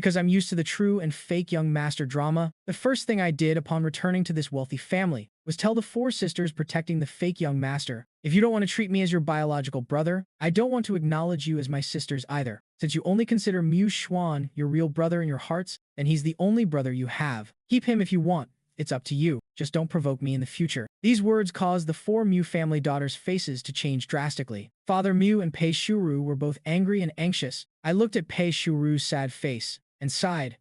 because I'm used to the true and fake young master drama. The first thing I did upon returning to this wealthy family was tell the four sisters protecting the fake young master. If you don't want to treat me as your biological brother, I don't want to acknowledge you as my sisters either. Since you only consider Mu Xuan your real brother in your hearts, then he's the only brother you have. Keep him if you want. It's up to you. Just don't provoke me in the future. These words caused the four Mu family daughters' faces to change drastically. Father Mu and Pei Shuru were both angry and anxious. I looked at Pei Shuru's sad face and sighed.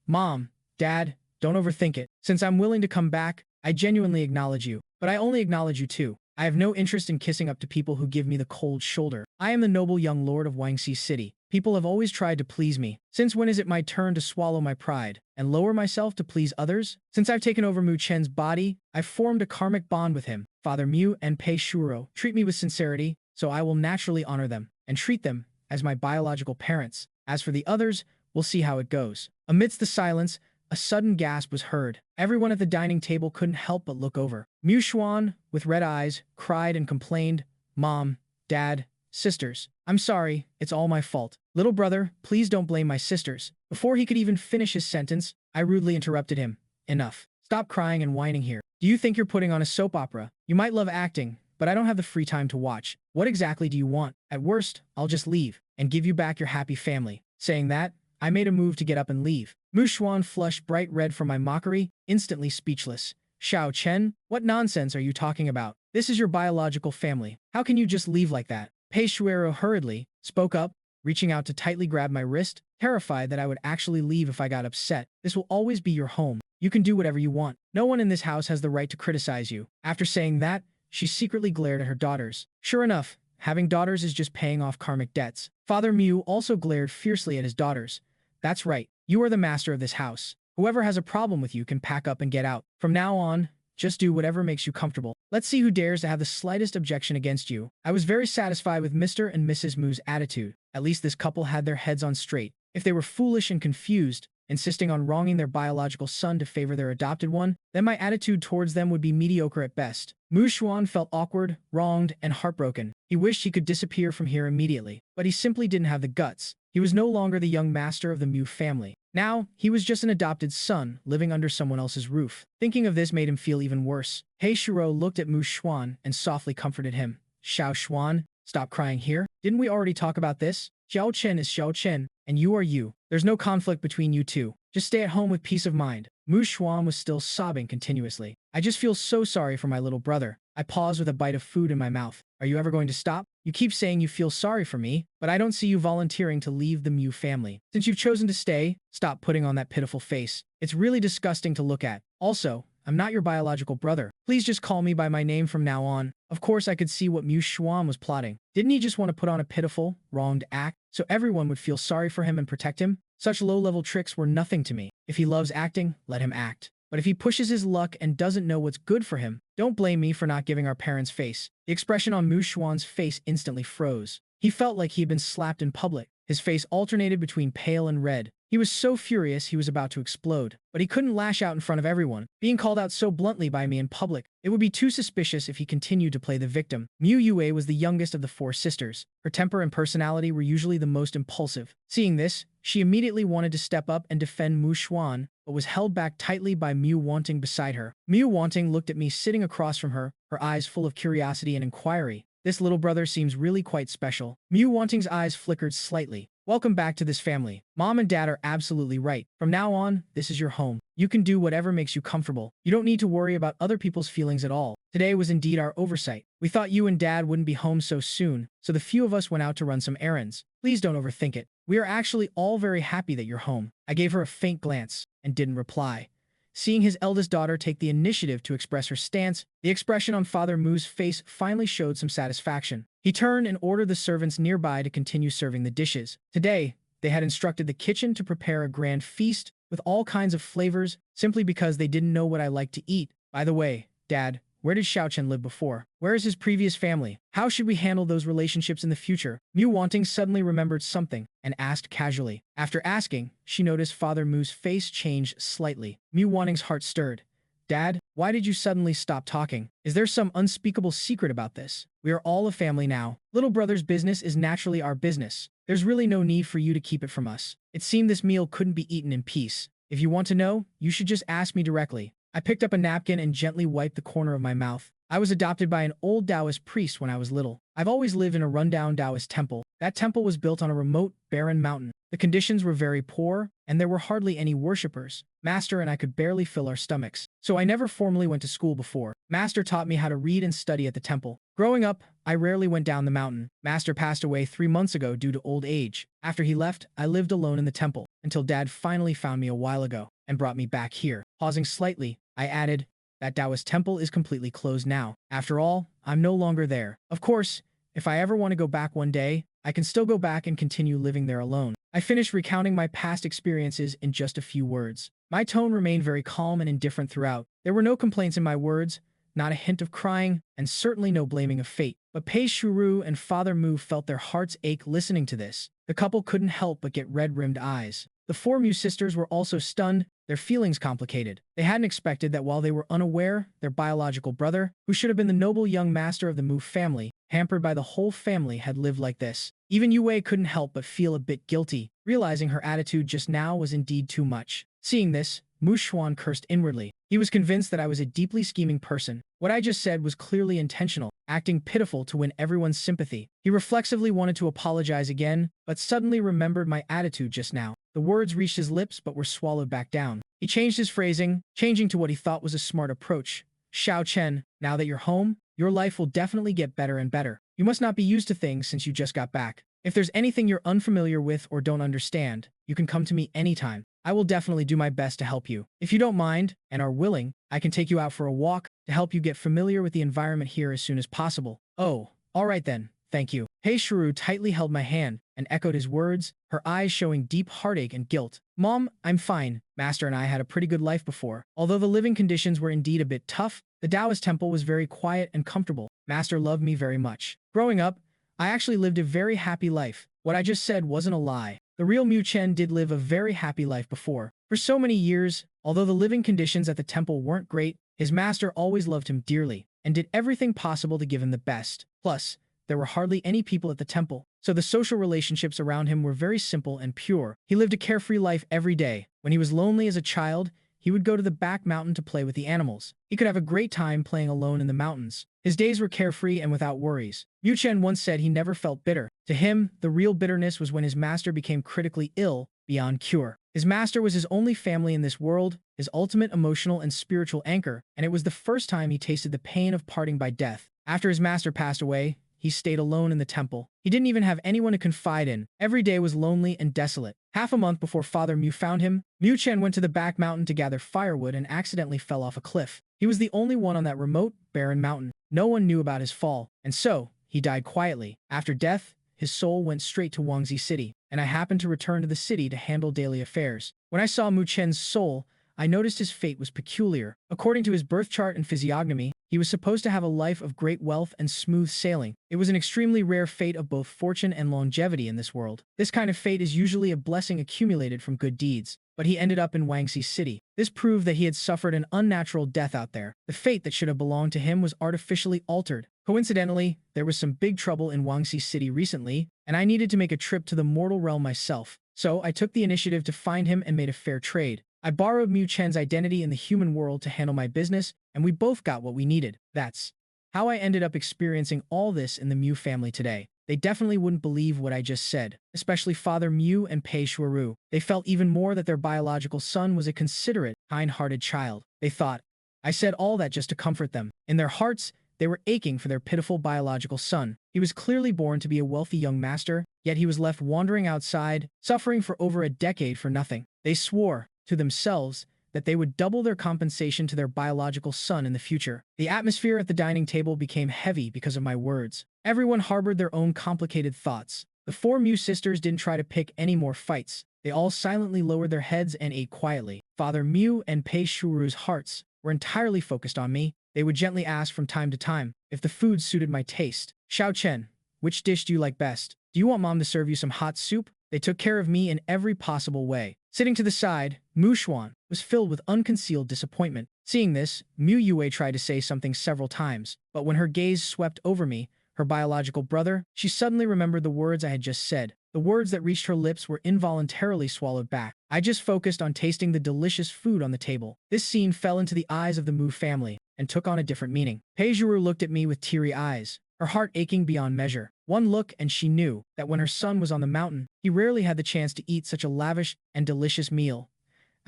Mom, Dad, don't overthink it. Since I'm willing to come back, I genuinely acknowledge you. But I only acknowledge you too. I have no interest in kissing up to people who give me the cold shoulder. I am the noble young lord of Wangxi City. People have always tried to please me. Since when is it my turn to swallow my pride and lower myself to please others? Since I've taken over Mu Chen's body, I've formed a karmic bond with him. Father Mu and Pei Shuro treat me with sincerity, so I will naturally honor them and treat them as my biological parents. As for the others, we'll see how it goes. Amidst the silence, a sudden gasp was heard. Everyone at the dining table couldn't help but look over. Mu Xuan, with red eyes, cried and complained, Mom, Dad, sisters, I'm sorry, it's all my fault. Little brother, please don't blame my sisters. Before he could even finish his sentence, I rudely interrupted him. Enough. Stop crying and whining here. Do you think you're putting on a soap opera? You might love acting, but I don't have the free time to watch. What exactly do you want? At worst, I'll just leave and give you back your happy family. Saying that, I made a move to get up and leave. Mu Xuan flushed bright red from my mockery, instantly speechless. Xiao Chen, what nonsense are you talking about? This is your biological family. How can you just leave like that? Pei Shuero hurriedly spoke up, reaching out to tightly grab my wrist, terrified that I would actually leave if I got upset. This will always be your home. You can do whatever you want. No one in this house has the right to criticize you. After saying that, she secretly glared at her daughters. Sure enough, having daughters is just paying off karmic debts. Father Mu also glared fiercely at his daughters. That's right. You are the master of this house. Whoever has a problem with you can pack up and get out. From now on, just do whatever makes you comfortable. Let's see who dares to have the slightest objection against you. I was very satisfied with Mr. and Mrs. Mu's attitude. At least this couple had their heads on straight. If they were foolish and confused, insisting on wronging their biological son to favor their adopted one, then my attitude towards them would be mediocre at best. Mu Xuan felt awkward, wronged, and heartbroken. He wished he could disappear from here immediately, but he simply didn't have the guts. He was no longer the young master of the Mu family. Now, he was just an adopted son, living under someone else's roof. Thinking of this made him feel even worse. Pei Shuro looked at Mu Xuan and softly comforted him. Xiao Xuan, stop crying here. Didn't we already talk about this? Xiao Chen is Xiao Chen, and you are you. There's no conflict between you two. Just stay at home with peace of mind. Mu Xuan was still sobbing continuously. I just feel so sorry for my little brother. I paused with a bite of food in my mouth. Are you ever going to stop? You keep saying you feel sorry for me, but I don't see you volunteering to leave the Mu family. Since you've chosen to stay, stop putting on that pitiful face. It's really disgusting to look at. Also, I'm not your biological brother. Please just call me by my name from now on. Of course, I could see what Mu Xuan was plotting. Didn't he just want to put on a pitiful, wronged act so everyone would feel sorry for him and protect him? Such low-level tricks were nothing to me. If he loves acting, let him act. But if he pushes his luck and doesn't know what's good for him, don't blame me for not giving our parents face. The expression on Mu Xuan's face instantly froze. He felt like he had been slapped in public. His face alternated between pale and red. He was so furious he was about to explode, but he couldn't lash out in front of everyone. Being called out so bluntly by me in public, it would be too suspicious if he continued to play the victim. Mu Yue was the youngest of the four sisters. Her temper and personality were usually the most impulsive. Seeing this, she immediately wanted to step up and defend Mu Xuan, but was held back tightly by Mu Wanting beside her. Mu Wanting looked at me sitting across from her, her eyes full of curiosity and inquiry. This little brother seems really quite special. Mu Wanting's eyes flickered slightly. Welcome back to this family. Mom and Dad are absolutely right. From now on, this is your home. You can do whatever makes you comfortable. You don't need to worry about other people's feelings at all. Today was indeed our oversight. We thought you and Dad wouldn't be home so soon, so the few of us went out to run some errands. Please don't overthink it. We are actually all very happy that you're home. I gave her a faint glance and didn't reply. Seeing his eldest daughter take the initiative to express her stance, the expression on Father Mu's face finally showed some satisfaction. He turned and ordered the servants nearby to continue serving the dishes. Today, they had instructed the kitchen to prepare a grand feast with all kinds of flavors simply because they didn't know what I liked to eat. By the way, Dad, where did Xiao Chen live before? Where is his previous family? How should we handle those relationships in the future? Mu Wanting suddenly remembered something and asked casually. After asking, she noticed Father Mu's face change slightly. Mu Wanting's heart stirred. Dad, why did you suddenly stop talking? Is there some unspeakable secret about this? We are all a family now. Little brother's business is naturally our business. There's really no need for you to keep it from us. It seemed this meal couldn't be eaten in peace. If you want to know, you should just ask me directly. I picked up a napkin and gently wiped the corner of my mouth. I was adopted by an old Taoist priest when I was little. I've always lived in a rundown Taoist temple. That temple was built on a remote, barren mountain. The conditions were very poor, and there were hardly any worshippers. Master and I could barely fill our stomachs, so I never formally went to school before. Master taught me how to read and study at the temple. Growing up, I rarely went down the mountain. Master passed away 3 months ago due to old age. After he left, I lived alone in the temple, until Dad finally found me a while ago and brought me back here. Pausing slightly, I added, that Taoist temple is completely closed now. After all, I'm no longer there. Of course, if I ever want to go back one day, I can still go back and continue living there alone. I finished recounting my past experiences in just a few words. My tone remained very calm and indifferent throughout. There were no complaints in my words, not a hint of crying, and certainly no blaming of fate. But Pei Shuru and Father Mu felt their hearts ache listening to this. The couple couldn't help but get red-rimmed eyes. The 4 Mu sisters were also stunned, their feelings complicated. They hadn't expected that while they were unaware, their biological brother, who should have been the noble young master of the Mu family, hampered by the whole family, had lived like this. Even Yue couldn't help but feel a bit guilty, realizing her attitude just now was indeed too much. Seeing this, Mu Xuan cursed inwardly. He was convinced that I was a deeply scheming person. What I just said was clearly intentional, acting pitiful to win everyone's sympathy. He reflexively wanted to apologize again, but suddenly remembered my attitude just now. The words reached his lips but were swallowed back down. He changed his phrasing, changing to what he thought was a smart approach. Xiao Chen, now that you're home, your life will definitely get better and better. You must not be used to things since you just got back. If there's anything you're unfamiliar with or don't understand, you can come to me anytime. I will definitely do my best to help you. If you don't mind, and are willing, I can take you out for a walk to help you get familiar with the environment here as soon as possible. Oh, alright then, thank you. Pei Shuru tightly held my hand and echoed his words, her eyes showing deep heartache and guilt. Mom, I'm fine. Master and I had a pretty good life before. Although the living conditions were indeed a bit tough, the Taoist temple was very quiet and comfortable. Master loved me very much. Growing up, I actually lived a very happy life. What I just said wasn't a lie. The real Mu Chen did live a very happy life before. For so many years, although the living conditions at the temple weren't great, his master always loved him dearly and did everything possible to give him the best. Plus, there were hardly any people at the temple, so the social relationships around him were very simple and pure. He lived a carefree life every day. When he was lonely as a child, he would go to the back mountain to play with the animals. He could have a great time playing alone in the mountains. His days were carefree and without worries. Mu Chen once said he never felt bitter. To him, the real bitterness was when his master became critically ill, beyond cure. His master was his only family in this world, his ultimate emotional and spiritual anchor, and it was the first time he tasted the pain of parting by death. After his master passed away, he stayed alone in the temple. He didn't even have anyone to confide in. Every day was lonely and desolate. Half a month before Father Mu found him, Mu Chen went to the back mountain to gather firewood and accidentally fell off a cliff. He was the only one on that remote, barren mountain. No one knew about his fall, and so, he died quietly. After death, his soul went straight to Wangzi City, and I happened to return to the city to handle daily affairs. When I saw Mu Chen's soul, I noticed his fate was peculiar. According to his birth chart and physiognomy, he was supposed to have a life of great wealth and smooth sailing. It was an extremely rare fate of both fortune and longevity in this world. This kind of fate is usually a blessing accumulated from good deeds, but he ended up in Wangxi City. This proved that he had suffered an unnatural death out there. The fate that should have belonged to him was artificially altered. Coincidentally, there was some big trouble in Wangxi City recently, and I needed to make a trip to the mortal realm myself. So I took the initiative to find him and made a fair trade. I borrowed Mu Chen's identity in the human world to handle my business, and we both got what we needed. That's how I ended up experiencing all this in the Mu family today. They definitely wouldn't believe what I just said, especially Father Mu and Pei Shuaru. They felt even more that their biological son was a considerate, kind-hearted child. They thought, I said all that just to comfort them. In their hearts, they were aching for their pitiful biological son. He was clearly born to be a wealthy young master, yet he was left wandering outside, suffering for over a decade for nothing. They swore to themselves that they would double their compensation to their biological son in the future. The atmosphere at the dining table became heavy because of my words. Everyone harbored their own complicated thoughts. The four Mu sisters didn't try to pick any more fights. They all silently lowered their heads and ate quietly. Father Mu and Pei Shuru's hearts were entirely focused on me. They would gently ask from time to time if the food suited my taste. Xiao Chen, which dish do you like best? Do you want mom to serve you some hot soup? They took care of me in every possible way. Sitting to the side, Mu Xuan was filled with unconcealed disappointment. Seeing this, Mu Yue tried to say something several times, but when her gaze swept over me, her biological brother, she suddenly remembered the words I had just said. The words that reached her lips were involuntarily swallowed back. I just focused on tasting the delicious food on the table. This scene fell into the eyes of the Mu family and took on a different meaning. Peijuru looked at me with teary eyes, her heart aching beyond measure. One look and she knew that when her son was on the mountain, he rarely had the chance to eat such a lavish and delicious meal.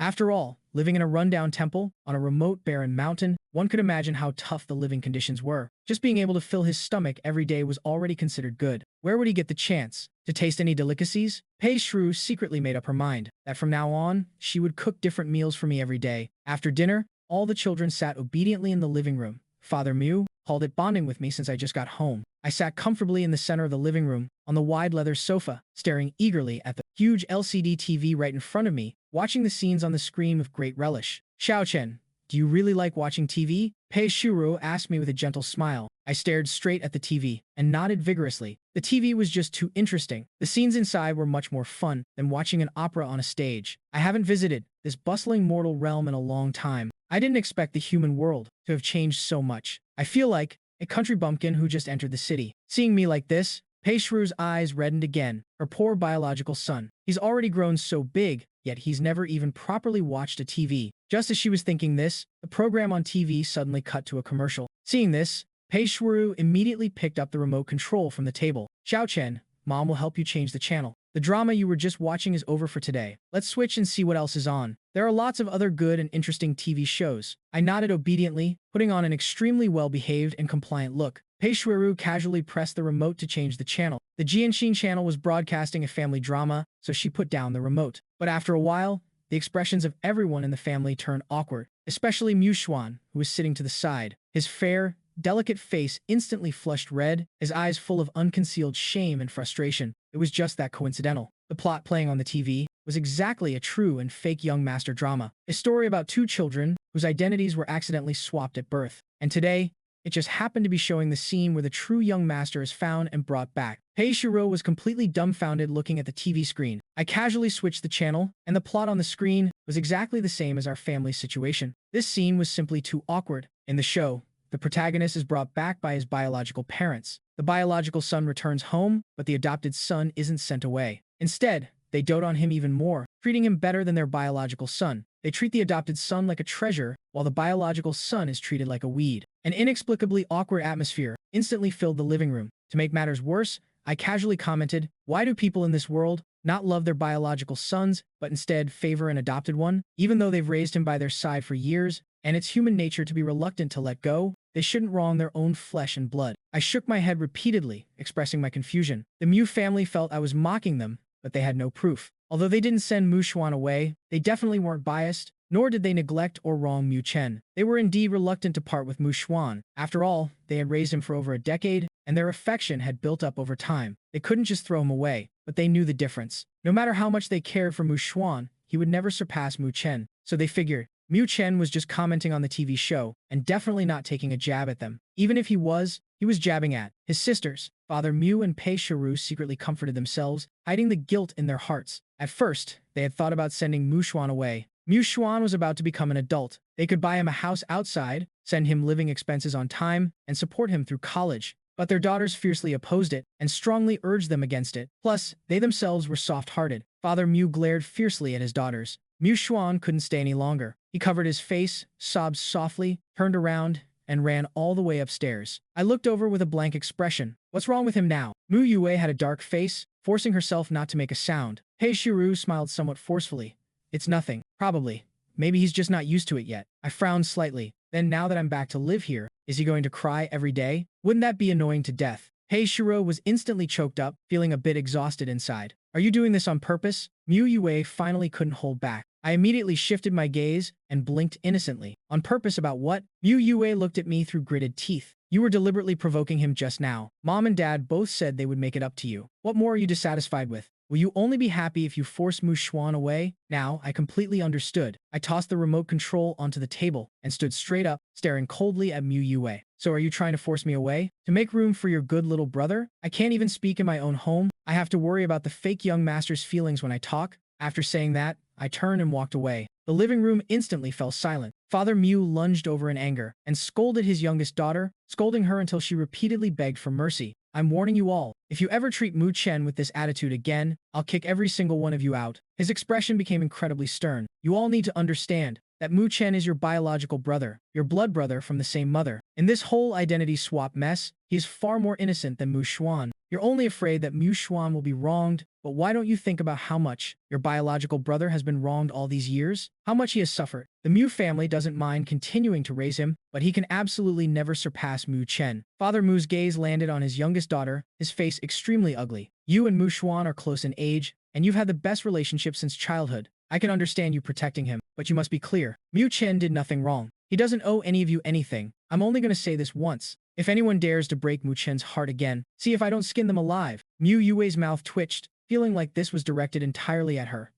After all, living in a rundown temple on a remote barren mountain, one could imagine how tough the living conditions were. Just being able to fill his stomach every day was already considered good. Where would he get the chance to taste any delicacies? Pei Shrew secretly made up her mind that from now on, she would cook different meals for me every day. After dinner, all the children sat obediently in the living room. Father Mew called it bonding with me since I just got home. I sat comfortably in the center of the living room on the wide leather sofa, staring eagerly at the huge LCD TV right in front of me, watching the scenes on the screen with great relish. Xiao Chen, do you really like watching TV? Pei Shuru asked me with a gentle smile. I stared straight at the TV and nodded vigorously. The TV was just too interesting. The scenes inside were much more fun than watching an opera on a stage. I haven't visited this bustling mortal realm in a long time. I didn't expect the human world to have changed so much. I feel like a country bumpkin who just entered the city. Seeing me like this, Pei Shru's eyes reddened again. Her poor biological son. He's already grown so big, yet he's never even properly watched a TV. Just as she was thinking this, the program on TV suddenly cut to a commercial. Seeing this, Pei Shru immediately picked up the remote control from the table. Xiao Chen, Mom will help you change the channel. The drama you were just watching is over for today. Let's switch and see what else is on. There are lots of other good and interesting TV shows. I nodded obediently, putting on an extremely well-behaved and compliant look. Pei Shru casually pressed the remote to change the channel. The Jianxin channel was broadcasting a family drama, so she put down the remote. But after a while, the expressions of everyone in the family turned awkward, especially Mu Xuan, who was sitting to the side. His fair, delicate face instantly flushed red, his eyes full of unconcealed shame and frustration. It was just that coincidental. The plot playing on the TV was exactly a true and fake young master drama, a story about two children whose identities were accidentally swapped at birth. And today, it just happened to be showing the scene where the true young master is found and brought back. Pei Shiro was completely dumbfounded looking at the TV screen. I casually switched the channel, and the plot on the screen was exactly the same as our family's situation. This scene was simply too awkward. In the show, the protagonist is brought back by his biological parents. The biological son returns home, but the adopted son isn't sent away. Instead, they dote on him even more, treating him better than their biological son. They treat the adopted son like a treasure, while the biological son is treated like a weed. An inexplicably awkward atmosphere instantly filled the living room. To make matters worse, I casually commented, "Why do people in this world not love their biological sons, but instead favor an adopted one? Even though they've raised him by their side for years, and it's human nature to be reluctant to let go, they shouldn't wrong their own flesh and blood." I shook my head repeatedly, expressing my confusion. The Mew family felt I was mocking them, but they had no proof. Although they didn't send Mu Xuan away, they definitely weren't biased, nor did they neglect or wrong Mu Chen. They were indeed reluctant to part with Mu Xuan. After all, they had raised him for over a decade, and their affection had built up over time. They couldn't just throw him away, but they knew the difference. No matter how much they cared for Mu Xuan, he would never surpass Mu Chen. So they figured, Mu Chen was just commenting on the TV show, and definitely not taking a jab at them. Even if he was jabbing at his sisters. Father Mew and Pei Shiru secretly comforted themselves, hiding the guilt in their hearts. At first, they had thought about sending Mu Xuan away. Mu Xuan was about to become an adult. They could buy him a house outside, send him living expenses on time, and support him through college. But their daughters fiercely opposed it and strongly urged them against it. Plus, they themselves were soft-hearted. Father Mew glared fiercely at his daughters. Mu Xuan couldn't stay any longer. He covered his face, sobbed softly, turned around, and ran all the way upstairs. I looked over with a blank expression. What's wrong with him now? Mu Yue had a dark face, forcing herself not to make a sound. Pei Shiru smiled somewhat forcefully. It's nothing. Probably. Maybe he's just not used to it yet. I frowned slightly. Then now that I'm back to live here, is he going to cry every day? Wouldn't that be annoying to death? Pei Shiro was instantly choked up, feeling a bit exhausted inside. Are you doing this on purpose? Mu Yue finally couldn't hold back. I immediately shifted my gaze and blinked innocently. On purpose about what? Mu Yue looked at me through gritted teeth. You were deliberately provoking him just now. Mom and Dad both said they would make it up to you. What more are you dissatisfied with? Will you only be happy if you force Mu Xuan away? Now, I completely understood. I tossed the remote control onto the table and stood straight up, staring coldly at Mu Yue. So are you trying to force me away? To make room for your good little brother? I can't even speak in my own home. I have to worry about the fake young master's feelings when I talk. After saying that, I turned and walked away. The living room instantly fell silent. Father Mew lunged over in anger and scolded his youngest daughter, scolding her until she repeatedly begged for mercy. I'm warning you all. If you ever treat Mu Chen with this attitude again, I'll kick every single one of you out." His expression became incredibly stern. "You all need to understand that Mu Chen is your biological brother, your blood brother from the same mother. In this whole identity swap mess, he is far more innocent than Mu Xuan. You're only afraid that Mu Xuan will be wronged, but why don't you think about how much your biological brother has been wronged all these years? How much he has suffered? The Mu family doesn't mind continuing to raise him, but he can absolutely never surpass Mu Chen." Father Mu's gaze landed on his youngest daughter, his face extremely ugly. "You and Mu Xuan are close in age, and you've had the best relationship since childhood. I can understand you protecting him, but you must be clear. Mu Chen did nothing wrong. He doesn't owe any of you anything. I'm only going to say this once. If anyone dares to break Mu Chen's heart again, see if I don't skin them alive." Mu Yue's mouth twitched, feeling like this was directed entirely at her.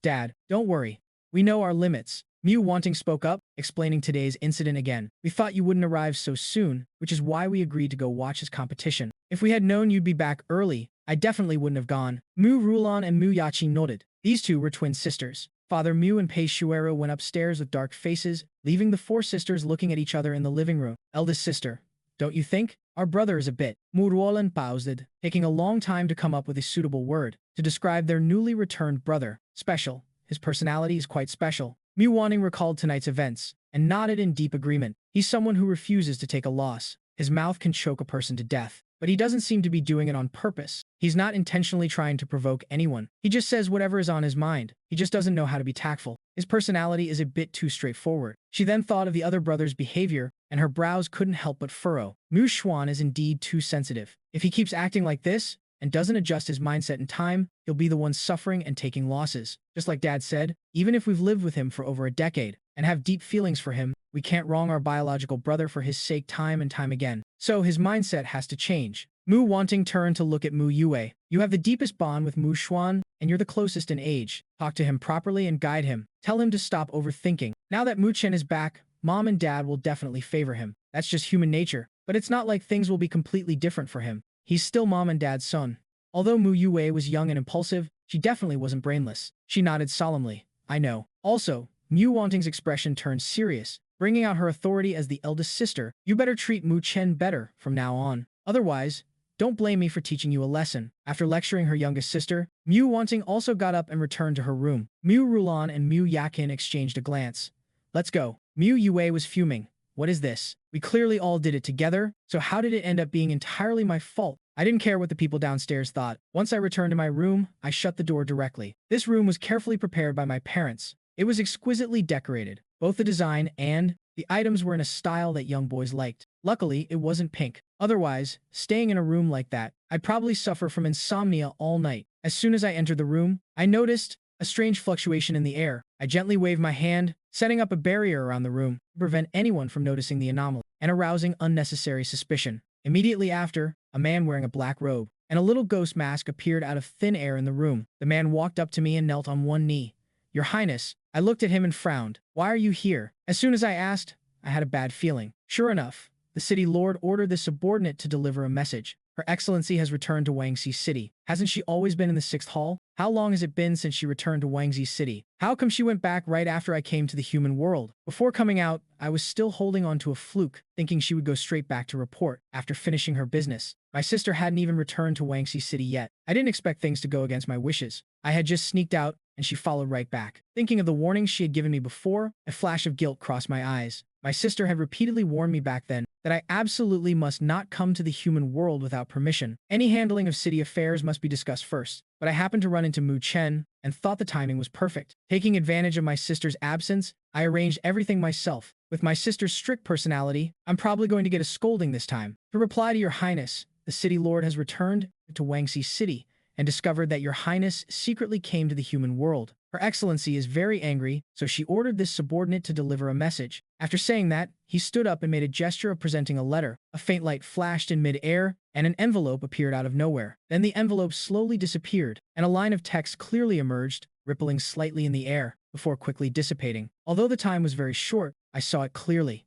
"Dad, don't worry. We know our limits." Mu Wanting spoke up, explaining today's incident again. "We thought you wouldn't arrive so soon, which is why we agreed to go watch his competition. If we had known you'd be back early, I definitely wouldn't have gone." Mu Rulan and Mu Yachi nodded. These two were twin sisters. Father Mu and Pei Shuero went upstairs with dark faces, leaving the four sisters looking at each other in the living room. "Eldest sister, don't you think? Our brother is a bit." Mu Ruolan paused, taking a long time to come up with a suitable word to describe their newly returned brother. "Special. His personality is quite special." Mu Wanting recalled tonight's events and nodded in deep agreement. "He's someone who refuses to take a loss. His mouth can choke a person to death, but he doesn't seem to be doing it on purpose. He's not intentionally trying to provoke anyone. He just says whatever is on his mind. He just doesn't know how to be tactful. His personality is a bit too straightforward." She then thought of the other brother's behavior, and her brows couldn't help but furrow. Mu Xuan is indeed too sensitive. If he keeps acting like this, and doesn't adjust his mindset in time, he'll be the one suffering and taking losses. Just like Dad said, even if we've lived with him for over a decade and have deep feelings for him, we can't wrong our biological brother for his sake time and time again. So his mindset has to change. Mu Wanting turned to look at Mu Yue. "You have the deepest bond with Mu Xuan, and you're the closest in age. Talk to him properly and guide him. Tell him to stop overthinking. Now that Mu Chen is back, Mom and Dad will definitely favor him. That's just human nature. But it's not like things will be completely different for him. He's still Mom and Dad's son." Although Mu Yue was young and impulsive, she definitely wasn't brainless. She nodded solemnly. "I know." Also, Mu Wanting's expression turned serious, bringing out her authority as the eldest sister. "You better treat Mu Chen better from now on. Otherwise, don't blame me for teaching you a lesson." After lecturing her youngest sister, Mu Wanting also got up and returned to her room. Mu Rulan and Mu Yakin exchanged a glance. "Let's go." Mu Yue was fuming. "What is this? We clearly all did it together, so how did it end up being entirely my fault? I didn't care what the people downstairs thought. Once I returned to my room, I shut the door directly. This room was carefully prepared by my parents. It was exquisitely decorated. Both the design and the items were in a style that young boys liked. Luckily, it wasn't pink. Otherwise, staying in a room like that, I'd probably suffer from insomnia all night. As soon as I entered the room, I noticed a strange fluctuation in the air. I gently waved my hand, setting up a barrier around the room to prevent anyone from noticing the anomaly and arousing unnecessary suspicion. Immediately after, a man wearing a black robe and a little ghost mask appeared out of thin air in the room. The man walked up to me and knelt on one knee. "Your Highness." I looked at him and frowned. "Why are you here?" As soon as I asked, I had a bad feeling. Sure enough, the city lord ordered the subordinate to deliver a message. "Her Excellency has returned to Wangxi City." Hasn't she always been in the 6th hall? How long has it been since she returned to Wangxi City? How come she went back right after I came to the human world? Before coming out, I was still holding on to a fluke, thinking she would go straight back to report after finishing her business. My sister hadn't even returned to Wangxi City yet. I didn't expect things to go against my wishes. I had just sneaked out, and she followed right back. Thinking of the warnings she had given me before, a flash of guilt crossed my eyes. My sister had repeatedly warned me back then that I absolutely must not come to the human world without permission. Any handling of city affairs must be discussed first. But I happened to run into Mu Chen and thought the timing was perfect. Taking advantage of my sister's absence, I arranged everything myself. With my sister's strict personality, I'm probably going to get a scolding this time. To reply to Your Highness, the city lord has returned to Wangxi City and discovered that Your Highness secretly came to the human world. Her Excellency is very angry, so she ordered this subordinate to deliver a message. After saying that, he stood up and made a gesture of presenting a letter. A faint light flashed in mid-air, and an envelope appeared out of nowhere. Then the envelope slowly disappeared, and a line of text clearly emerged, rippling slightly in the air, before quickly dissipating. Although the time was very short, I saw it clearly.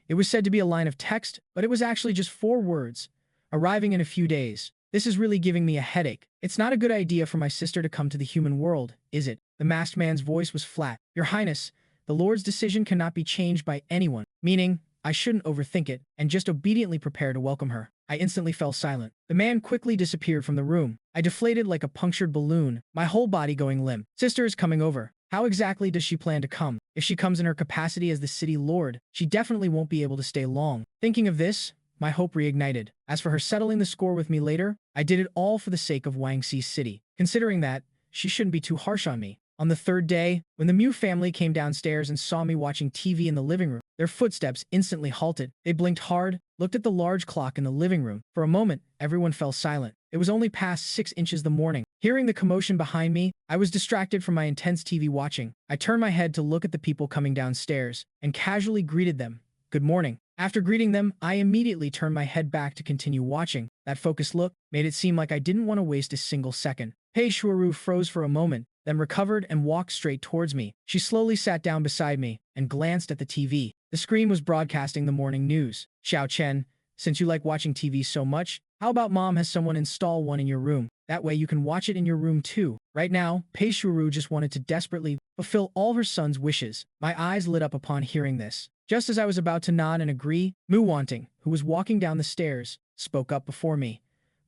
It was said to be a line of text, but it was actually just 4 words. "Arriving in a few days." This is really giving me a headache. It's not a good idea for my sister to come to the human world, is it? The masked man's voice was flat. "Your Highness, the Lord's decision cannot be changed by anyone," meaning I shouldn't overthink it and just obediently prepare to welcome her. I instantly fell silent. The man quickly disappeared from the room. I deflated like a punctured balloon, my whole body going limp. Sister is coming over. How exactly does she plan to come? If she comes in her capacity as the city lord, she definitely won't be able to stay long. Thinking of this, my hope reignited. As for her settling the score with me later, I did it all for the sake of Wang Xi's city. Considering that, she shouldn't be too harsh on me. On the third day, when the Mew family came downstairs and saw me watching TV in the living room, their footsteps instantly halted. They blinked hard, looked at the large clock in the living room. For a moment, everyone fell silent. It was only past 6 inches the morning. Hearing the commotion behind me, I was distracted from my intense TV watching. I turned my head to look at the people coming downstairs and casually greeted them. Good morning. After greeting them, I immediately turned my head back to continue watching. That focused look made it seem like I didn't want to waste a single second. Pei Shuaru froze for a moment, then recovered and walked straight towards me. She slowly sat down beside me and glanced at the TV. The screen was broadcasting the morning news. Xiao Chen, since you like watching TV so much, how about mom has someone install one in your room? That way you can watch it in your room too. Right now, Pei Shuru just wanted to desperately fulfill all her son's wishes. My eyes lit up upon hearing this. Just as I was about to nod and agree, Mu Wanting, who was walking down the stairs, spoke up before me.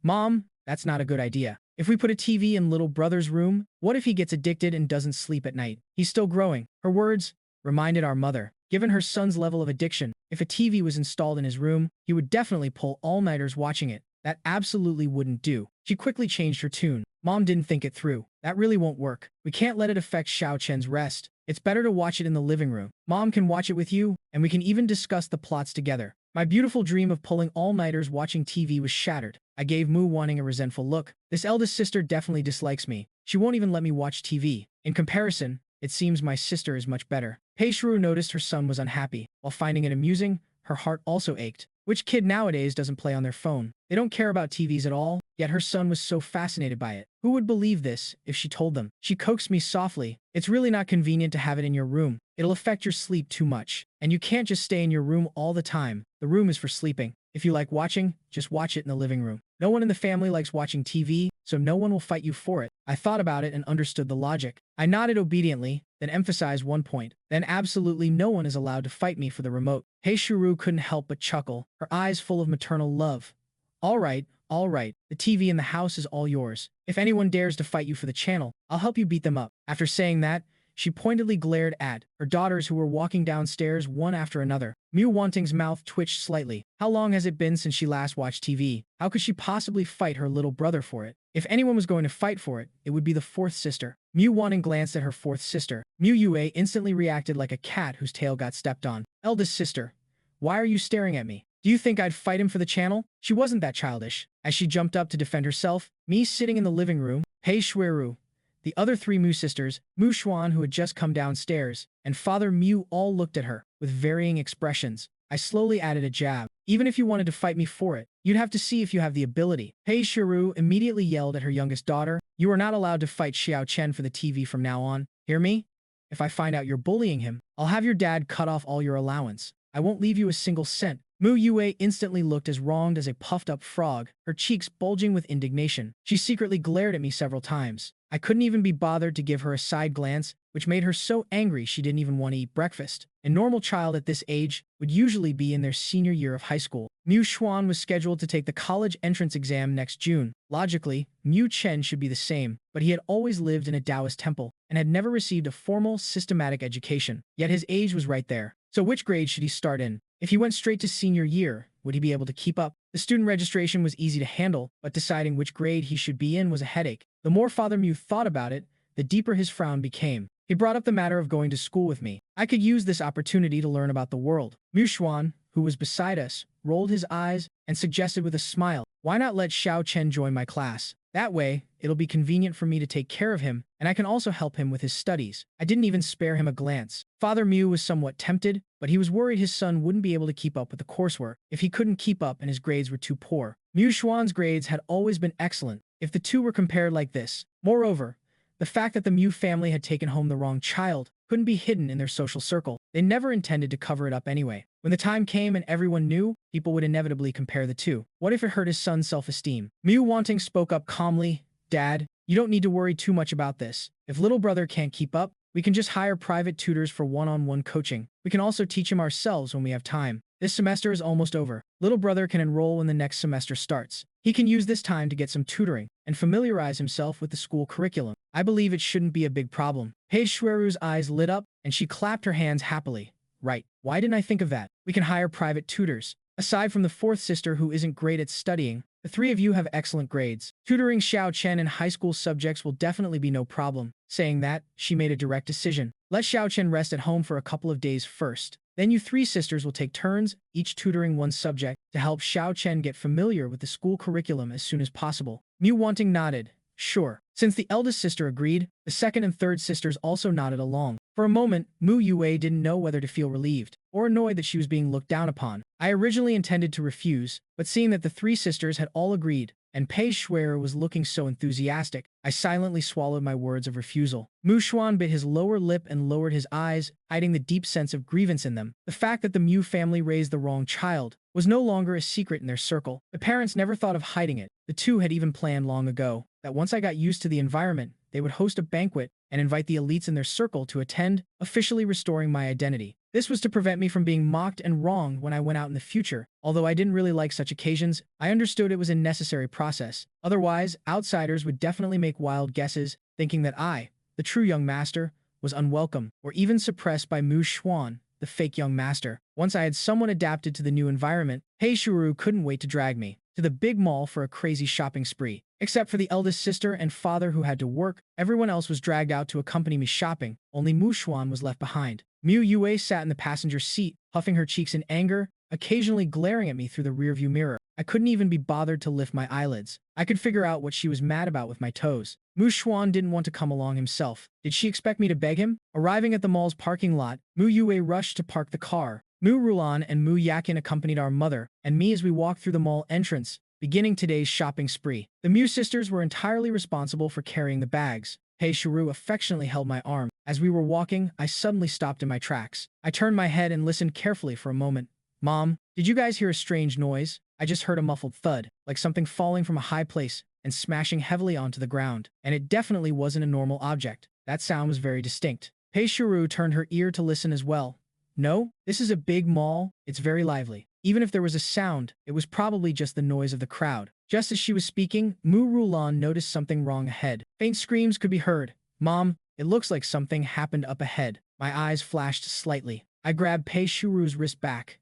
Mom, that's not a good idea. If we put a TV in little brother's room, what if he gets addicted and doesn't sleep at night? He's still growing. Her words reminded our mother. Given her son's level of addiction, if a TV was installed in his room, he would definitely pull all-nighters watching it. That absolutely wouldn't do. She quickly changed her tune. Mom didn't think it through. That really won't work. We can't let it affect Xiao Chen's rest. It's better to watch it in the living room. Mom can watch it with you, and we can even discuss the plots together. My beautiful dream of pulling all-nighters watching TV was shattered. I gave Mu Wanting a resentful look. This eldest sister definitely dislikes me. She won't even let me watch TV. In comparison, it seems my sister is much better. Pei Shuru noticed her son was unhappy. While finding it amusing, her heart also ached. Which kid nowadays doesn't play on their phone? They don't care about TVs at all, yet her son was so fascinated by it. Who would believe this if she told them? She coaxed me softly. It's really not convenient to have it in your room. It'll affect your sleep too much. And you can't just stay in your room all the time. The room is for sleeping. If you like watching, just watch it in the living room. No one in the family likes watching TV, so no one will fight you for it. I thought about it and understood the logic. I nodded obediently, then emphasized one point. Then absolutely no one is allowed to fight me for the remote. Hei Shuru couldn't help but chuckle, her eyes full of maternal love. All right. The TV in the house is all yours. If anyone dares to fight you for the channel, I'll help you beat them up. After saying that, she pointedly glared at her daughters who were walking downstairs one after another. Mu Wanting's mouth twitched slightly. How long has it been since she last watched TV? How could she possibly fight her little brother for it? If anyone was going to fight for it, it would be the fourth sister. Mu Wanting glanced at her fourth sister. Mu Yue instantly reacted like a cat whose tail got stepped on. Eldest sister, why are you staring at me? Do you think I'd fight him for the channel? She wasn't that childish. As she jumped up to defend herself, me sitting in the living room, Pei Shueru, the other three Mu sisters, Mu Xuan who had just come downstairs, and Father Mu all looked at her with varying expressions. I slowly added a jab. Even if you wanted to fight me for it, you'd have to see if you have the ability. Pei Shiru immediately yelled at her youngest daughter, you are not allowed to fight Xiao Chen for the TV from now on. Hear me? If I find out you're bullying him, I'll have your dad cut off all your allowance. I won't leave you a single cent. Mu Yue instantly looked as wronged as a puffed-up frog, her cheeks bulging with indignation. She secretly glared at me several times. I couldn't even be bothered to give her a side glance, which made her so angry she didn't even want to eat breakfast. A normal child at this age would usually be in their senior year of high school. Mu Xuan was scheduled to take the college entrance exam next June. Logically, Mu Chen should be the same, but he had always lived in a Taoist temple and had never received a formal, systematic education. Yet his age was right there. So which grade should he start in? If he went straight to senior year, would he be able to keep up? The student registration was easy to handle, but deciding which grade he should be in was a headache. The more Father Mu thought about it, the deeper his frown became. He brought up the matter of going to school with me. I could use this opportunity to learn about the world. Mu Xuan, who was beside us, rolled his eyes and suggested with a smile, why not let Xiao Chen join my class? That way, it'll be convenient for me to take care of him, and I can also help him with his studies. I didn't even spare him a glance. Father Mu was somewhat tempted, but he was worried his son wouldn't be able to keep up with the coursework if he couldn't keep up and his grades were too poor. Mu Xuan's grades had always been excellent, if the two were compared like this. Moreover, the fact that the Mu family had taken home the wrong child couldn't be hidden in their social circle. They never intended to cover it up anyway. When the time came and everyone knew, people would inevitably compare the two. What if it hurt his son's self-esteem? Mu Wanting spoke up calmly, Dad, you don't need to worry too much about this. If little brother can't keep up, we can just hire private tutors for one-on-one coaching. We can also teach him ourselves when we have time. This semester is almost over. Little brother can enroll when the next semester starts. He can use this time to get some tutoring and familiarize himself with the school curriculum. I believe it shouldn't be a big problem. Paige Shueru's eyes lit up, and she clapped her hands happily. Right, why didn't I think of that? We can hire private tutors. Aside from the fourth sister who isn't great at studying, the three of you have excellent grades. Tutoring Xiao Chen in high school subjects will definitely be no problem. Saying that, she made a direct decision. Let Xiao Chen rest at home for a couple of days first. Then you three sisters will take turns, each tutoring one subject, to help Xiao Chen get familiar with the school curriculum as soon as possible. Mu Wanting nodded. Sure. Since the eldest sister agreed, the second and third sisters also nodded along. For a moment, Mu Yue didn't know whether to feel relieved or annoyed that she was being looked down upon. I originally intended to refuse, but seeing that the three sisters had all agreed, and Pei Shuer was looking so enthusiastic, I silently swallowed my words of refusal. Mu Xuan bit his lower lip and lowered his eyes, hiding the deep sense of grievance in them. The fact that the Mu family raised the wrong child was no longer a secret in their circle. The parents never thought of hiding it. The two had even planned long ago that once I got used to the environment, they would host a banquet and invite the elites in their circle to attend, officially restoring my identity. This was to prevent me from being mocked and wronged when I went out in the future. Although I didn't really like such occasions, I understood it was a necessary process. Otherwise, outsiders would definitely make wild guesses, thinking that I, the true young master, was unwelcome or even suppressed by Mu Xuan, the fake young master. Once I had somewhat adapted to the new environment, Pei Shuru couldn't wait to drag me to the big mall for a crazy shopping spree. Except for the eldest sister and father who had to work, everyone else was dragged out to accompany me shopping. Only Mu Xuan was left behind. Mu Yue sat in the passenger seat, puffing her cheeks in anger, occasionally glaring at me through the rearview mirror. I couldn't even be bothered to lift my eyelids. I could figure out what she was mad about with my toes. Mu Xuan didn't want to come along himself. Did she expect me to beg him? Arriving at the mall's parking lot, Mu Yue rushed to park the car. Mu Rulan and Mu Yakin accompanied our mother and me as we walked through the mall entrance, beginning today's shopping spree. The Mu sisters were entirely responsible for carrying the bags. Pei Shuru affectionately held my arm. As we were walking, I suddenly stopped in my tracks. I turned my head and listened carefully for a moment. Mom, did you guys hear a strange noise? I just heard a muffled thud, like something falling from a high place and smashing heavily onto the ground. And it definitely wasn't a normal object. That sound was very distinct. Pei Shuru turned her ear to listen as well. No, this is a big mall. It's very lively. Even if there was a sound, it was probably just the noise of the crowd. Just as she was speaking, Mu Rulan noticed something wrong ahead. Faint screams could be heard. Mom, it looks like something happened up ahead. My eyes flashed slightly. I grabbed Pei Shuru's wrist back.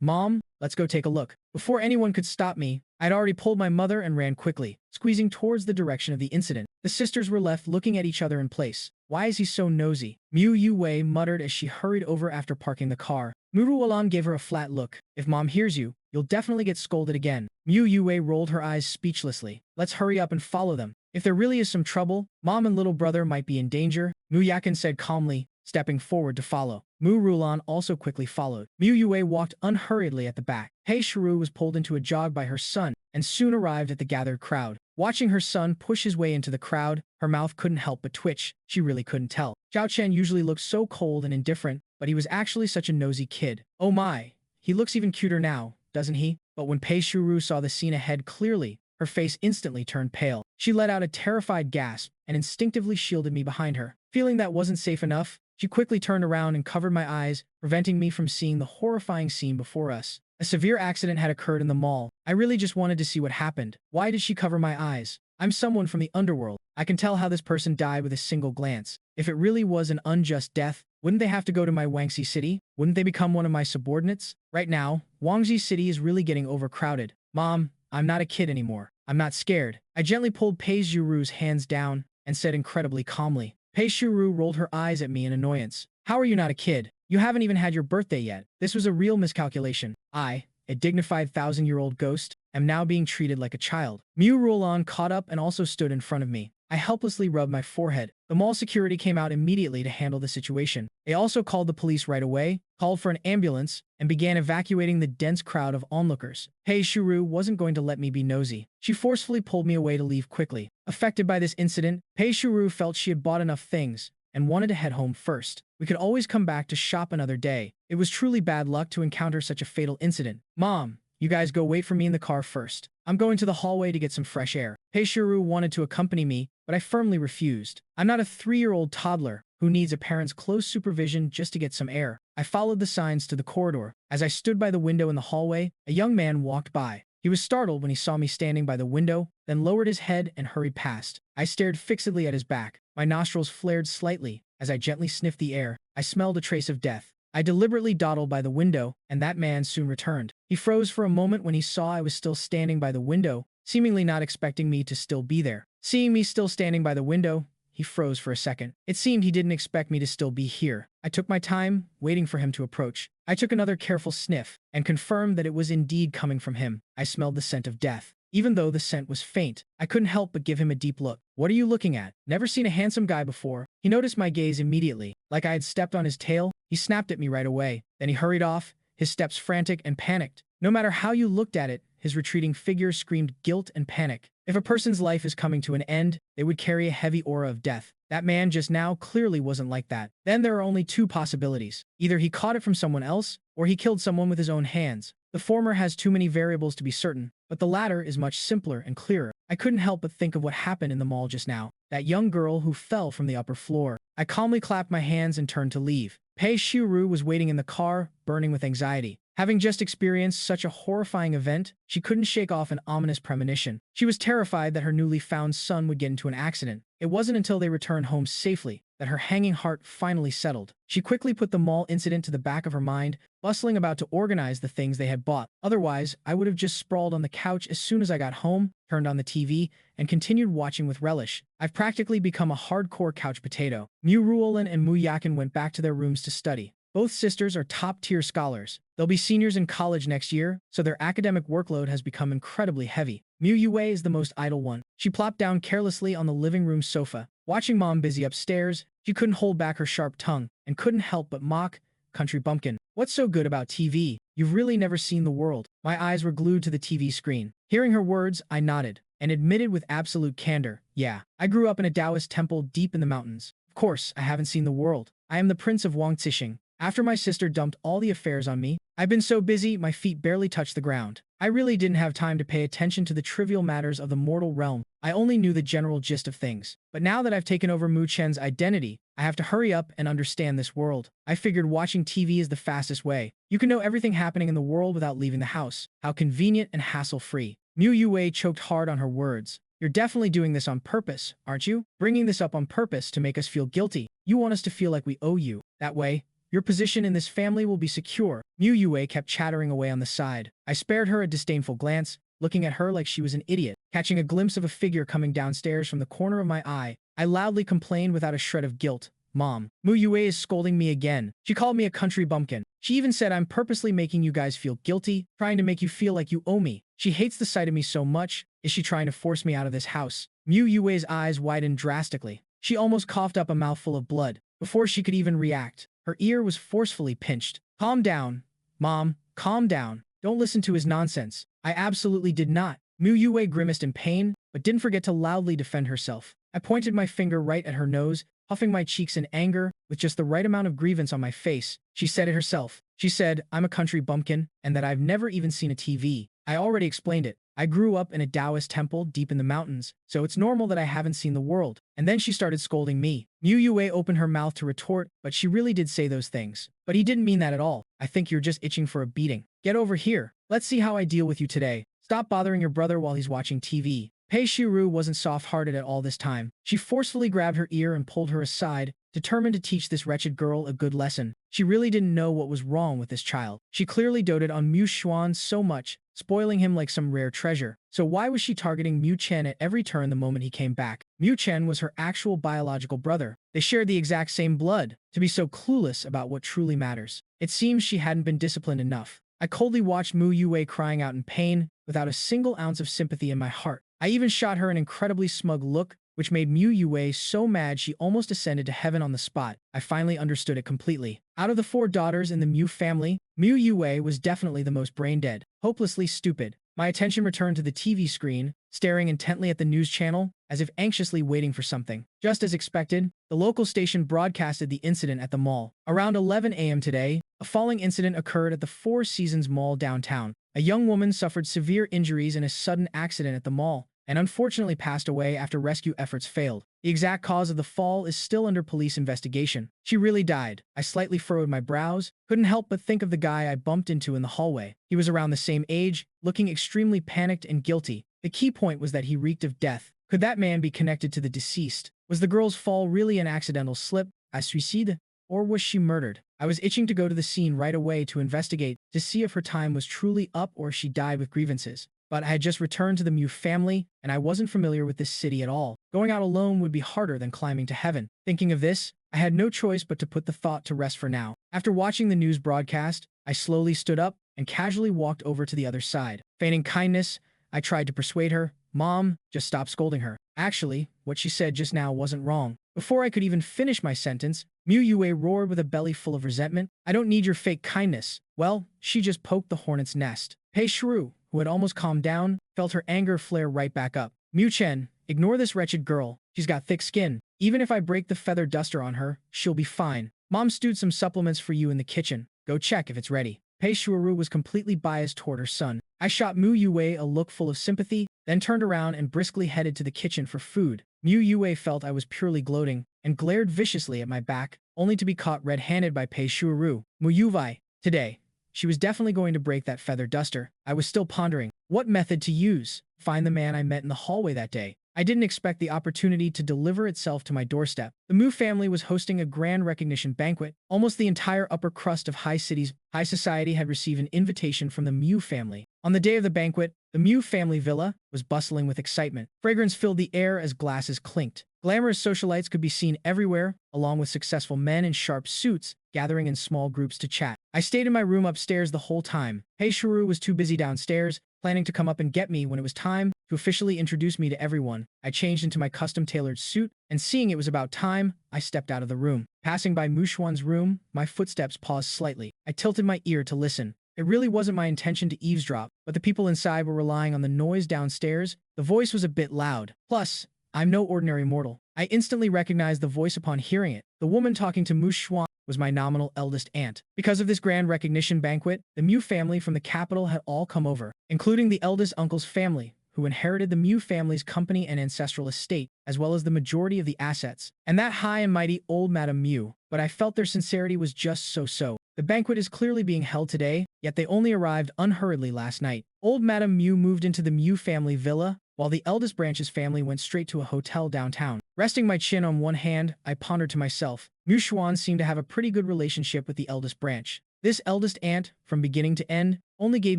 Mom, let's go take a look. Before anyone could stop me, I'd already pulled my mother and ran quickly, squeezing towards the direction of the incident. The sisters were left looking at each other in place. Why is he so nosy? Mu Yue muttered as she hurried over after parking the car. Muru Alan gave her a flat look. If Mom hears you, you'll definitely get scolded again. Mu Yue rolled her eyes speechlessly. Let's hurry up and follow them. If there really is some trouble, Mom and little brother might be in danger, Mu Yakin said calmly, stepping forward to follow. Mu Rulan also quickly followed. Mu Yue walked unhurriedly at the back. Pei Shuru was pulled into a jog by her son and soon arrived at the gathered crowd. Watching her son push his way into the crowd, her mouth couldn't help but twitch. She really couldn't tell. Zhao Chen usually looked so cold and indifferent, but he was actually such a nosy kid. Oh my, he looks even cuter now, doesn't he? But when Pei Shuru saw the scene ahead clearly, her face instantly turned pale. She let out a terrified gasp and instinctively shielded me behind her. Feeling that wasn't safe enough, she quickly turned around and covered my eyes, preventing me from seeing the horrifying scene before us. A severe accident had occurred in the mall. I really just wanted to see what happened. Why did she cover my eyes? I'm someone from the underworld. I can tell how this person died with a single glance. If it really was an unjust death, wouldn't they have to go to my Wangxi city? Wouldn't they become one of my subordinates? Right now, Wangxi city is really getting overcrowded. Mom, I'm not a kid anymore. I'm not scared. I gently pulled Pei Zhuru's hands down and said incredibly calmly. Pei Shuru rolled her eyes at me in annoyance. How are you not a kid? You haven't even had your birthday yet. This was a real miscalculation. I, a dignified 1,000-year-old ghost, am now being treated like a child. Mu Rulan caught up and also stood in front of me. I helplessly rubbed my forehead. The mall security came out immediately to handle the situation. They also called the police right away, called for an ambulance, and began evacuating the dense crowd of onlookers. Pei Shuru wasn't going to let me be nosy. She forcefully pulled me away to leave quickly. Affected by this incident, Pei Shuru felt she had bought enough things and wanted to head home first. We could always come back to shop another day. It was truly bad luck to encounter such a fatal incident. Mom, you guys go wait for me in the car first. I'm going to the hallway to get some fresh air. Pei Shuru wanted to accompany me, but I firmly refused. I'm not a 3-year-old toddler who needs a parent's close supervision just to get some air. I followed the signs to the corridor. As I stood by the window in the hallway, a young man walked by. He was startled when he saw me standing by the window, then lowered his head and hurried past. I stared fixedly at his back. My nostrils flared slightly. As I gently sniffed the air, I smelled a trace of death. I deliberately dawdled by the window, and that man soon returned. He froze for a moment when he saw I was still standing by the window, seemingly not expecting me to still be there. Seeing me still standing by the window, he froze for a second. It seemed he didn't expect me to still be here. I took my time, waiting for him to approach. I took another careful sniff, and confirmed that it was indeed coming from him. I smelled the scent of death. Even though the scent was faint, I couldn't help but give him a deep look. "What are you looking at? Never seen a handsome guy before." He noticed my gaze immediately. Like I had stepped on his tail, he snapped at me right away. Then he hurried off, his steps frantic and panicked. No matter how you looked at it, his retreating figure screamed guilt and panic. If a person's life is coming to an end, they would carry a heavy aura of death. That man just now clearly wasn't like that. Then there are only two possibilities. Either he caught it from someone else, or he killed someone with his own hands. The former has too many variables to be certain, but the latter is much simpler and clearer. I couldn't help but think of what happened in the mall just now. That young girl who fell from the upper floor. I calmly clapped my hands and turned to leave. Pei Shiru was waiting in the car, burning with anxiety. Having just experienced such a horrifying event, she couldn't shake off an ominous premonition. She was terrified that her newly found son would get into an accident. It wasn't until they returned home safely that her hanging heart finally settled. She quickly put the mall incident to the back of her mind, bustling about to organize the things they had bought. Otherwise, I would have just sprawled on the couch as soon as I got home, turned on the TV, and continued watching with relish. I've practically become a hardcore couch potato. Mu Ruolin and Mu Yakin went back to their rooms to study. Both sisters are top-tier scholars. They'll be seniors in college next year, so their academic workload has become incredibly heavy. Mu Yue is the most idle one. She plopped down carelessly on the living room sofa. Watching Mom busy upstairs, she couldn't hold back her sharp tongue and couldn't help but mock, "Country bumpkin. What's so good about TV? You've really never seen the world." My eyes were glued to the TV screen. Hearing her words, I nodded and admitted with absolute candor, "Yeah, I grew up in a Taoist temple deep in the mountains. Of course, I haven't seen the world. I am the Prince of Wangzixing. After my sister dumped all the affairs on me, I've been so busy my feet barely touched the ground. I really didn't have time to pay attention to the trivial matters of the mortal realm. I only knew the general gist of things. But now that I've taken over Mu Chen's identity, I have to hurry up and understand this world. I figured watching TV is the fastest way. You can know everything happening in the world without leaving the house. How convenient and hassle-free." Mu Yue choked hard on her words. "You're definitely doing this on purpose, aren't you? Bringing this up on purpose to make us feel guilty. You want us to feel like we owe you. That way, your position in this family will be secure." Mu Yue kept chattering away on the side. I spared her a disdainful glance, looking at her like she was an idiot. Catching a glimpse of a figure coming downstairs from the corner of my eye, I loudly complained without a shred of guilt, "Mom, Mu Yue is scolding me again. She called me a country bumpkin. She even said I'm purposely making you guys feel guilty, trying to make you feel like you owe me. She hates the sight of me so much. Is she trying to force me out of this house?" Mu Yue's eyes widened drastically. She almost coughed up a mouthful of blood. Before she could even react, her ear was forcefully pinched. "Calm down, Mom, calm down. Don't listen to his nonsense." I absolutely did not. Mu Yue grimaced in pain, but didn't forget to loudly defend herself. I pointed my finger right at her nose, puffing my cheeks in anger, with just the right amount of grievance on my face. She said it herself. She said, "I'm a country bumpkin, and that I've never even seen a TV. I already explained it. I grew up in a Taoist temple deep in the mountains, so it's normal that I haven't seen the world." And then she started scolding me. Mu Yue opened her mouth to retort, but she really did say those things. "But he didn't mean that at all. I think you're just itching for a beating. Get over here. Let's see how I deal with you today. Stop bothering your brother while he's watching TV." Pei Shiru wasn't soft-hearted at all this time. She forcefully grabbed her ear and pulled her aside, determined to teach this wretched girl a good lesson. She really didn't know what was wrong with this child. She clearly doted on Mu Xuan so much, spoiling him like some rare treasure. So why was she targeting Mu Chen at every turn the moment he came back? Mu Chen was her actual biological brother. They shared the exact same blood. To be so clueless about what truly matters. It seems she hadn't been disciplined enough. I coldly watched Mu Yue crying out in pain, without a single ounce of sympathy in my heart. I even shot her an incredibly smug look, which made Mu Yue so mad she almost ascended to heaven on the spot. I finally understood it completely. Out of the 4 daughters in the Mu family, Mu Yue was definitely the most brain-dead, hopelessly stupid. My attention returned to the TV screen, staring intently at the news channel, as if anxiously waiting for something. Just as expected, the local station broadcasted the incident at the mall. Around 11 a.m. today, a falling incident occurred at the Four Seasons Mall downtown. A young woman suffered severe injuries in a sudden accident at the mall, and unfortunately passed away after rescue efforts failed. The exact cause of the fall is still under police investigation. She really died. I slightly furrowed my brows, couldn't help but think of the guy I bumped into in the hallway. He was around the same age, looking extremely panicked and guilty. The key point was that he reeked of death. Could that man be connected to the deceased? Was the girl's fall really an accidental slip, a suicide, or was she murdered? I was itching to go to the scene right away to investigate, to see if her time was truly up or if she died with grievances. But I had just returned to the Mew family, and I wasn't familiar with this city at all. Going out alone would be harder than climbing to heaven. Thinking of this, I had no choice but to put the thought to rest for now. After watching the news broadcast, I slowly stood up and casually walked over to the other side. Feigning kindness, I tried to persuade her, "Mom, just stop scolding her." Actually, what she said just now wasn't wrong. Before I could even finish my sentence, Mew Yue roared with a belly full of resentment. "I don't need your fake kindness." Well, she just poked the hornet's nest. Pei Shuru, who had almost calmed down, felt her anger flare right back up. "Mew Chen, ignore this wretched girl. She's got thick skin. Even if I break the feather duster on her, she'll be fine. Mom stewed some supplements for you in the kitchen. Go check if it's ready." Pei Shuru was completely biased toward her son. I shot Mew Yue a look full of sympathy, then turned around and briskly headed to the kitchen for food. Mew Yue felt I was purely gloating and glared viciously at my back, only to be caught red-handed by Pei Shuru. Mu Yuvai, today. She was definitely going to break that feather duster. I was still pondering what method to use. Find the man I met in the hallway that day. I didn't expect the opportunity to deliver itself to my doorstep. The Mu family was hosting a grand recognition banquet. Almost the entire upper crust of high society had received an invitation from the Mu family. On the day of the banquet, the Mu family villa was bustling with excitement. Fragrance filled the air as glasses clinked. Glamorous socialites could be seen everywhere, along with successful men in sharp suits, gathering in small groups to chat. I stayed in my room upstairs the whole time. Pei Shuru was too busy downstairs, planning to come up and get me when it was time to officially introduce me to everyone. I changed into my custom-tailored suit, and seeing it was about time, I stepped out of the room. Passing by Mu Xuan's room, my footsteps paused slightly. I tilted my ear to listen. It really wasn't my intention to eavesdrop, but the people inside were relying on the noise downstairs. The voice was a bit loud. Plus, I'm no ordinary mortal. I instantly recognized the voice upon hearing it. The woman talking to Mu Xuan was my nominal eldest aunt. Because of this grand recognition banquet, the Mu family from the capital had all come over, including the eldest uncle's family, who inherited the Mu family's company and ancestral estate, as well as the majority of the assets, and that high and mighty old Madame Mu. But I felt their sincerity was just so-so. The banquet is clearly being held today, yet they only arrived unhurriedly last night. Old Madame Mu moved into the Mu family villa, while the eldest branch's family went straight to a hotel downtown. Resting my chin on one hand, I pondered to myself. Mu Xuan seemed to have a pretty good relationship with the eldest branch. This eldest aunt, from beginning to end, only gave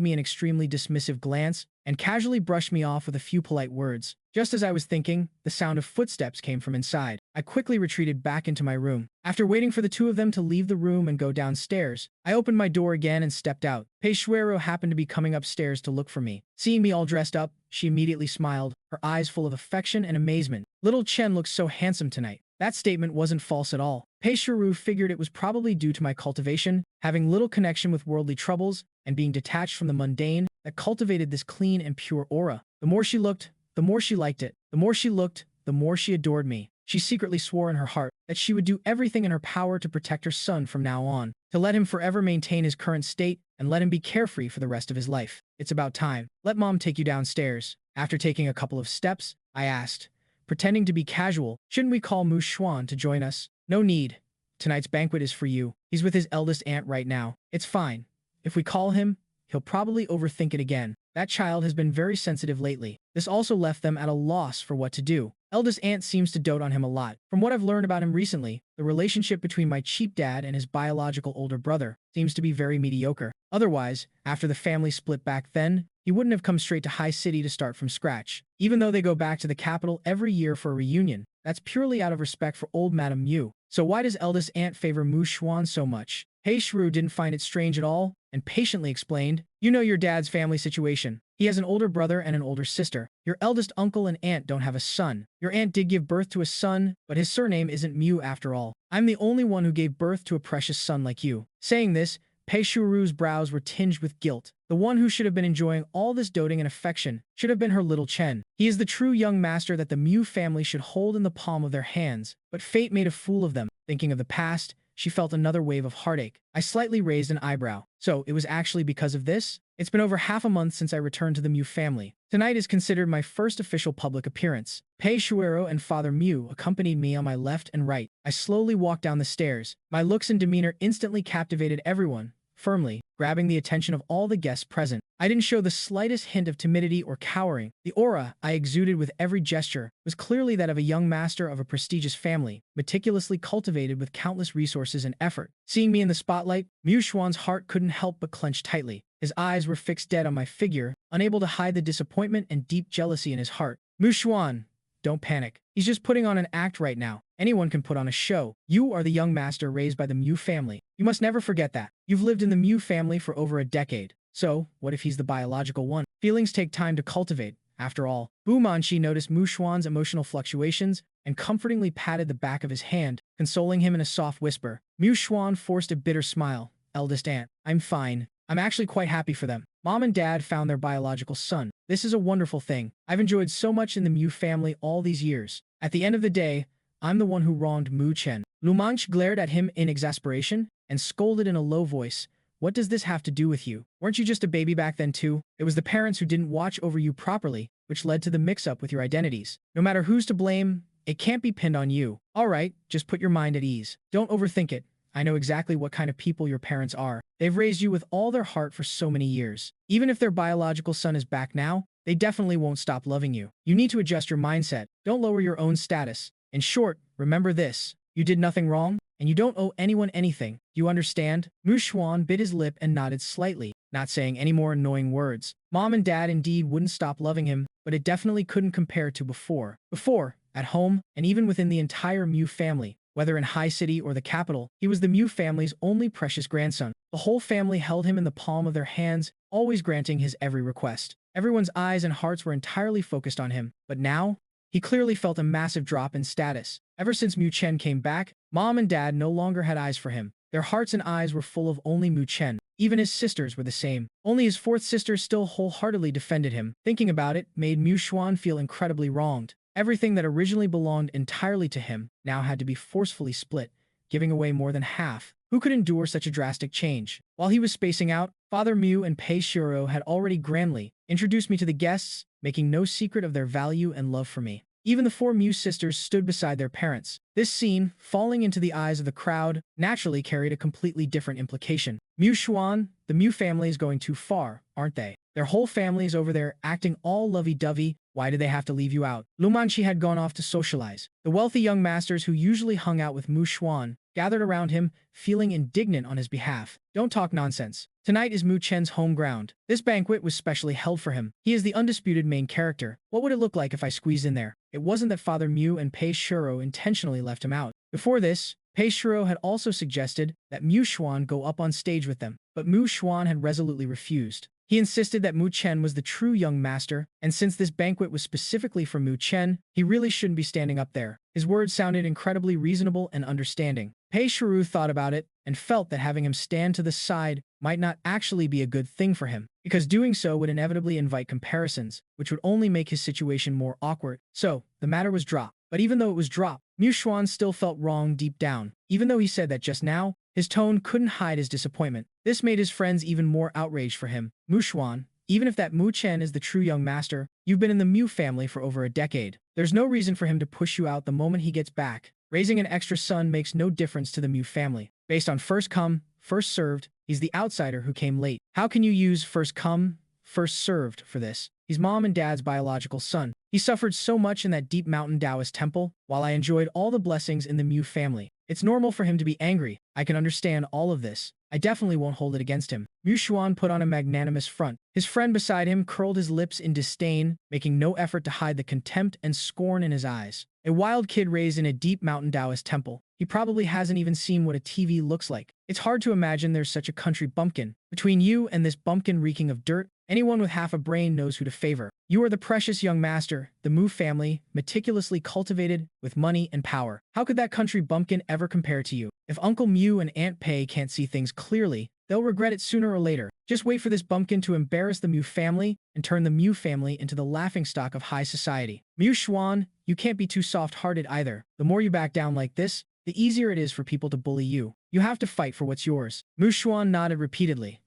me an extremely dismissive glance and casually brushed me off with a few polite words. Just as I was thinking, the sound of footsteps came from inside. I quickly retreated back into my room. After waiting for the two of them to leave the room and go downstairs, I opened my door again and stepped out. Pei Shuero happened to be coming upstairs to look for me. Seeing me all dressed up, she immediately smiled, her eyes full of affection and amazement. "Little Chen looks so handsome tonight." That statement wasn't false at all. Pei Shuru figured it was probably due to my cultivation, having little connection with worldly troubles, and being detached from the mundane, that cultivated this clean and pure aura. The more she looked, the more she liked it. The more she looked, the more she adored me. She secretly swore in her heart that she would do everything in her power to protect her son from now on, to let him forever maintain his current state and let him be carefree for the rest of his life. "It's about time. Let Mom take you downstairs." After taking a couple of steps, I asked, pretending to be casual, "Shouldn't we call Mu Xuan to join us?" "No need. Tonight's banquet is for you. He's with his eldest aunt right now. It's fine. If we call him, he'll probably overthink it again. That child has been very sensitive lately." This also left them at a loss for what to do. Eldest aunt seems to dote on him a lot. From what I've learned about him recently, the relationship between my cheap dad and his biological older brother seems to be very mediocre. Otherwise, after the family split back then, he wouldn't have come straight to High City to start from scratch. Even though they go back to the capital every year for a reunion, that's purely out of respect for old Madame Mu. So why does eldest aunt favor Mu Xuan so much? Pei Shuru didn't find it strange at all, and patiently explained, "You know your dad's family situation. He has an older brother and an older sister. Your eldest uncle and aunt don't have a son. Your aunt did give birth to a son, but his surname isn't Mu after all. I'm the only one who gave birth to a precious son like you." Saying this, Pei Shuru's brows were tinged with guilt. The one who should have been enjoying all this doting and affection should have been her little Chen. He is the true young master that the Mu family should hold in the palm of their hands, but fate made a fool of them. Thinking of the past, she felt another wave of heartache. I slightly raised an eyebrow. "So, it was actually because of this?" It's been over half a month since I returned to the Mew family. Tonight is considered my first official public appearance. Pei Shuero and Father Mew accompanied me on my left and right. I slowly walked down the stairs. My looks and demeanor instantly captivated everyone, firmly grabbing the attention of all the guests present. I didn't show the slightest hint of timidity or cowering. The aura I exuded with every gesture was clearly that of a young master of a prestigious family, meticulously cultivated with countless resources and effort. Seeing me in the spotlight, Mu Xuan's heart couldn't help but clench tightly. His eyes were fixed dead on my figure, unable to hide the disappointment and deep jealousy in his heart. Mu Xuan, don't panic. He's just putting on an act right now. Anyone can put on a show. You are the young master raised by the Mew family. You must never forget that. You've lived in the Mew family for over a decade. So, what if he's the biological one? Feelings take time to cultivate. After all, Bu Manchi noticed Mu Xuan's emotional fluctuations and comfortingly patted the back of his hand, consoling him in a soft whisper. Mu Xuan forced a bitter smile. Eldest aunt, I'm fine. I'm actually quite happy for them. Mom and Dad found their biological son. This is a wonderful thing. I've enjoyed so much in the Mew family all these years. At the end of the day, I'm the one who wronged Mu Chen. Lu Manch glared at him in exasperation and scolded in a low voice. What does this have to do with you? Weren't you just a baby back then too? It was the parents who didn't watch over you properly, which led to the mix-up with your identities. No matter who's to blame, it can't be pinned on you. Alright, just put your mind at ease. Don't overthink it. I know exactly what kind of people your parents are. They've raised you with all their heart for so many years. Even if their biological son is back now, they definitely won't stop loving you. You need to adjust your mindset. Don't lower your own status. In short, remember this. You did nothing wrong, and you don't owe anyone anything. You understand? Mu Xuan bit his lip and nodded slightly, not saying any more annoying words. Mom and Dad indeed wouldn't stop loving him, but it definitely couldn't compare to before. Before, at home, and even within the entire Mew family, whether in High City or the capital, he was the Mew family's only precious grandson. The whole family held him in the palm of their hands, always granting his every request. Everyone's eyes and hearts were entirely focused on him, but now, he clearly felt a massive drop in status. Ever since Mu Chen came back, Mom and Dad no longer had eyes for him. Their hearts and eyes were full of only Mu Chen. Even his sisters were the same. Only his fourth sister still wholeheartedly defended him. Thinking about it made Mu Xuan feel incredibly wronged. Everything that originally belonged entirely to him now had to be forcefully split, giving away more than half. Who could endure such a drastic change? While he was spacing out, Father Mew and Pei Shiro had already grandly introduced me to the guests, making no secret of their value and love for me. Even the four Mew sisters stood beside their parents. This scene, falling into the eyes of the crowd, naturally carried a completely different implication. Mu Xuan, the Mew family is going too far, aren't they? Their whole family is over there acting all lovey-dovey. Why did they have to leave you out? Lu Manchi had gone off to socialize. The wealthy young masters who usually hung out with Mu Xuan gathered around him, feeling indignant on his behalf. Don't talk nonsense. Tonight is Mu Chen's home ground. This banquet was specially held for him. He is the undisputed main character. What would it look like if I squeezed in there? It wasn't that Father Mew and Pei Shiro intentionally left him out. Before this, Pei Shiro had also suggested that Mu Xuan go up on stage with them, but Mu Xuan had resolutely refused. He insisted that Mu Chen was the true young master, and since this banquet was specifically for Mu Chen, he really shouldn't be standing up there. His words sounded incredibly reasonable and understanding. Pei Shiru thought about it and felt that having him stand to the side might not actually be a good thing for him, because doing so would inevitably invite comparisons, which would only make his situation more awkward. So, the matter was dropped. But even though it was dropped, Mu Xuan still felt wrong deep down. Even though he said that just now, his tone couldn't hide his disappointment. This made his friends even more outraged for him. Mu Xuan, even if that Mu Chen is the true young master, you've been in the Mew family for over a decade. There's no reason for him to push you out the moment he gets back. Raising an extra son makes no difference to the Mew family. Based on first come, first served, he's the outsider who came late. How can you use first come, first served for this? He's Mom and Dad's biological son. He suffered so much in that deep mountain Taoist temple, while I enjoyed all the blessings in the Mew family. It's normal for him to be angry. I can understand all of this. I definitely won't hold it against him. Mu Xuan put on a magnanimous front. His friend beside him curled his lips in disdain, making no effort to hide the contempt and scorn in his eyes. A wild kid raised in a deep mountain Taoist temple. He probably hasn't even seen what a TV looks like. It's hard to imagine there's such a country bumpkin. Between you and this bumpkin reeking of dirt, anyone with half a brain knows who to favor. You are the precious young master, the Mu family, meticulously cultivated with money and power. How could that country bumpkin ever compare to you? If Uncle Mew and Aunt Pei can't see things clearly, they'll regret it sooner or later. Just wait for this bumpkin to embarrass the Mew family and turn the Mew family into the laughingstock of high society. Mu Xuan, you can't be too soft-hearted either. The more you back down like this, the easier it is for people to bully you. You have to fight for what's yours. Mu Xuan nodded repeatedly.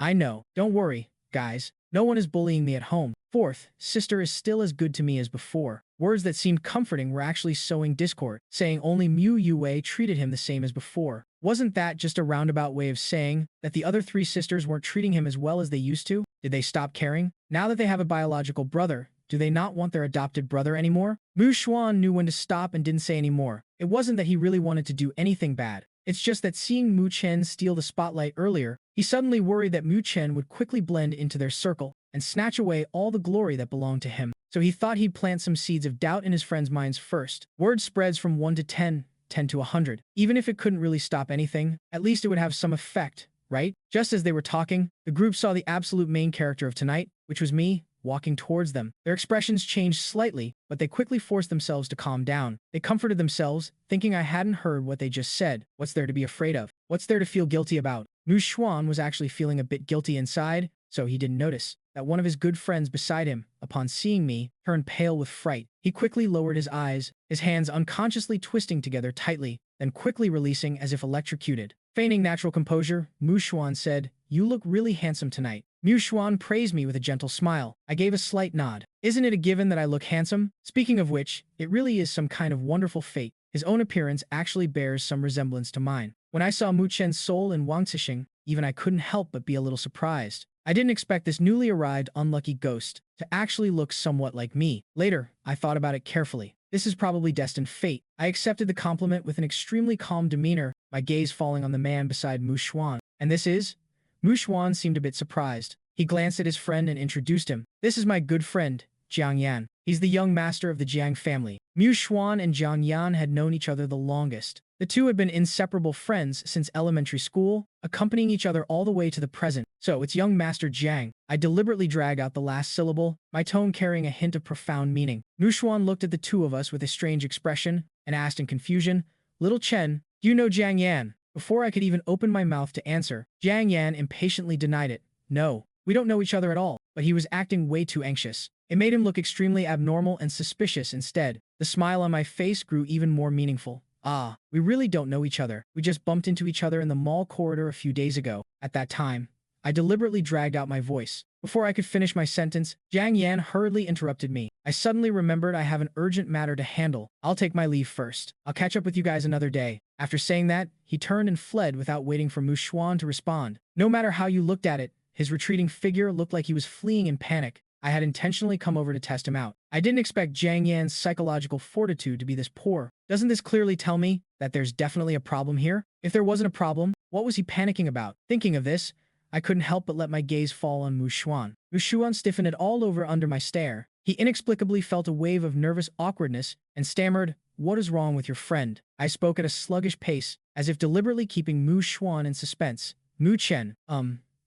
I know. Don't worry. guys. No one is bullying me at home. Fourth, sister is still as good to me as before. Words that seemed comforting were actually sowing discord, saying only Mu Yue treated him the same as before. Wasn't that just a roundabout way of saying that the other three sisters weren't treating him as well as they used to? Did they stop caring? Now that they have a biological brother, do they not want their adopted brother anymore? Mu Xuan knew when to stop and didn't say anymore. It wasn't that he really wanted to do anything bad. It's just that seeing Mu Chen steal the spotlight earlier, he suddenly worried that Mu Chen would quickly blend into their circle and snatch away all the glory that belonged to him. So he thought he'd plant some seeds of doubt in his friends' minds first. Word spreads from 1 to 10, 10 to 100. Even if it couldn't really stop anything, at least it would have some effect, right? Just as they were talking, the group saw the absolute main character of tonight, which was me, walking towards them. Their expressions changed slightly, but they quickly forced themselves to calm down. They comforted themselves, thinking I hadn't heard what they just said. What's there to be afraid of? What's there to feel guilty about? Mu Xuan was actually feeling a bit guilty inside, so he didn't notice that one of his good friends beside him, upon seeing me, turned pale with fright. He quickly lowered his eyes, his hands unconsciously twisting together tightly, then quickly releasing as if electrocuted. Feigning natural composure, Mu Xuan said, "You look really handsome tonight." Mu Xuan praised me with a gentle smile. I gave a slight nod. Isn't it a given that I look handsome? Speaking of which, it really is some kind of wonderful fate. His own appearance actually bears some resemblance to mine. When I saw Mu Chen's soul in Wang Zixing, even I couldn't help but be a little surprised. I didn't expect this newly arrived unlucky ghost to actually look somewhat like me. Later, I thought about it carefully. This is probably destined fate. I accepted the compliment with an extremely calm demeanor, my gaze falling on the man beside Mu Xuan. And this is? Mu Xuan seemed a bit surprised. He glanced at his friend and introduced him. This is my good friend, Jiang Yan. He's the young master of the Jiang family. Mu Xuan and Jiang Yan had known each other the longest. The two had been inseparable friends since elementary school, accompanying each other all the way to the present. So, it's young Master Jiang. I deliberately dragged out the last syllable, my tone carrying a hint of profound meaning. Mu Xuan looked at the two of us with a strange expression and asked in confusion, "Little Chen, do you know Jiang Yan?" Before I could even open my mouth to answer, Jiang Yan impatiently denied it. "No, we don't know each other at all," but he was acting way too anxious. It made him look extremely abnormal and suspicious instead. The smile on my face grew even more meaningful. "Ah, we really don't know each other. We just bumped into each other in the mall corridor a few days ago." At that time, I deliberately dragged out my voice. Before I could finish my sentence, Jiang Yan hurriedly interrupted me. I suddenly remembered I have an urgent matter to handle. I'll take my leave first. I'll catch up with you guys another day. After saying that, he turned and fled without waiting for Mu Xuan to respond. No matter how you looked at it, his retreating figure looked like he was fleeing in panic. I had intentionally come over to test him out. I didn't expect Jiang Yan's psychological fortitude to be this poor. Doesn't this clearly tell me that there's definitely a problem here? If there wasn't a problem, what was he panicking about? Thinking of this, I couldn't help but let my gaze fall on Mu Xuan. Mu Xuan stiffened all over under my stare. He inexplicably felt a wave of nervous awkwardness and stammered, "What is wrong with your friend?" I spoke at a sluggish pace, as if deliberately keeping Mu Xuan in suspense. "Mu Chen,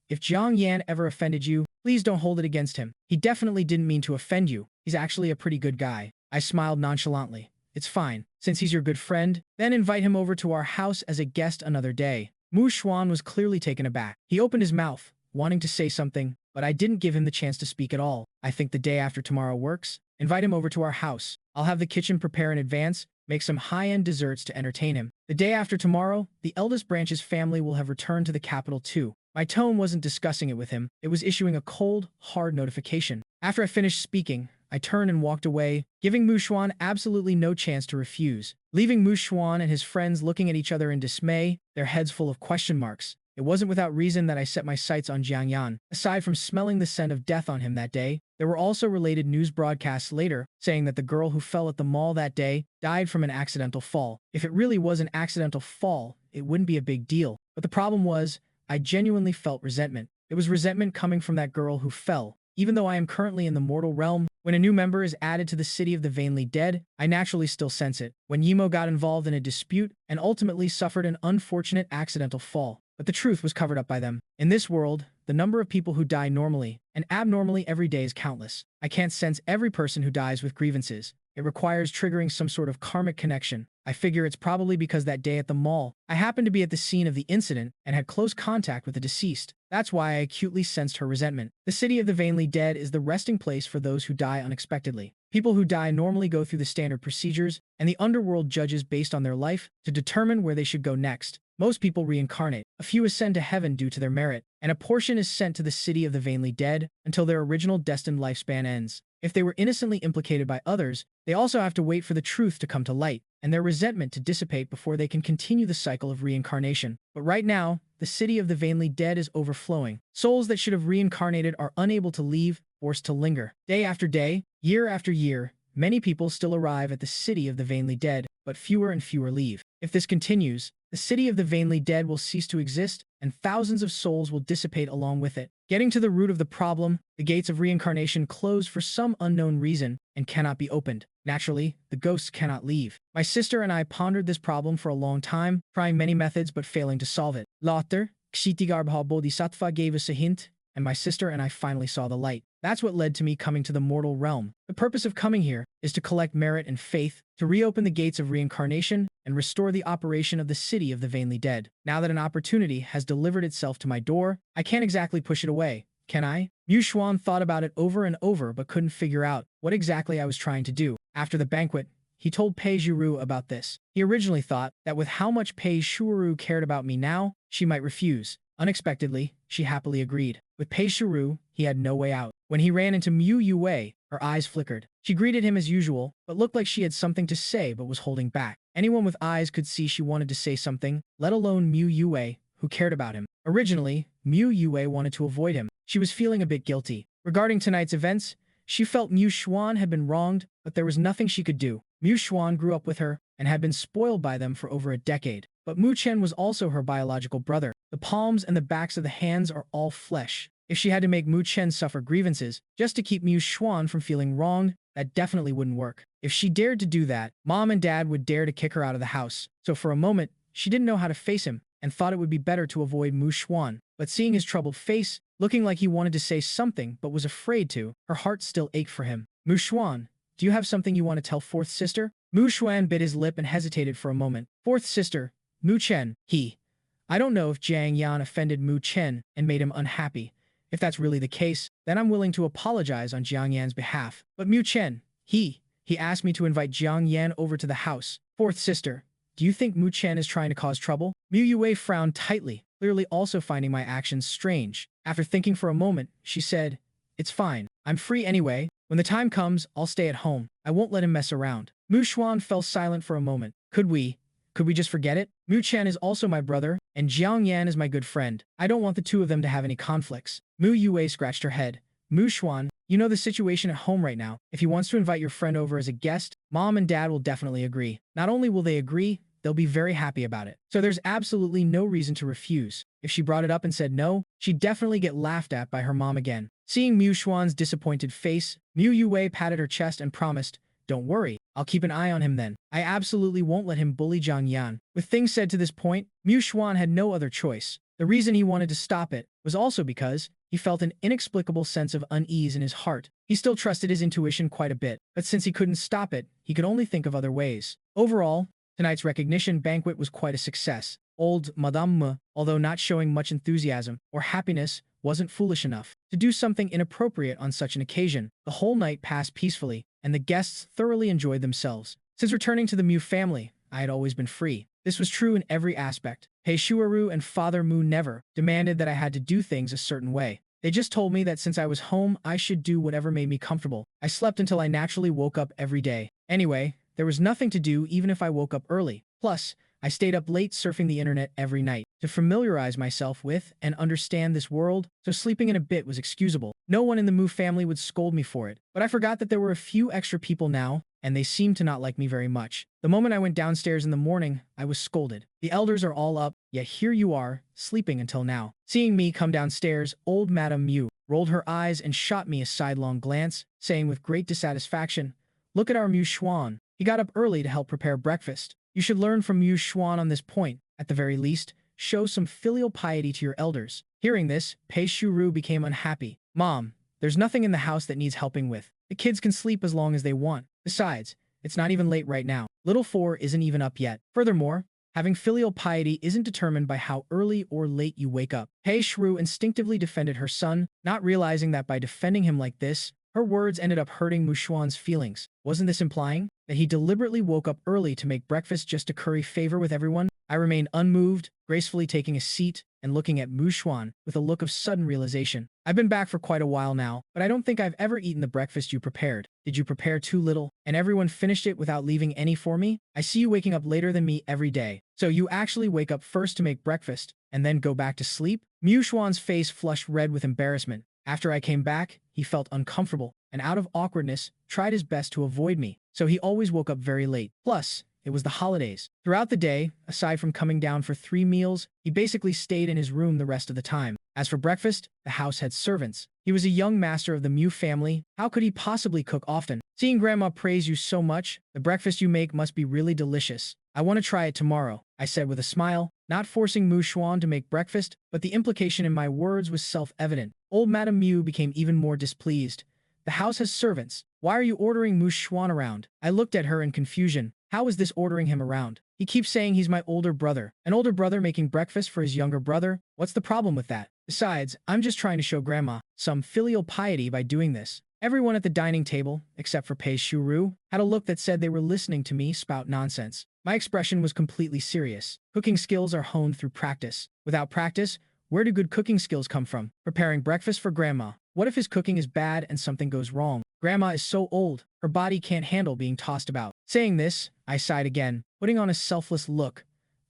if Jiang Yan ever offended you, please don't hold it against him. He definitely didn't mean to offend you. He's actually a pretty good guy." I smiled nonchalantly. "It's fine. Since he's your good friend, then invite him over to our house as a guest another day." Mu Xuan was clearly taken aback. He opened his mouth, wanting to say something, but I didn't give him the chance to speak at all. "I think the day after tomorrow works. Invite him over to our house. I'll have the kitchen prepare in advance, make some high-end desserts to entertain him. The day after tomorrow, the eldest branch's family will have returned to the capital too." My tone wasn't discussing it with him. It was issuing a cold, hard notification. After I finished speaking, I turned and walked away, giving Mu Xuan absolutely no chance to refuse. Leaving Mu Xuan and his friends looking at each other in dismay, their heads full of question marks. It wasn't without reason that I set my sights on Jiang Yan. Aside from smelling the scent of death on him that day, there were also related news broadcasts later saying that the girl who fell at the mall that day died from an accidental fall. If it really was an accidental fall, it wouldn't be a big deal. But the problem was, I genuinely felt resentment. It was resentment coming from that girl who fell. Even though I am currently in the mortal realm, when a new member is added to the city of the vainly dead, I naturally still sense it. When Yimo got involved in a dispute and ultimately suffered an unfortunate accidental fall. But the truth was covered up by them. In this world, the number of people who die normally and abnormally every day is countless. I can't sense every person who dies with grievances. It requires triggering some sort of karmic connection. I figure it's probably because that day at the mall, I happened to be at the scene of the incident and had close contact with the deceased. That's why I acutely sensed her resentment. The city of the vainly dead is the resting place for those who die unexpectedly. People who die normally go through the standard procedures, and the underworld judges based on their life to determine where they should go next. Most people reincarnate, a few ascend to heaven due to their merit, and a portion is sent to the city of the vainly dead until their original destined lifespan ends. If they were innocently implicated by others, they also have to wait for the truth to come to light, and their resentment to dissipate before they can continue the cycle of reincarnation. But right now, the city of the vainly dead is overflowing. Souls that should have reincarnated are unable to leave, forced to linger. Day after day, year after year, many people still arrive at the city of the vainly dead, but fewer and fewer leave. If this continues, the city of the vainly dead will cease to exist, and thousands of souls will dissipate along with it. Getting to the root of the problem, the gates of reincarnation close for some unknown reason and cannot be opened. Naturally, the ghosts cannot leave. My sister and I pondered this problem for a long time, trying many methods but failing to solve it. Later, Kshitigarbha Bodhisattva gave us a hint, and my sister and I finally saw the light. That's what led to me coming to the mortal realm. The purpose of coming here is to collect merit and faith, to reopen the gates of reincarnation, and restore the operation of the city of the vainly dead. Now that an opportunity has delivered itself to my door, I can't exactly push it away, can I? Mu Xuan thought about it over and over but couldn't figure out what exactly I was trying to do. After the banquet, he told Pei Zhuru about this. He originally thought that with how much Pei Zhuru cared about me now, she might refuse. Unexpectedly, she happily agreed. With Pei Zhuru, he had no way out. When he ran into Mu Yue, her eyes flickered. She greeted him as usual, but looked like she had something to say but was holding back. Anyone with eyes could see she wanted to say something, let alone Mu Yue, who cared about him. Originally, Mu Yue wanted to avoid him. She was feeling a bit guilty. Regarding tonight's events, she felt Mu Xuan had been wronged, but there was nothing she could do. Mu Xuan grew up with her and had been spoiled by them for over a decade. But Mu Chen was also her biological brother. The palms and the backs of the hands are all flesh. If she had to make Mu Chen suffer grievances just to keep Mu Xuan from feeling wronged, that definitely wouldn't work. If she dared to do that, Mom and Dad would dare to kick her out of the house. So for a moment, she didn't know how to face him and thought it would be better to avoid Mu Xuan. But seeing his troubled face, looking like he wanted to say something but was afraid to, her heart still ached for him. Mu Xuan, do you have something you want to tell fourth sister? Mu Xuan bit his lip and hesitated for a moment. Fourth sister, Mu Chen, I don't know if Jiang Yan offended Mu Chen and made him unhappy. If that's really the case, then I'm willing to apologize on Jiang Yan's behalf. But Mu Chen, he asked me to invite Jiang Yan over to the house. Fourth sister, do you think Mu Chen is trying to cause trouble? Mu Yue frowned tightly, clearly also finding my actions strange. After thinking for a moment, she said, "It's fine. I'm free anyway. When the time comes, I'll stay at home. I won't let him mess around." Mu Xuan fell silent for a moment. Could we just forget it? Mu Chen is also my brother, and Jiang Yan is my good friend. I don't want the two of them to have any conflicts. Mu Yue scratched her head. Mu Xuan, you know the situation at home right now. If he wants to invite your friend over as a guest, Mom and Dad will definitely agree. Not only will they agree, they'll be very happy about it. So there's absolutely no reason to refuse. If she brought it up and said no, she'd definitely get laughed at by her mom again. Seeing Mu Xuan's disappointed face, Mu Yue patted her chest and promised, "Don't worry, I'll keep an eye on him then. I absolutely won't let him bully Jiang Yan." With things said to this point, Mu Xuan had no other choice. The reason he wanted to stop it was also because he felt an inexplicable sense of unease in his heart. He still trusted his intuition quite a bit, but since he couldn't stop it, he could only think of other ways. Overall, tonight's recognition banquet was quite a success. Old Madame Me, although not showing much enthusiasm or happiness, wasn't foolish enough to do something inappropriate on such an occasion. The whole night passed peacefully, and the guests thoroughly enjoyed themselves. Since returning to the Mu family, I had always been free. This was true in every aspect. Pei Shuaru and Father Mu never demanded that I had to do things a certain way. They just told me that since I was home, I should do whatever made me comfortable. I slept until I naturally woke up every day. Anyway, there was nothing to do even if I woke up early. Plus, I stayed up late surfing the internet every night to familiarize myself with and understand this world, so sleeping in a bit was excusable. No one in the Mu family would scold me for it, but I forgot that there were a few extra people now, and they seemed to not like me very much. The moment I went downstairs in the morning, I was scolded. The elders are all up, yet here you are, sleeping until now. Seeing me come downstairs, old Madame Mu rolled her eyes and shot me a sidelong glance, saying with great dissatisfaction, "Look at our Mu Xuan. He got up early to help prepare breakfast. You should learn from Mu Xuan on this point. At the very least, show some filial piety to your elders." Hearing this, Pei Shuru became unhappy. "Mom, there's nothing in the house that needs helping with. The kids can sleep as long as they want. Besides, it's not even late right now. Little Four isn't even up yet. Furthermore, having filial piety isn't determined by how early or late you wake up." Pei Shuru instinctively defended her son, not realizing that by defending him like this, her words ended up hurting Mu Xuan's feelings. Wasn't this implying that he deliberately woke up early to make breakfast just to curry favor with everyone? I remained unmoved, gracefully taking a seat and looking at Mushuan with a look of sudden realization. I've been back for quite a while now, but I don't think I've ever eaten the breakfast you prepared. Did you prepare too little, and everyone finished it without leaving any for me? I see you waking up later than me every day. So you actually wake up first to make breakfast, and then go back to sleep? Mushuan's face flushed red with embarrassment. After I came back, he felt uncomfortable, and out of awkwardness, tried his best to avoid me. So he always woke up very late. Plus, it was the holidays. Throughout the day, aside from coming down for 3 meals, he basically stayed in his room the rest of the time. As for breakfast, the house had servants. He was a young master of the Mew family. How could he possibly cook often? Seeing Grandma praise you so much, the breakfast you make must be really delicious. I want to try it tomorrow, I said with a smile, not forcing Mushuan to make breakfast, but the implication in my words was self-evident. Old Madame Mew became even more displeased. The house has servants. Why are you ordering Mushuan around? I looked at her in confusion. How is this ordering him around? He keeps saying he's my older brother. An older brother making breakfast for his younger brother? What's the problem with that? Besides, I'm just trying to show Grandma some filial piety by doing this. Everyone at the dining table, except for Pei Shuru, had a look that said they were listening to me spout nonsense. My expression was completely serious. Cooking skills are honed through practice. Without practice, where do good cooking skills come from? Preparing breakfast for Grandma. What if his cooking is bad and something goes wrong? Grandma is so old, her body can't handle being tossed about. Saying this, I sighed again, putting on a selfless look.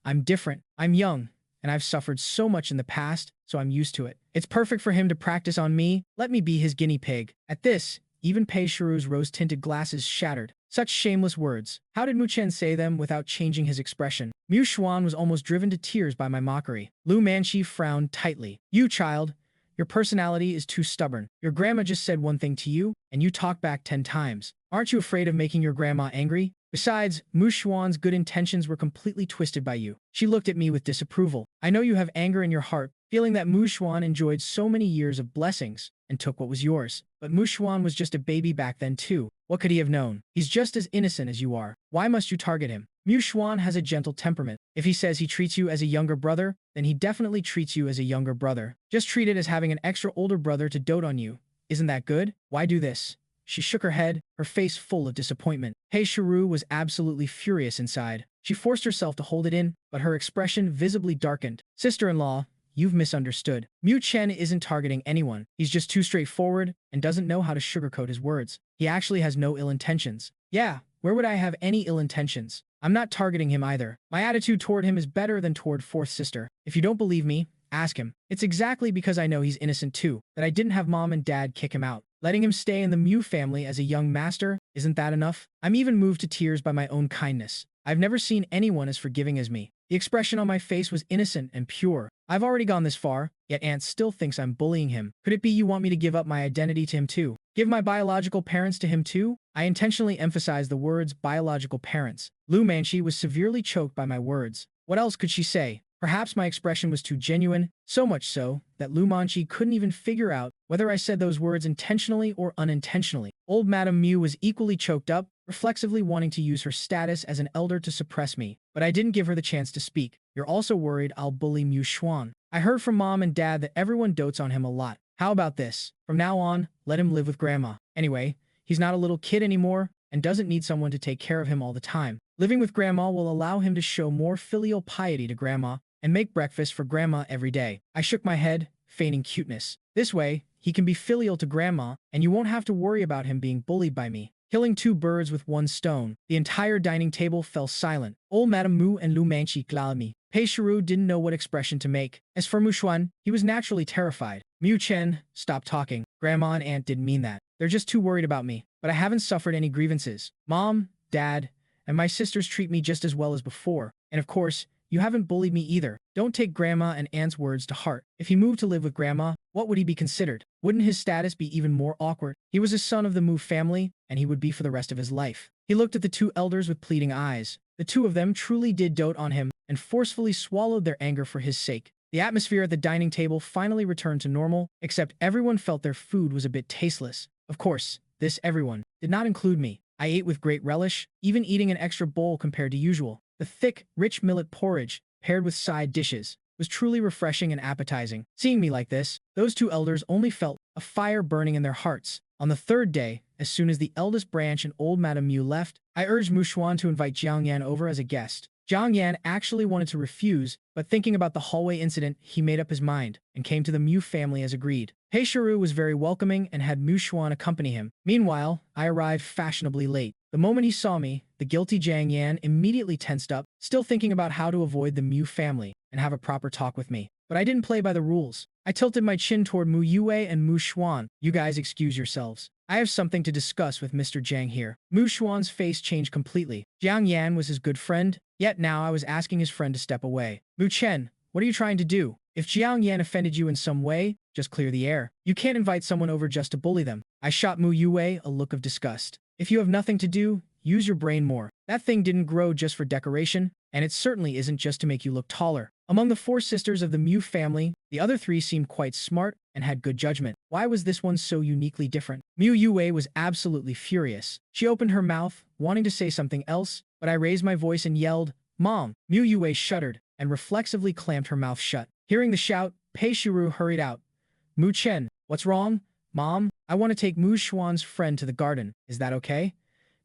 I'm different. I'm young, and I've suffered so much in the past, so I'm used to it. It's perfect for him to practice on me. Let me be his guinea pig. At this, even Pei Shiru's rose-tinted glasses shattered. Such shameless words. How did Mu Chen say them without changing his expression? Mu Xuan was almost driven to tears by my mockery. Lu Manchi frowned tightly. You, child, your personality is too stubborn. Your grandma just said one thing to you, and you talk back 10 times. Aren't you afraid of making your grandma angry? Besides, Mu Xuan's good intentions were completely twisted by you. She looked at me with disapproval. I know you have anger in your heart, feeling that Mu Xuan enjoyed so many years of blessings and took what was yours. But Mu Xuan was just a baby back then too. What could he have known? He's just as innocent as you are. Why must you target him? Mu Xuan has a gentle temperament. If he says he treats you as a younger brother, then he definitely treats you as a younger brother. Just treat it as having an extra older brother to dote on you. Isn't that good? Why do this? She shook her head, her face full of disappointment. Pei Shiru was absolutely furious inside. She forced herself to hold it in, but her expression visibly darkened. Sister-in-law, you've misunderstood. Mu Chen isn't targeting anyone. He's just too straightforward and doesn't know how to sugarcoat his words. He actually has no ill intentions. Yeah, where would I have any ill intentions? I'm not targeting him either. My attitude toward him is better than toward fourth sister. If you don't believe me, ask him. It's exactly because I know he's innocent too, that I didn't have mom and dad kick him out. Letting him stay in the Mew family as a young master, isn't that enough? I'm even moved to tears by my own kindness. I've never seen anyone as forgiving as me. The expression on my face was innocent and pure. I've already gone this far, yet Aunt still thinks I'm bullying him. Could it be you want me to give up my identity to him too? Give my biological parents to him too? I intentionally emphasized the words biological parents. Lu Manchi was severely choked by my words. What else could she say? Perhaps my expression was too genuine, so much so that Lu Manchi couldn't even figure out whether I said those words intentionally or unintentionally. Old Madame Mew was equally choked up, reflexively wanting to use her status as an elder to suppress me, but I didn't give her the chance to speak. You're also worried I'll bully Mu Xuan. I heard from mom and dad that everyone dotes on him a lot. How about this? From now on, let him live with grandma. Anyway, he's not a little kid anymore and doesn't need someone to take care of him all the time. Living with grandma will allow him to show more filial piety to grandma and make breakfast for grandma every day. I shook my head, feigning cuteness. This way, he can be filial to grandma, and you won't have to worry about him being bullied by me. Killing 2 birds with 1 stone. The entire dining table fell silent. Old Madame Mu and Lu Manchi glared at me. Pei Shiru didn't know what expression to make. As for Mu Xuan, he was naturally terrified. Mu Chen, stop talking. Grandma and aunt didn't mean that. They're just too worried about me. But I haven't suffered any grievances. Mom, dad, and my sisters treat me just as well as before. And of course, you haven't bullied me either. Don't take grandma and aunt's words to heart. If he moved to live with grandma, what would he be considered? Wouldn't his status be even more awkward? He was a son of the Mu family, and he would be for the rest of his life. He looked at the 2 elders with pleading eyes. The 2 of them truly did dote on him and forcefully swallowed their anger for his sake. The atmosphere at the dining table finally returned to normal, except everyone felt their food was a bit tasteless. Of course, this everyone did not include me. I ate with great relish, even eating an extra bowl compared to usual. The thick, rich millet porridge, paired with side dishes, was truly refreshing and appetizing. Seeing me like this, those 2 elders only felt a fire burning in their hearts. On the third day, as soon as the eldest branch and old Madame Mu left, I urged Mu Xuan to invite Jiang Yan over as a guest. Jiang Yan actually wanted to refuse, but thinking about the hallway incident, he made up his mind and came to the Mu family as agreed. Pei Shiru was very welcoming and had Mu Xuan accompany him. Meanwhile, I arrived fashionably late. The moment he saw me, the guilty Jiang Yan immediately tensed up, still thinking about how to avoid the Mu family and have a proper talk with me. But I didn't play by the rules. I tilted my chin toward Mu Yue and Mu Xuan. You guys excuse yourselves. I have something to discuss with Mr. Jiang here. Mu Xuan's face changed completely. Jiang Yan was his good friend, yet now I was asking his friend to step away. Mu Chen, what are you trying to do? If Jiang Yan offended you in some way, just clear the air. You can't invite someone over just to bully them. I shot Mu Yue a look of disgust. If you have nothing to do, use your brain more. That thing didn't grow just for decoration, and it certainly isn't just to make you look taller. Among the four sisters of the Mu family, the other three seemed quite smart and had good judgment. Why was this one so uniquely different? Mu Yue was absolutely furious. She opened her mouth, wanting to say something else, but I raised my voice and yelled, "Mom!" Mu Yue shuddered and reflexively clamped her mouth shut. Hearing the shout, Pei Shiru hurried out. Mu Chen, what's wrong? Mom, I want to take Mu Xuan's friend to the garden. Is that okay?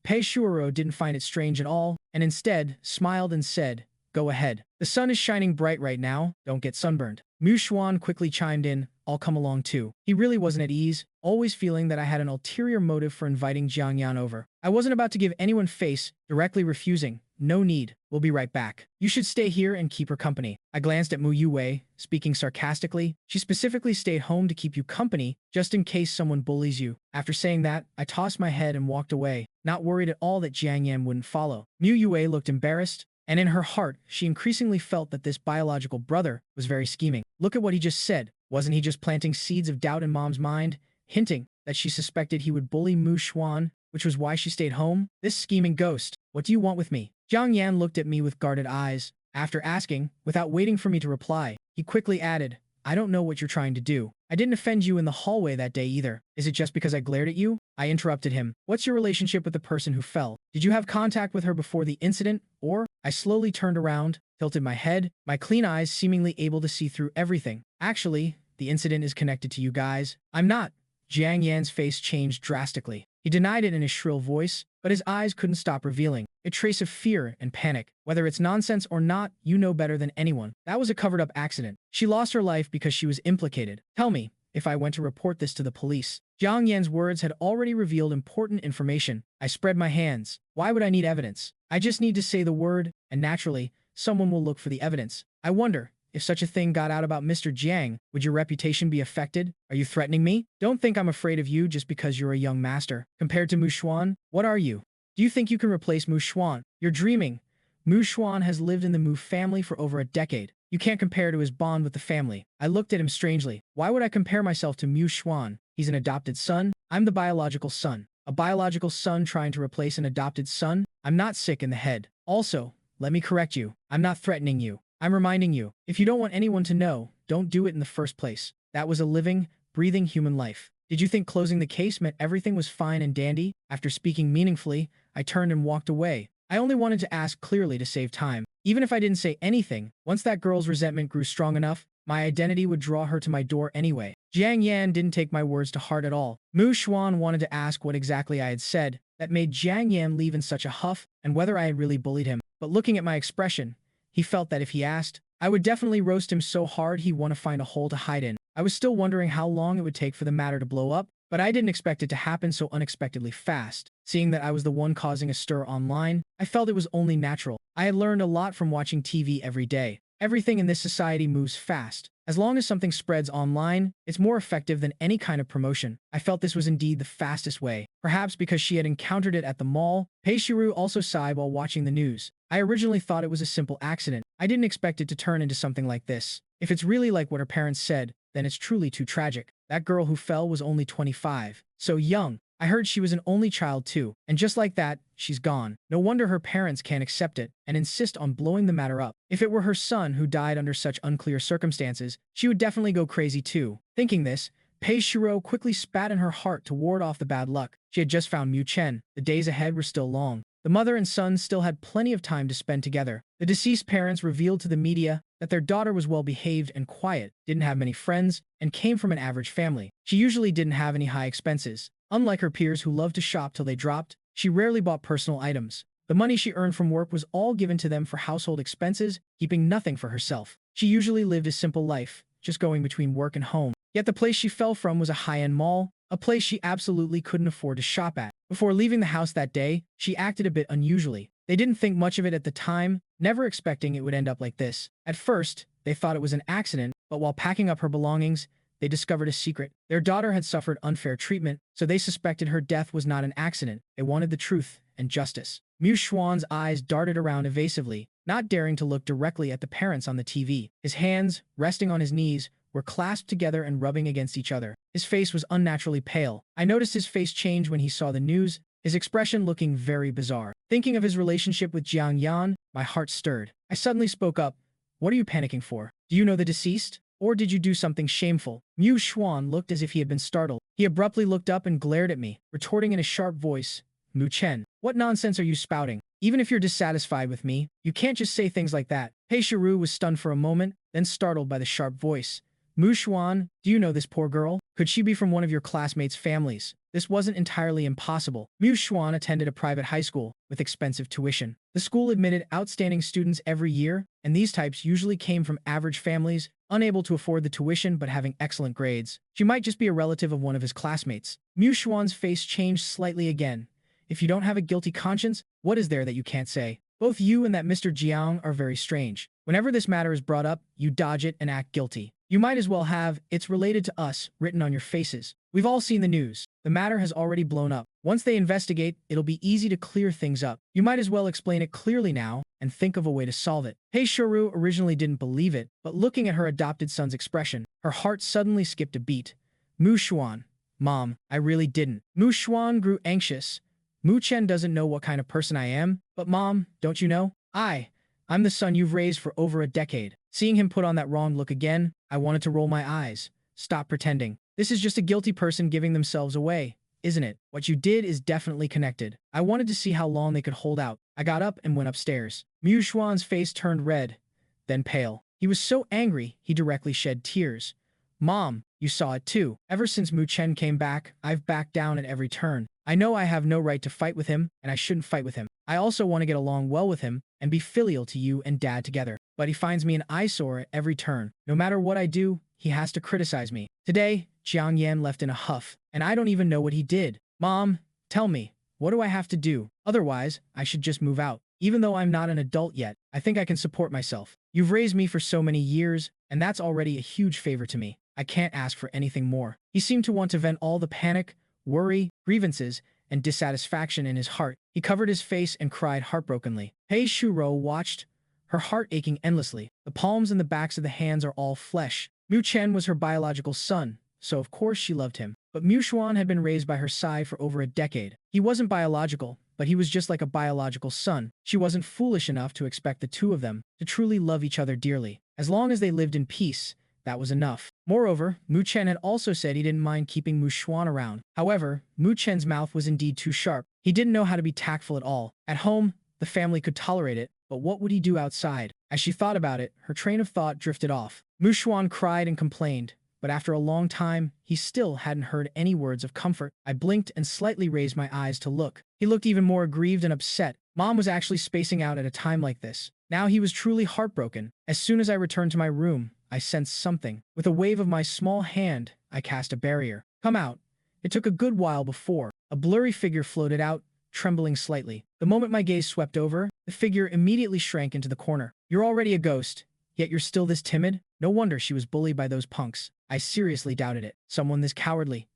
Pei Shiru didn't find it strange at all, and instead smiled and said, go ahead. The sun is shining bright right now, don't get sunburned. Mu Xuan quickly chimed in, I'll come along too. He really wasn't at ease, always feeling that I had an ulterior motive for inviting Jiang Yan over. I wasn't about to give anyone face, directly refusing. No need, we'll be right back. You should stay here and keep her company. I glanced at Mu Yue, speaking sarcastically. She specifically stayed home to keep you company, just in case someone bullies you. After saying that, I tossed my head and walked away, not worried at all that Jiang Yan wouldn't follow. Mu Yue looked embarrassed, and in her heart, she increasingly felt that this biological brother was very scheming. Look at what he just said. Wasn't he just planting seeds of doubt in Mom's mind, hinting that she suspected he would bully Mu Xuan, which was why she stayed home? This scheming ghost. What do you want with me? Jiang Yan looked at me with guarded eyes. After asking, without waiting for me to reply, he quickly added, I don't know what you're trying to do. I didn't offend you in the hallway that day either. Is it just because I glared at you? I interrupted him. What's your relationship with the person who fell? Did you have contact with her before the incident? Or? I slowly turned around, tilted my head, my clean eyes seemingly able to see through everything. Actually, the incident is connected to you guys. I'm not. Jiang Yan's face changed drastically. He denied it in a shrill voice, but his eyes couldn't stop revealing a trace of fear and panic. Whether it's nonsense or not, you know better than anyone. That was a covered-up accident. She lost her life because she was implicated. Tell me, if I went to report this to the police. Jiang Yan's words had already revealed important information. I spread my hands. Why would I need evidence? I just need to say the word, and naturally, someone will look for the evidence. I wonder, if such a thing got out about Mr. Jiang, would your reputation be affected? Are you threatening me? Don't think I'm afraid of you just because you're a young master. Compared to Mu Xuan, what are you? Do you think you can replace Mu Xuan? You're dreaming. Mu Xuan has lived in the Mu family for over a decade. You can't compare to his bond with the family. I looked at him strangely. Why would I compare myself to Mu Xuan? He's an adopted son. I'm the biological son. A biological son trying to replace an adopted son? I'm not sick in the head. Also, let me correct you. I'm not threatening you. I'm reminding you. If you don't want anyone to know, don't do it in the first place. That was a living, breathing human life. Did you think closing the case meant everything was fine and dandy? After speaking meaningfully, I turned and walked away. I only wanted to ask clearly to save time. Even if I didn't say anything, once that girl's resentment grew strong enough, my identity would draw her to my door anyway. Jiang Yan didn't take my words to heart at all. Mu Xuan wanted to ask what exactly I had said that made Jiang Yan leave in such a huff and whether I had really bullied him. But looking at my expression, he felt that if he asked, I would definitely roast him so hard he'd want to find a hole to hide in. I was still wondering how long it would take for the matter to blow up, but I didn't expect it to happen so unexpectedly fast. Seeing that I was the one causing a stir online, I felt it was only natural. I had learned a lot from watching TV every day. Everything in this society moves fast. As long as something spreads online, it's more effective than any kind of promotion. I felt this was indeed the fastest way. Perhaps because she had encountered it at the mall, Pei Shiru also sighed while watching the news. I originally thought it was a simple accident. I didn't expect it to turn into something like this. If it's really like what her parents said, then it's truly too tragic. That girl who fell was only 25. So young. I heard she was an only child too. And just like that, she's gone. No wonder her parents can't accept it and insist on blowing the matter up. If it were her son who died under such unclear circumstances, she would definitely go crazy too. Thinking this, Pei Shiro quickly spat in her heart to ward off the bad luck. She had just found Mu Chen. The days ahead were still long. The mother and son still had plenty of time to spend together. The deceased parents revealed to the media that their daughter was well-behaved and quiet, didn't have many friends, and came from an average family. She usually didn't have any high expenses. Unlike her peers who loved to shop till they dropped, she rarely bought personal items. The money she earned from work was all given to them for household expenses, keeping nothing for herself. She usually lived a simple life, just going between work and home. Yet the place she fell from was a high-end mall, a place she absolutely couldn't afford to shop at. Before leaving the house that day, she acted a bit unusually. They didn't think much of it at the time, never expecting it would end up like this. At first, they thought it was an accident, but while packing up her belongings, they discovered a secret. Their daughter had suffered unfair treatment, so they suspected her death was not an accident. They wanted the truth and justice. Mu Xuan's eyes darted around evasively, not daring to look directly at the parents on the TV. His hands, resting on his knees, were clasped together and rubbing against each other. His face was unnaturally pale. I noticed his face change when he saw the news, his expression looking very bizarre. Thinking of his relationship with Jiang Yan, my heart stirred. I suddenly spoke up. What are you panicking for? Do you know the deceased? Or did you do something shameful? Mu Xuan looked as if he had been startled. He abruptly looked up and glared at me, retorting in a sharp voice, Mu Chen, what nonsense are you spouting? Even if you're dissatisfied with me, you can't just say things like that. Pei Shiru was stunned for a moment, then startled by the sharp voice. Mu Xuan, do you know this poor girl? Could she be from one of your classmates' families? This wasn't entirely impossible. Mu Xuan attended a private high school with expensive tuition. The school admitted outstanding students every year, and these types usually came from average families, unable to afford the tuition but having excellent grades. She might just be a relative of one of his classmates. Mu Xuan's face changed slightly again. If you don't have a guilty conscience, what is there that you can't say? Both you and that Mr. Jiang are very strange. Whenever this matter is brought up, you dodge it and act guilty. You might as well have, "It's related to us," written on your faces. We've all seen the news. The matter has already blown up. Once they investigate, it'll be easy to clear things up. You might as well explain it clearly now and think of a way to solve it. Pei Shiru originally didn't believe it, but looking at her adopted son's expression, her heart suddenly skipped a beat. Mu Xuan, Mom, I really didn't. Mu Xuan grew anxious. Mu Chen doesn't know what kind of person I am, but Mom, don't you know? I'm the son you've raised for over a decade. Seeing him put on that wrong look again, I wanted to roll my eyes. Stop pretending. This is just a guilty person giving themselves away, isn't it? What you did is definitely connected. I wanted to see how long they could hold out. I got up and went upstairs. Mu Xuan's face turned red, then pale. He was so angry, he directly shed tears. Mom, you saw it too. Ever since Mu Chen came back, I've backed down at every turn. I know I have no right to fight with him, and I shouldn't fight with him. I also want to get along well with him and be filial to you and Dad together. But he finds me an eyesore at every turn. No matter what I do, he has to criticize me. Today, Jiang Yan left in a huff, and I don't even know what he did. Mom, tell me, what do I have to do? Otherwise, I should just move out. Even though I'm not an adult yet, I think I can support myself. You've raised me for so many years, and that's already a huge favor to me. I can't ask for anything more. He seemed to want to vent all the panic, worry, grievances, and dissatisfaction in his heart. He covered his face and cried heartbrokenly. Pei Shuro watched, her heart aching endlessly. The palms and the backs of the hands are all flesh. Mu Chen was her biological son, so of course she loved him. But Mu Xuan had been raised by her side for over a decade. He wasn't biological, but he was just like a biological son. She wasn't foolish enough to expect the two of them to truly love each other dearly. As long as they lived in peace, that was enough. Moreover, Mu Chen had also said he didn't mind keeping Mu Xuan around. However, Mu Chen's mouth was indeed too sharp. He didn't know how to be tactful at all. At home, the family could tolerate it, but what would he do outside? As she thought about it, her train of thought drifted off. Mu Xuan cried and complained, but after a long time, he still hadn't heard any words of comfort. I blinked and slightly raised my eyes to look. He looked even more aggrieved and upset. Mom was actually spacing out at a time like this. Now he was truly heartbroken. As soon as I returned to my room, I sensed something. With a wave of my small hand, I cast a barrier. Come out. It took a good while before. A blurry figure floated out, trembling slightly. The moment my gaze swept over, the figure immediately shrank into the corner. You're already a ghost, yet you're still this timid? No wonder she was bullied by those punks. I seriously doubted it. Someone this cowardly,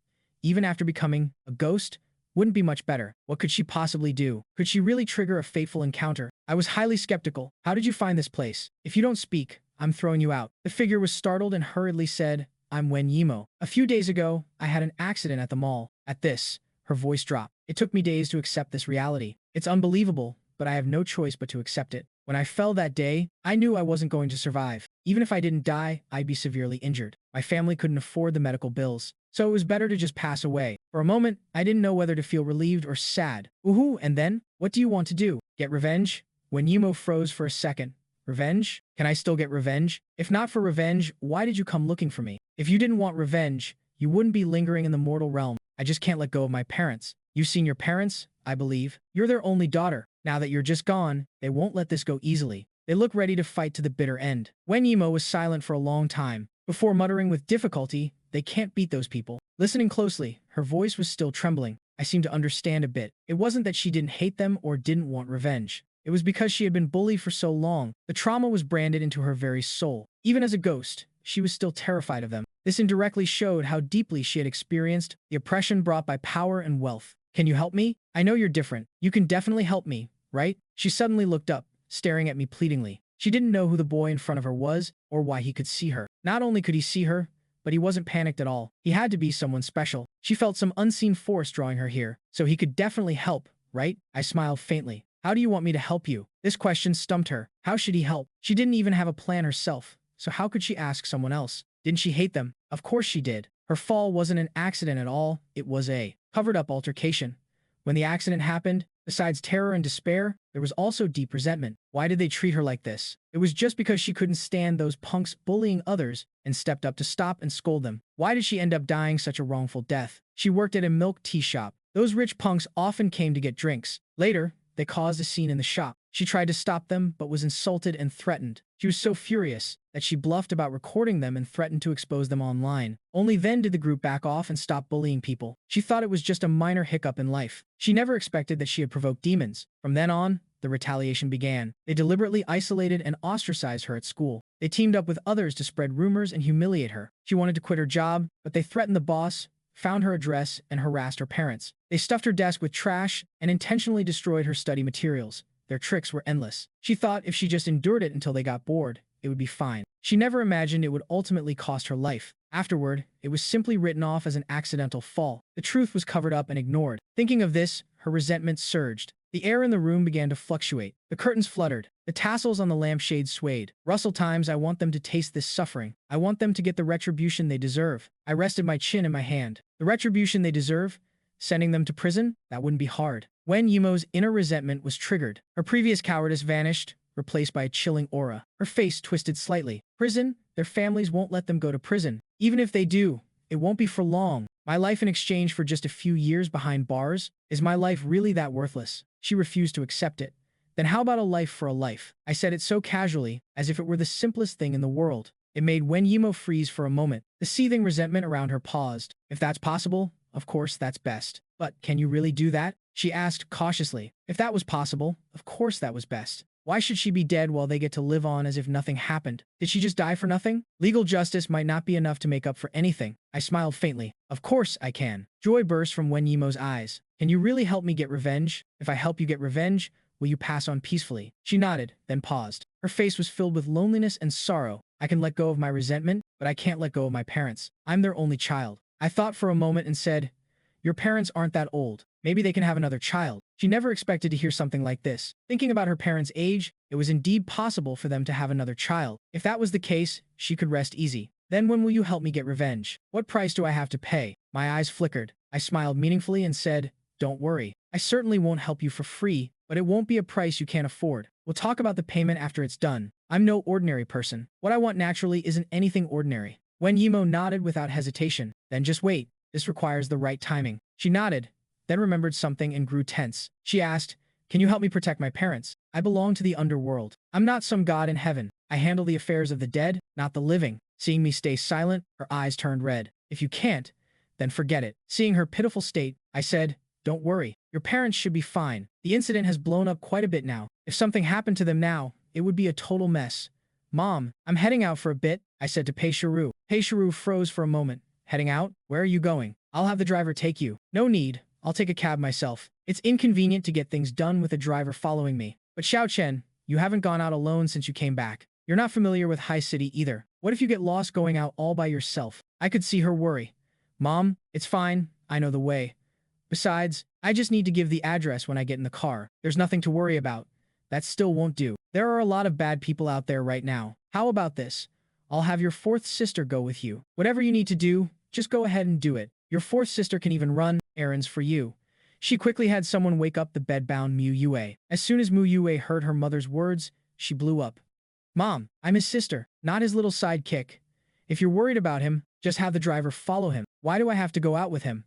even after becoming a ghost, wouldn't be much better. What could she possibly do? Could she really trigger a fateful encounter? I was highly skeptical. How did you find this place? If you don't speak, I'm throwing you out. The figure was startled and hurriedly said, I'm Wen Yimo. A few days ago, I had an accident at the mall. At this, her voice dropped. It took me days to accept this reality. It's unbelievable, but I have no choice but to accept it. When I fell that day, I knew I wasn't going to survive. Even if I didn't die, I'd be severely injured. My family couldn't afford the medical bills, so it was better to just pass away. For a moment, I didn't know whether to feel relieved or sad. Woohoo, and then? What do you want to do? Get revenge? When Yimo froze for a second. Revenge? Can I still get revenge? If not for revenge, why did you come looking for me? If you didn't want revenge, you wouldn't be lingering in the mortal realm. I just can't let go of my parents. You've seen your parents, I believe. You're their only daughter. Now that you're just gone, they won't let this go easily. They look ready to fight to the bitter end. Wen Yimo was silent for a long time, before muttering with difficulty, they can't beat those people. Listening closely, her voice was still trembling. I seemed to understand a bit. It wasn't that she didn't hate them or didn't want revenge. It was because she had been bullied for so long. The trauma was branded into her very soul. Even as a ghost, she was still terrified of them. This indirectly showed how deeply she had experienced the oppression brought by power and wealth. Can you help me? I know you're different. You can definitely help me, right? She suddenly looked up, staring at me pleadingly. She didn't know who the boy in front of her was or why he could see her. Not only could he see her, but he wasn't panicked at all. He had to be someone special. She felt some unseen force drawing her here, so he could definitely help, right? I smiled faintly. How do you want me to help you? This question stumped her. How should he help? She didn't even have a plan herself, so how could she ask someone else? Didn't she hate them? Of course she did. Her fall wasn't an accident at all, it was a covered-up altercation. When the accident happened, besides terror and despair, there was also deep resentment. Why did they treat her like this? It was just because she couldn't stand those punks bullying others and stepped up to stop and scold them. Why did she end up dying such a wrongful death? She worked at a milk tea shop. Those rich punks often came to get drinks. Later, they caused a scene in the shop. She tried to stop them, but was insulted and threatened. She was so furious that she bluffed about recording them and threatened to expose them online. Only then did the group back off and stop bullying people. She thought it was just a minor hiccup in life. She never expected that she had provoked demons. From then on, the retaliation began. They deliberately isolated and ostracized her at school. They teamed up with others to spread rumors and humiliate her. She wanted to quit her job, but they threatened the boss, found her address, and harassed her parents. They stuffed her desk with trash and intentionally destroyed her study materials. Their tricks were endless. She thought if she just endured it until they got bored, it would be fine. She never imagined it would ultimately cost her life. Afterward, it was simply written off as an accidental fall. The truth was covered up and ignored. Thinking of this, her resentment surged. The air in the room began to fluctuate. The curtains fluttered. The tassels on the lampshade swayed. Russell times, I want them to taste this suffering. I want them to get the retribution they deserve. I rested my chin in my hand. The retribution they deserve? Sending them to prison? That wouldn't be hard. Wen Yimo's inner resentment was triggered. Her previous cowardice vanished, replaced by a chilling aura. Her face twisted slightly. Prison? Their families won't let them go to prison. Even if they do, it won't be for long. My life in exchange for just a few years behind bars? Is my life really that worthless? She refused to accept it. Then how about a life for a life? I said it so casually, as if it were the simplest thing in the world. It made Wen Yimo freeze for a moment. The seething resentment around her paused. If that's possible, of course that's best. But can you really do that? She asked cautiously. If that was possible, of course that was best. Why should she be dead while they get to live on as if nothing happened? Did she just die for nothing? Legal justice might not be enough to make up for anything. I smiled faintly. Of course I can. Joy burst from Wen Yimo's eyes. Can you really help me get revenge? If I help you get revenge, will you pass on peacefully? She nodded, then paused. Her face was filled with loneliness and sorrow. I can let go of my resentment, but I can't let go of my parents. I'm their only child. I thought for a moment and said, your parents aren't that old. Maybe they can have another child. She never expected to hear something like this. Thinking about her parents' age, it was indeed possible for them to have another child. If that was the case, she could rest easy. Then when will you help me get revenge? What price do I have to pay? My eyes flickered. I smiled meaningfully and said, don't worry. I certainly won't help you for free, but it won't be a price you can't afford. We'll talk about the payment after it's done. I'm no ordinary person. What I want naturally isn't anything ordinary. Wen Yimo nodded without hesitation. Then just wait. This requires the right timing. She nodded, then remembered something and grew tense. She asked, can you help me protect my parents? I belong to the underworld. I'm not some god in heaven. I handle the affairs of the dead, not the living. Seeing me stay silent, her eyes turned red. If you can't, then forget it. Seeing her pitiful state, I said, don't worry. Your parents should be fine. The incident has blown up quite a bit now. If something happened to them now, it would be a total mess. Mom, I'm heading out for a bit, I said to Pei Shiru. Pei Shiru froze for a moment. Heading out? Where are you going? I'll have the driver take you. No need. I'll take a cab myself. It's inconvenient to get things done with a driver following me. But Xiao Chen, you haven't gone out alone since you came back. You're not familiar with High City either. What if you get lost going out all by yourself? I could see her worry. Mom, it's fine. I know the way. Besides, I just need to give the address when I get in the car. There's nothing to worry about. That still won't do. There are a lot of bad people out there right now. How about this? I'll have your fourth sister go with you. Whatever you need to do, just go ahead and do it. Your fourth sister can even run errands for you. She quickly had someone wake up the bedbound Mu Yue. As soon as Mu Yue heard her mother's words, she blew up. Mom, I'm his sister, not his little sidekick. If you're worried about him, just have the driver follow him. Why do I have to go out with him?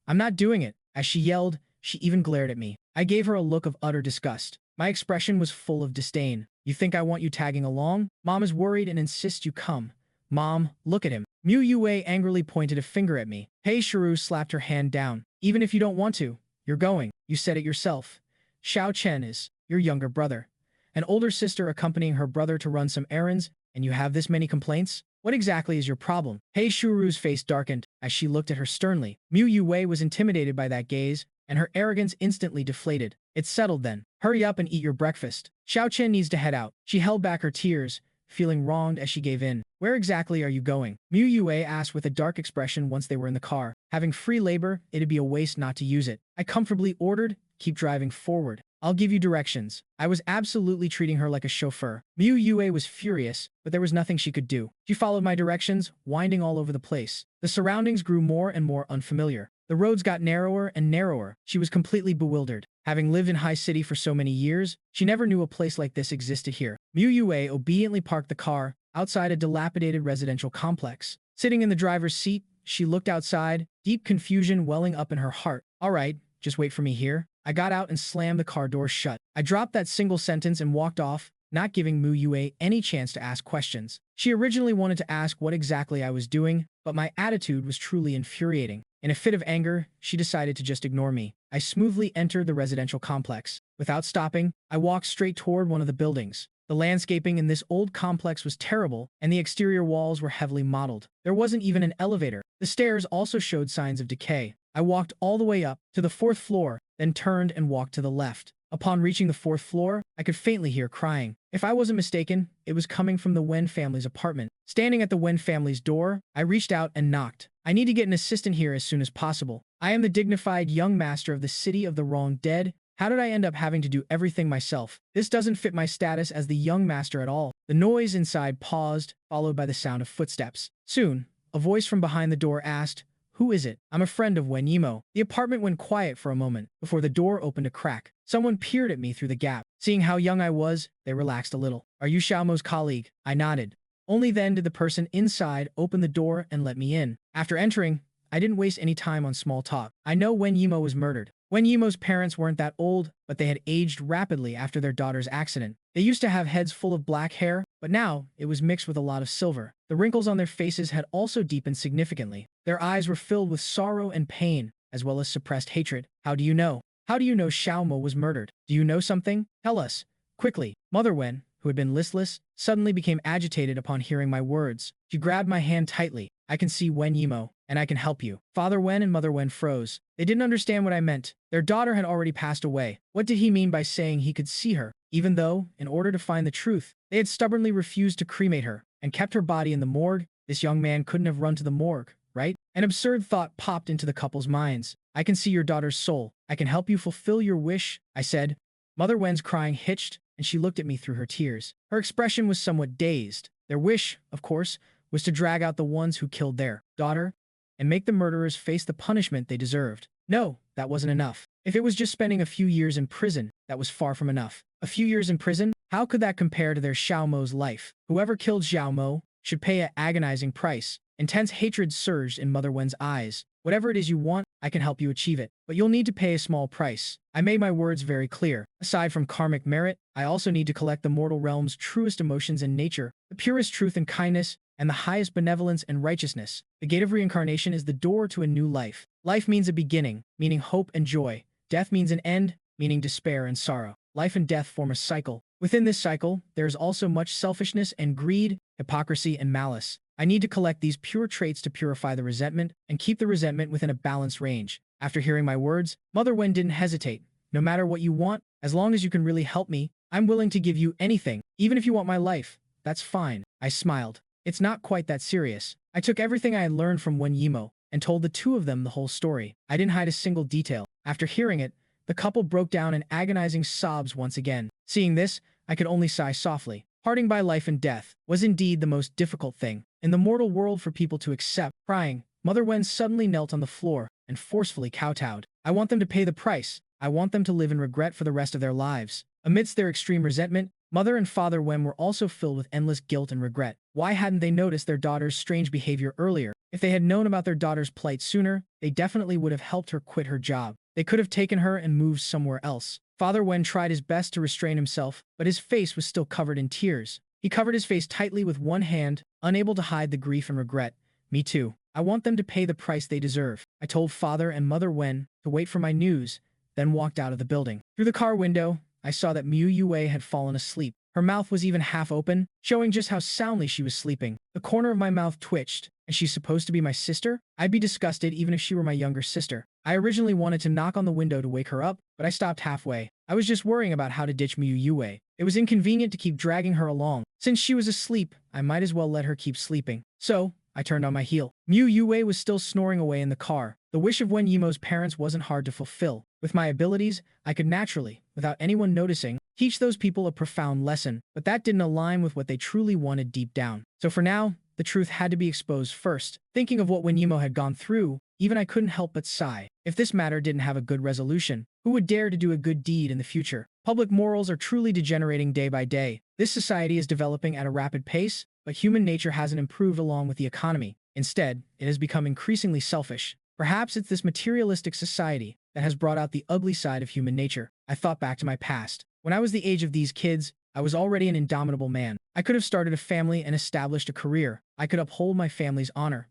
I'm not doing it. As she yelled, she even glared at me. I gave her a look of utter disgust. My expression was full of disdain. You think I want you tagging along? Mom is worried and insists you come. Mom, look at him. Mu Yue angrily pointed a finger at me. Hey, Shiru slapped her hand down. Even if you don't want to, you're going. You said it yourself. Xiao Chen is your younger brother. An older sister accompanying her brother to run some errands, and you have this many complaints? What exactly is your problem? Hey Shuru's face darkened as she looked at her sternly. Mu Yue was intimidated by that gaze, and her arrogance instantly deflated. It's settled then. Hurry up and eat your breakfast. Xiao Chen needs to head out. She held back her tears, feeling wronged as she gave in. Where exactly are you going? Mu Yue asked with a dark expression once they were in the car. Having free labor, it'd be a waste not to use it. I comfortably ordered, keep driving forward. I'll give you directions. I was absolutely treating her like a chauffeur. Mu Yue was furious, but there was nothing she could do. She followed my directions, winding all over the place. The surroundings grew more and more unfamiliar. The roads got narrower and narrower. She was completely bewildered. Having lived in High City for so many years, she never knew a place like this existed here. Mu Yue obediently parked the car outside a dilapidated residential complex. Sitting in the driver's seat, she looked outside, deep confusion welling up in her heart. All right, just wait for me here. I got out and slammed the car door shut. I dropped that single sentence and walked off, not giving Mu Yue any chance to ask questions. She originally wanted to ask what exactly I was doing, but my attitude was truly infuriating. In a fit of anger, she decided to just ignore me. I smoothly entered the residential complex. Without stopping, I walked straight toward one of the buildings. The landscaping in this old complex was terrible, and the exterior walls were heavily modeled. There wasn't even an elevator. The stairs also showed signs of decay. I walked all the way up to the 4th floor, then turned and walked to the left. Upon reaching the 4th floor, I could faintly hear crying. If I wasn't mistaken, it was coming from the Wen family's apartment. Standing at the Wen family's door, I reached out and knocked. I need to get an assistant here as soon as possible. I am the dignified young master of the city of the wrong dead. How did I end up having to do everything myself? This doesn't fit my status as the young master at all. The noise inside paused, followed by the sound of footsteps. Soon, a voice from behind the door asked, "Who is it?" "I'm a friend of Wen Yimo." The apartment went quiet for a moment before the door opened a crack. Someone peered at me through the gap. Seeing how young I was, they relaxed a little. "Are you Xiaomo's colleague?" I nodded. Only then did the person inside open the door and let me in. After entering, I didn't waste any time on small talk. I know Wen Yimo was murdered. Wen Yimo's parents weren't that old, but they had aged rapidly after their daughter's accident. They used to have heads full of black hair, but now it was mixed with a lot of silver. The wrinkles on their faces had also deepened significantly. Their eyes were filled with sorrow and pain, as well as suppressed hatred. "How do you know? How do you know Xiaomo was murdered? Do you know something? Tell us. Quickly." Mother Wen, who had been listless, suddenly became agitated upon hearing my words. She grabbed my hand tightly. "I can see Wen Yimo, and I can help you." Father Wen and Mother Wen froze. They didn't understand what I meant. Their daughter had already passed away. What did he mean by saying he could see her? Even though, in order to find the truth, they had stubbornly refused to cremate her and kept her body in the morgue, this young man couldn't have run to the morgue, right? An absurd thought popped into the couple's minds. "I can see your daughter's soul. I can help you fulfill your wish," I said. Mother Wen's crying hitched, and she looked at me through her tears. Her expression was somewhat dazed. Their wish, of course, was to drag out the ones who killed their daughter and make the murderers face the punishment they deserved. No, that wasn't enough. If it was just spending a few years in prison, that was far from enough. A few years in prison? How could that compare to their Xiaomo's life? Whoever killed Xiaomo should pay an agonizing price. Intense hatred surged in Mother Wen's eyes. "Whatever it is you want, I can help you achieve it, but you'll need to pay a small price." I made my words very clear. Aside from karmic merit, I also need to collect the mortal realm's truest emotions and nature, the purest truth and kindness, and the highest benevolence and righteousness. The gate of reincarnation is the door to a new life. Life means a beginning, meaning hope and joy. Death means an end, meaning despair and sorrow. Life and death form a cycle. Within this cycle, there is also much selfishness and greed, hypocrisy and malice. I need to collect these pure traits to purify the resentment and keep the resentment within a balanced range. After hearing my words, Mother Wen didn't hesitate. "No matter what you want, as long as you can really help me, I'm willing to give you anything. Even if you want my life, that's fine." I smiled. It's not quite that serious. I took everything I had learned from Wen Yimo and told the two of them the whole story. I didn't hide a single detail. After hearing it, the couple broke down in agonizing sobs once again. Seeing this, I could only sigh softly. Parting by life and death was indeed the most difficult thing in the mortal world for people to accept. Crying, Mother Wen suddenly knelt on the floor and forcefully kowtowed. "I want them to pay the price. I want them to live in regret for the rest of their lives." Amidst their extreme resentment, Mother and Father Wen were also filled with endless guilt and regret. Why hadn't they noticed their daughter's strange behavior earlier? If they had known about their daughter's plight sooner, they definitely would have helped her quit her job. They could have taken her and moved somewhere else. Father Wen tried his best to restrain himself, but his face was still covered in tears. He covered his face tightly with one hand, unable to hide the grief and regret. Me too. I want them to pay the price they deserve. I told Father and Mother Wen to wait for my news, then walked out of the building. Through the car window, I saw that Mu Yue had fallen asleep. Her mouth was even half open, showing just how soundly she was sleeping. The corner of my mouth twitched. And she's supposed to be my sister? I'd be disgusted even if she were my younger sister. I originally wanted to knock on the window to wake her up, but I stopped halfway. I was just worrying about how to ditch Mu Yue. It was inconvenient to keep dragging her along. Since she was asleep, I might as well let her keep sleeping. So, I turned on my heel. Mu Yue was still snoring away in the car. The wish of Wen Yimo's parents wasn't hard to fulfill. With my abilities, I could naturally, without anyone noticing, teach those people a profound lesson, but that didn't align with what they truly wanted deep down. So for now, the truth had to be exposed first. Thinking of what Wen Yimo had gone through, even I couldn't help but sigh. If this matter didn't have a good resolution, who would dare to do a good deed in the future? Public morals are truly degenerating day by day. This society is developing at a rapid pace, but human nature hasn't improved along with the economy. Instead, it has become increasingly selfish. Perhaps it's this materialistic society that has brought out the ugly side of human nature. I thought back to my past. When I was the age of these kids, I was already an indomitable man. I could have started a family and established a career. I could uphold my family's honor.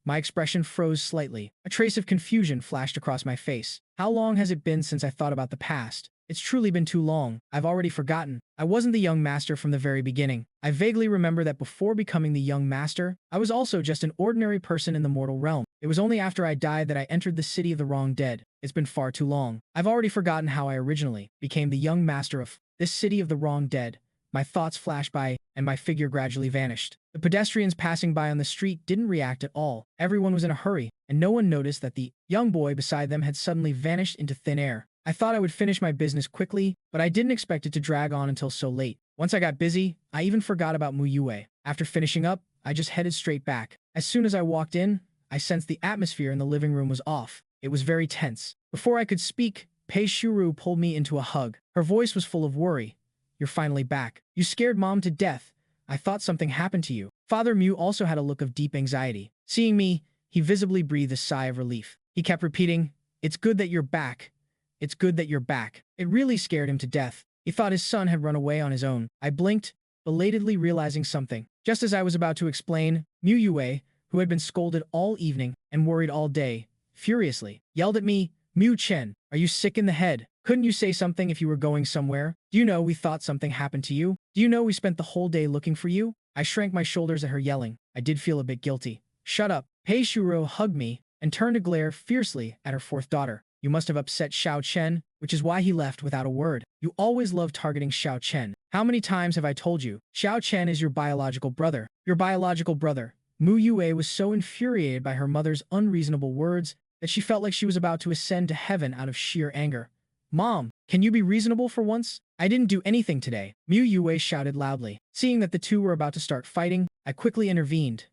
My expression froze slightly. A trace of confusion flashed across my face. How long has it been since I thought about the past? It's truly been too long. I've already forgotten. I wasn't the young master from the very beginning. I vaguely remember that before becoming the young master, I was also just an ordinary person in the mortal realm. It was only after I died that I entered the city of the wrong dead. It's been far too long. I've already forgotten how I originally became the young master of this city of the wrong dead. My thoughts flashed by, and my figure gradually vanished. The pedestrians passing by on the street didn't react at all. Everyone was in a hurry, and no one noticed that the young boy beside them had suddenly vanished into thin air. I thought I would finish my business quickly, but I didn't expect it to drag on until so late. Once I got busy, I even forgot about Mu Yue. After finishing up, I just headed straight back. As soon as I walked in, I sensed the atmosphere in the living room was off. It was very tense. Before I could speak, Pei Shuru pulled me into a hug. Her voice was full of worry. You're finally back. You scared Mom to death. I thought something happened to you. Father Mu also had a look of deep anxiety. Seeing me, he visibly breathed a sigh of relief. He kept repeating, "It's good that you're back. It's good that you're back." It really scared him to death. He thought his son had run away on his own. I blinked, belatedly realizing something. Just as I was about to explain, Mu Yue, who had been scolded all evening and worried all day, furiously yelled at me, "Mu Chen, are you sick in the head? Couldn't you say something if you were going somewhere? Do you know we thought something happened to you? Do you know we spent the whole day looking for you?" I shrank my shoulders at her yelling. I did feel a bit guilty. "Shut up." Pei Shuro hugged me and turned to glare fiercely at her fourth daughter. "You must have upset Xiao Chen, which is why he left without a word. You always love targeting Xiao Chen. How many times have I told you? Xiao Chen is your biological brother. Your biological brother." Mu Yue was so infuriated by her mother's unreasonable words that she felt like she was about to ascend to heaven out of sheer anger. "Mom, can you be reasonable for once? I didn't do anything today." Mu Yue shouted loudly. Seeing that the two were about to start fighting, I quickly intervened.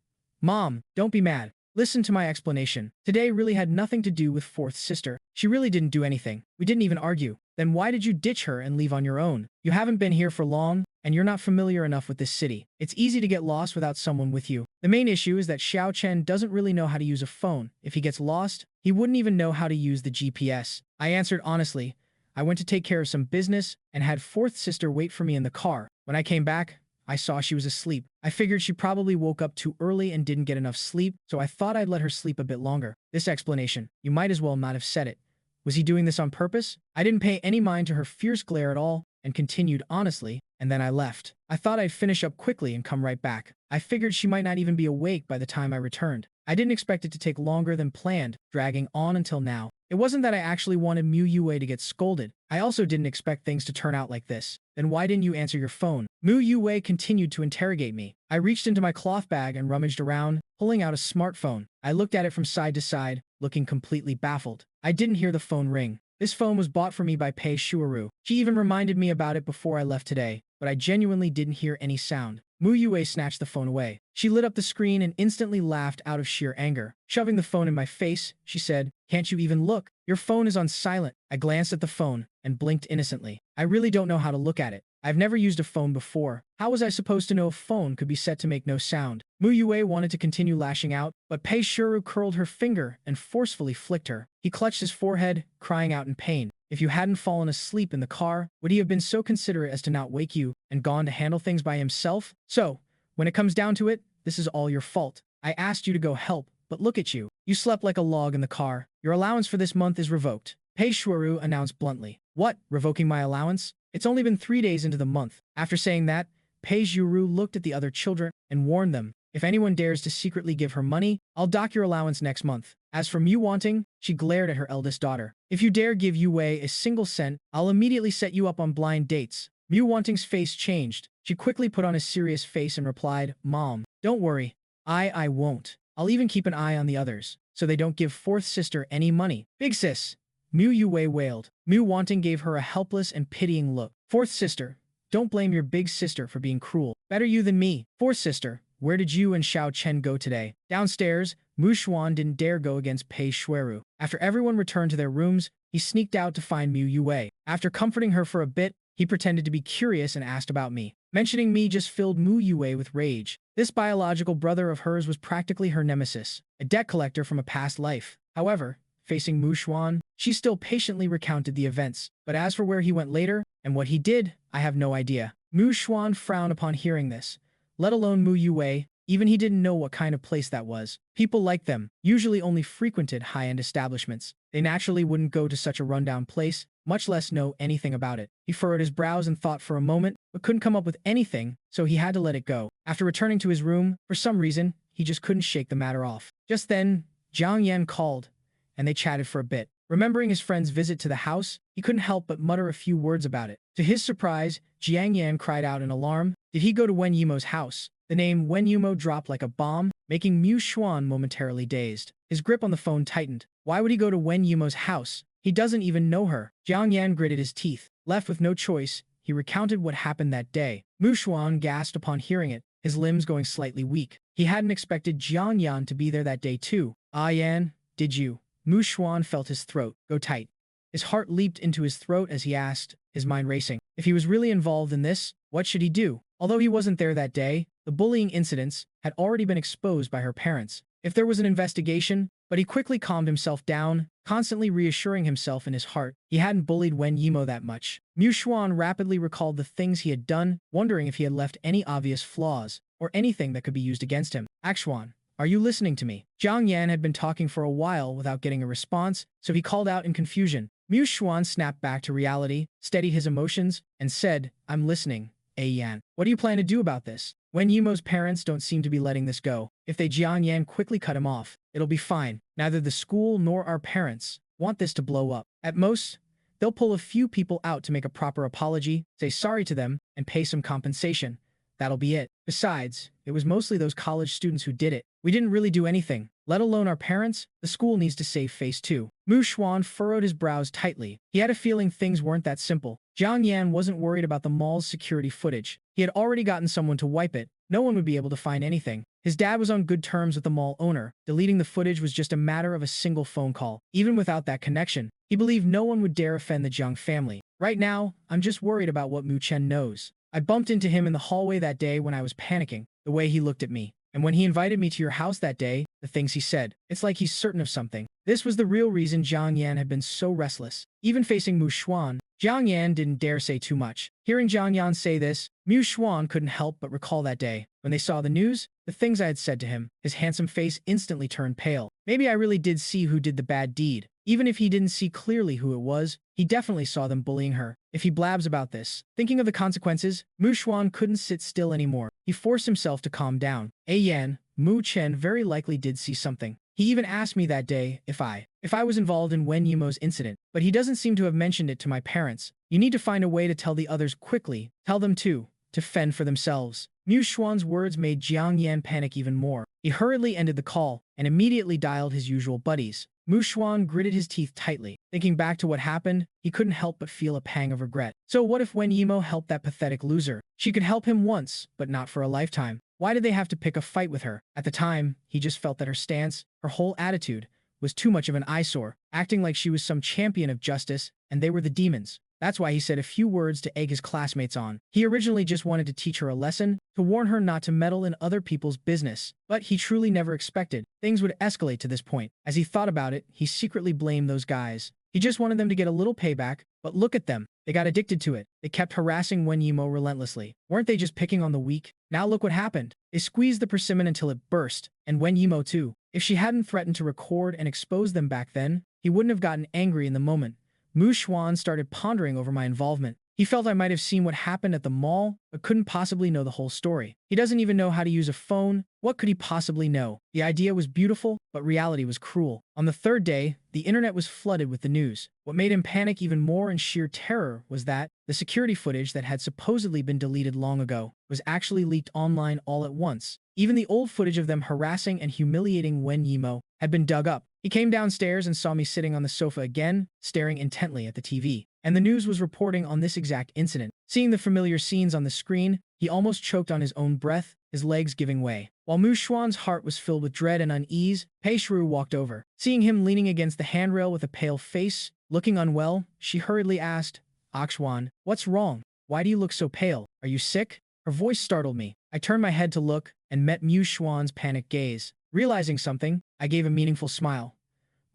"Mom, don't be mad. Listen to my explanation. Today really had nothing to do with fourth sister. She really didn't do anything. We didn't even argue. Then why did you ditch her and leave on your own? You haven't been here for long, and you're not familiar enough with this city. It's easy to get lost without someone with you. The main issue is that Xiao Chen doesn't really know how to use a phone. If he gets lost, he wouldn't even know how to use the GPS." I answered honestly. I went to take care of some business and had fourth sister wait for me in the car. When I came back, I saw she was asleep. I figured she probably woke up too early and didn't get enough sleep, so I thought I'd let her sleep a bit longer. This explanation, you might as well not have said it. Was he doing this on purpose? I didn't pay any mind to her fierce glare at all and continued honestly, and then I left. I thought I'd finish up quickly and come right back. I figured she might not even be awake by the time I returned. I didn't expect it to take longer than planned, dragging on until now. It wasn't that I actually wanted Mu Yue to get scolded. I also didn't expect things to turn out like this. Then why didn't you answer your phone? Mu Yue continued to interrogate me. I reached into my cloth bag and rummaged around, pulling out a smartphone. I looked at it from side to side, looking completely baffled. I didn't hear the phone ring. This phone was bought for me by Pei Shuaru. She even reminded me about it before I left today, but I genuinely didn't hear any sound. Mu Yue snatched the phone away. She lit up the screen and instantly laughed out of sheer anger. Shoving the phone in my face, she said, "Can't you even look? Your phone is on silent." I glanced at the phone and blinked innocently. I really don't know how to look at it. I've never used a phone before. How was I supposed to know a phone could be set to make no sound? Mu Yue wanted to continue lashing out, but Pei Shuru curled her finger and forcefully flicked her. He clutched his forehead, crying out in pain. If you hadn't fallen asleep in the car, would he have been so considerate as to not wake you and gone to handle things by himself? So, when it comes down to it, this is all your fault. I asked you to go help, but look at you. You slept like a log in the car. Your allowance for this month is revoked. Pei Shuru announced bluntly. What? Revoking my allowance? It's only been 3 days into the month. After saying that, Pei Shuru looked at the other children and warned them, if anyone dares to secretly give her money, I'll dock your allowance next month. As for Mu Wanting, she glared at her eldest daughter. If you dare give Yue a single cent, I'll immediately set you up on blind dates. Mu Wanting's face changed. She quickly put on a serious face and replied, Mom, don't worry. I won't. I'll even keep an eye on the others, so they don't give fourth sister any money. Big sis, Mu Yue wailed. Mu Wanting gave her a helpless and pitying look. Fourth sister, don't blame your big sister for being cruel. Better you than me. Fourth sister, where did you and Xiao Chen go today? Downstairs, Mu Xuan didn't dare go against Pei Shueru. After everyone returned to their rooms, he sneaked out to find Mu Yue. After comforting her for a bit, he pretended to be curious and asked about me. Mentioning me just filled Mu Yue with rage. This biological brother of hers was practically her nemesis, a debt collector from a past life. However, facing Mu Xuan, she still patiently recounted the events. But as for where he went later, and what he did, I have no idea. Mu Xuan frowned upon hearing this, let alone Mu Yue. Even he didn't know what kind of place that was. People like them usually only frequented high-end establishments. They naturally wouldn't go to such a rundown place, much less know anything about it. He furrowed his brows and thought for a moment, but couldn't come up with anything, so he had to let it go. After returning to his room, for some reason, he just couldn't shake the matter off. Just then, Jiang Yan called, and they chatted for a bit. Remembering his friend's visit to the house, he couldn't help but mutter a few words about it. To his surprise, Jiang Yan cried out in alarm. Did he go to Wen Yimo's house? The name Wen Yimo dropped like a bomb, making Mu Xuan momentarily dazed. His grip on the phone tightened. Why would he go to Wen Yimo's house? He doesn't even know her. Jiang Yan gritted his teeth. Left with no choice, he recounted what happened that day. Mu Xuan gasped upon hearing it, his limbs going slightly weak. He hadn't expected Jiang Yan to be there that day too. Ah Yan, did you? Mu Xuan felt his throat go tight. His heart leaped into his throat as he asked, his mind racing. If he was really involved in this, what should he do? Although he wasn't there that day, the bullying incidents had already been exposed by her parents. If there was an investigation, but he quickly calmed himself down, constantly reassuring himself in his heart he hadn't bullied Wen Yimo that much. Mu Xuan rapidly recalled the things he had done, wondering if he had left any obvious flaws, or anything that could be used against him. Xuan, are you listening to me? Jiang Yan had been talking for a while without getting a response, so he called out in confusion. Mu Xuan snapped back to reality, steadied his emotions, and said, I'm listening. Yan, what do you plan to do about this? Wen Yimo's parents don't seem to be letting this go. If they Jiang Yan quickly cut him off, it'll be fine. Neither the school nor our parents want this to blow up. At most, they'll pull a few people out to make a proper apology, say sorry to them, and pay some compensation. That'll be it. Besides, it was mostly those college students who did it. We didn't really do anything, let alone our parents. The school needs to save face too. Mu Xuan furrowed his brows tightly. He had a feeling things weren't that simple. Jiang Yan wasn't worried about the mall's security footage. He had already gotten someone to wipe it. No one would be able to find anything. His dad was on good terms with the mall owner. Deleting the footage was just a matter of a single phone call. Even without that connection, he believed no one would dare offend the Jiang family. Right now, I'm just worried about what Mu Chen knows. I bumped into him in the hallway that day when I was panicking, the way he looked at me. And when he invited me to your house that day, the things he said, it's like he's certain of something. This was the real reason Jiang Yan had been so restless. Even facing Mu Xuan, Jiang Yan didn't dare say too much. Hearing Jiang Yan say this, Mu Xuan couldn't help but recall that day. When they saw the news, the things I had said to him, his handsome face instantly turned pale. Maybe I really did see who did the bad deed. Even if he didn't see clearly who it was, he definitely saw them bullying her. If he blabs about this, thinking of the consequences, Mu Xuan couldn't sit still anymore. He forced himself to calm down. Yan, Mu Chen very likely did see something. He even asked me that day if I was involved in Wen Yimo's incident, but he doesn't seem to have mentioned it to my parents. You need to find a way to tell the others quickly. Tell them to fend for themselves. Mu Xuan's words made Jiang Yan panic even more. He hurriedly ended the call and immediately dialed his usual buddies. Mu Xuan gritted his teeth tightly. Thinking back to what happened, he couldn't help but feel a pang of regret. So what if Wen Yimo helped that pathetic loser? She could help him once, but not for a lifetime. Why did they have to pick a fight with her? At the time, he just felt that her stance, her whole attitude, was too much of an eyesore, acting like she was some champion of justice, and they were the demons. That's why he said a few words to egg his classmates on. He originally just wanted to teach her a lesson, to warn her not to meddle in other people's business. But he truly never expected things would escalate to this point. As he thought about it, he secretly blamed those guys. He just wanted them to get a little payback, but look at them. They got addicted to it. They kept harassing Wen Yimo relentlessly. Weren't they just picking on the weak? Now look what happened. They squeezed the persimmon until it burst, and Wen Yimo too. If she hadn't threatened to record and expose them back then, he wouldn't have gotten angry in the moment. Mu Xuan started pondering over my involvement. He felt I might have seen what happened at the mall, but couldn't possibly know the whole story. He doesn't even know how to use a phone. What could he possibly know? The idea was beautiful, but reality was cruel. On the third day, the internet was flooded with the news. What made him panic even more in sheer terror was that the security footage that had supposedly been deleted long ago was actually leaked online all at once. Even the old footage of them harassing and humiliating Wen Yimo had been dug up. He came downstairs and saw me sitting on the sofa again, staring intently at the TV. And the news was reporting on this exact incident. Seeing the familiar scenes on the screen, he almost choked on his own breath, his legs giving way. While Mu Xuan's heart was filled with dread and unease, Pei Shru walked over. Seeing him leaning against the handrail with a pale face, looking unwell, she hurriedly asked, "Xuan, what's wrong? Why do you look so pale? Are you sick?" Her voice startled me. I turned my head to look and met Mu Xuan's panicked gaze. Realizing something, I gave a meaningful smile.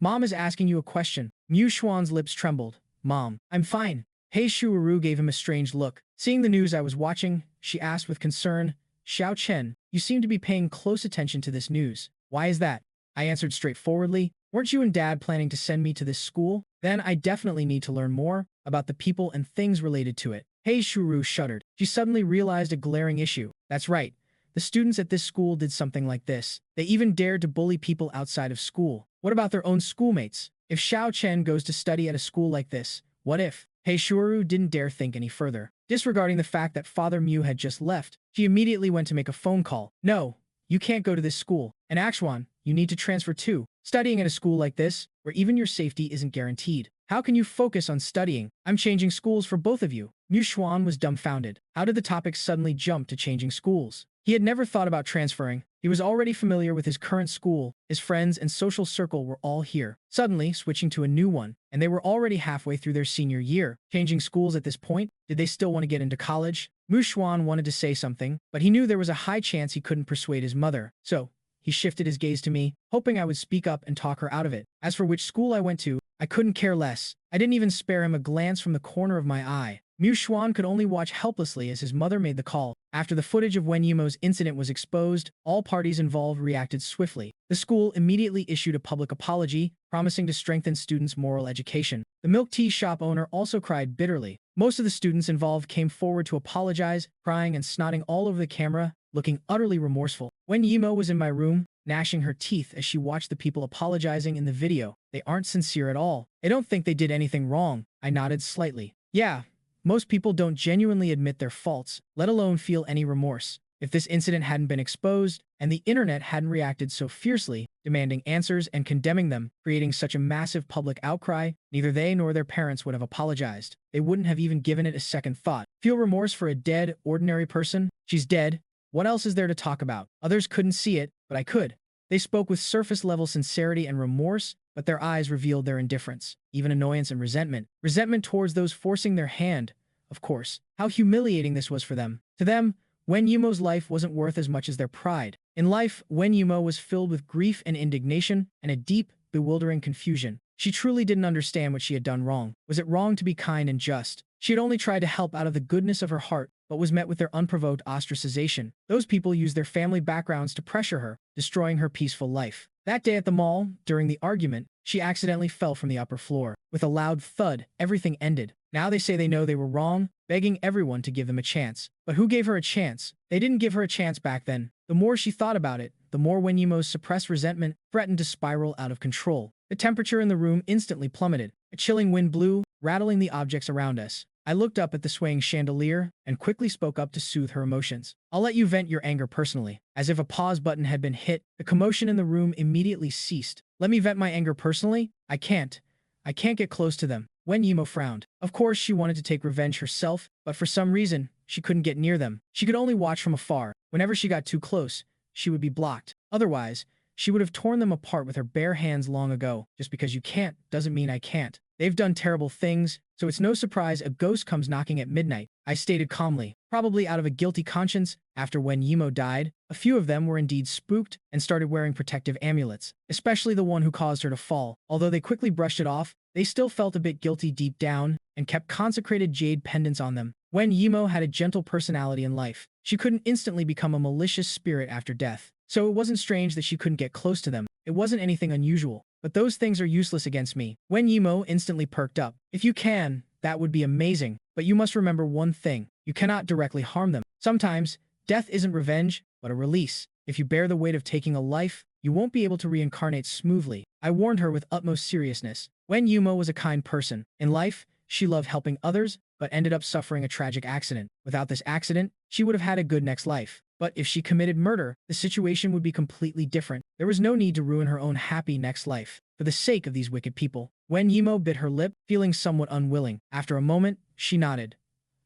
"Mom is asking you a question." Mu Xuan's lips trembled. "Mom, I'm fine." Pei Shuuru gave him a strange look. Seeing the news I was watching, she asked with concern, "Xiao Chen, you seem to be paying close attention to this news. Why is that?" I answered straightforwardly, "Weren't you and Dad planning to send me to this school? Then I definitely need to learn more about the people and things related to it." Pei Shuru shuddered. She suddenly realized a glaring issue. That's right. The students at this school did something like this. They even dared to bully people outside of school. What about their own schoolmates? If Xiao Chen goes to study at a school like this, what if? Pei Shuru didn't dare think any further. Disregarding the fact that Father Mew had just left, she immediately went to make a phone call. "No, you can't go to this school. And Axuan, you need to transfer too. Studying at a school like this, where even your safety isn't guaranteed. How can you focus on studying? I'm changing schools for both of you." Mu Xuan was dumbfounded. How did the topic suddenly jump to changing schools? He had never thought about transferring. He was already familiar with his current school. His friends and social circle were all here. Suddenly, switching to a new one, and they were already halfway through their senior year. Changing schools at this point? Did they still want to get into college? Mu Xuan wanted to say something, but he knew there was a high chance he couldn't persuade his mother. So, he shifted his gaze to me, hoping I would speak up and talk her out of it. As for which school I went to, I couldn't care less. I didn't even spare him a glance from the corner of my eye. Mu Xuan could only watch helplessly as his mother made the call. After the footage of Wen Yimo's incident was exposed, all parties involved reacted swiftly. The school immediately issued a public apology, promising to strengthen students' moral education. The milk tea shop owner also cried bitterly. Most of the students involved came forward to apologize, crying and snotting all over the camera, looking utterly remorseful. Wen Yimo was in my room, gnashing her teeth as she watched the people apologizing in the video. They aren't sincere at all. I don't think they did anything wrong. I nodded slightly. Yeah. Most people don't genuinely admit their faults, let alone feel any remorse. If this incident hadn't been exposed, and the internet hadn't reacted so fiercely, demanding answers and condemning them, creating such a massive public outcry, neither they nor their parents would have apologized. They wouldn't have even given it a second thought. Feel remorse for a dead, ordinary person? She's dead. What else is there to talk about? Others couldn't see it, but I could. They spoke with surface-level sincerity and remorse, but their eyes revealed their indifference, even annoyance and resentment. Resentment towards those forcing their hand, of course. How humiliating this was for them. To them, Wen Yumo's life wasn't worth as much as their pride. In life, Wen Yumo was filled with grief and indignation and a deep, bewildering confusion. She truly didn't understand what she had done wrong. Was it wrong to be kind and just? She had only tried to help out of the goodness of her heart, but was met with their unprovoked ostracization. Those people used their family backgrounds to pressure her, destroying her peaceful life. That day at the mall, during the argument, she accidentally fell from the upper floor. With a loud thud, everything ended. Now they say they know they were wrong, begging everyone to give them a chance. But who gave her a chance? They didn't give her a chance back then. The more she thought about it, the more Wen Yumo's suppressed resentment threatened to spiral out of control. The temperature in the room instantly plummeted. A chilling wind blew, rattling the objects around us. I looked up at the swaying chandelier and quickly spoke up to soothe her emotions. "I'll let you vent your anger personally." As if a pause button had been hit, the commotion in the room immediately ceased. "Let me vent my anger personally? I can't. I can't get close to them." Wen Yimo frowned. Of course she wanted to take revenge herself, but for some reason, she couldn't get near them. She could only watch from afar. Whenever she got too close, she would be blocked. Otherwise, she would have torn them apart with her bare hands long ago. Just because you can't doesn't mean I can't. They've done terrible things, so it's no surprise a ghost comes knocking at midnight, I stated calmly, probably out of a guilty conscience. After when Yimo died, a few of them were indeed spooked and started wearing protective amulets, especially the one who caused her to fall. Although they quickly brushed it off, they still felt a bit guilty deep down and kept consecrated jade pendants on them. When Yimo had a gentle personality in life, she couldn't instantly become a malicious spirit after death. So it wasn't strange that she couldn't get close to them. It wasn't anything unusual. But those things are useless against me. When Yimo instantly perked up. If you can, that would be amazing. But you must remember one thing. You cannot directly harm them. Sometimes, death isn't revenge, but a release. If you bear the weight of taking a life, you won't be able to reincarnate smoothly. I warned her with utmost seriousness. When Yumo was a kind person. In life, she loved helping others, but ended up suffering a tragic accident. Without this accident, she would have had a good next life. But if she committed murder, the situation would be completely different. There was no need to ruin her own happy next life for the sake of these wicked people. When Yimo bit her lip, feeling somewhat unwilling, after a moment, she nodded.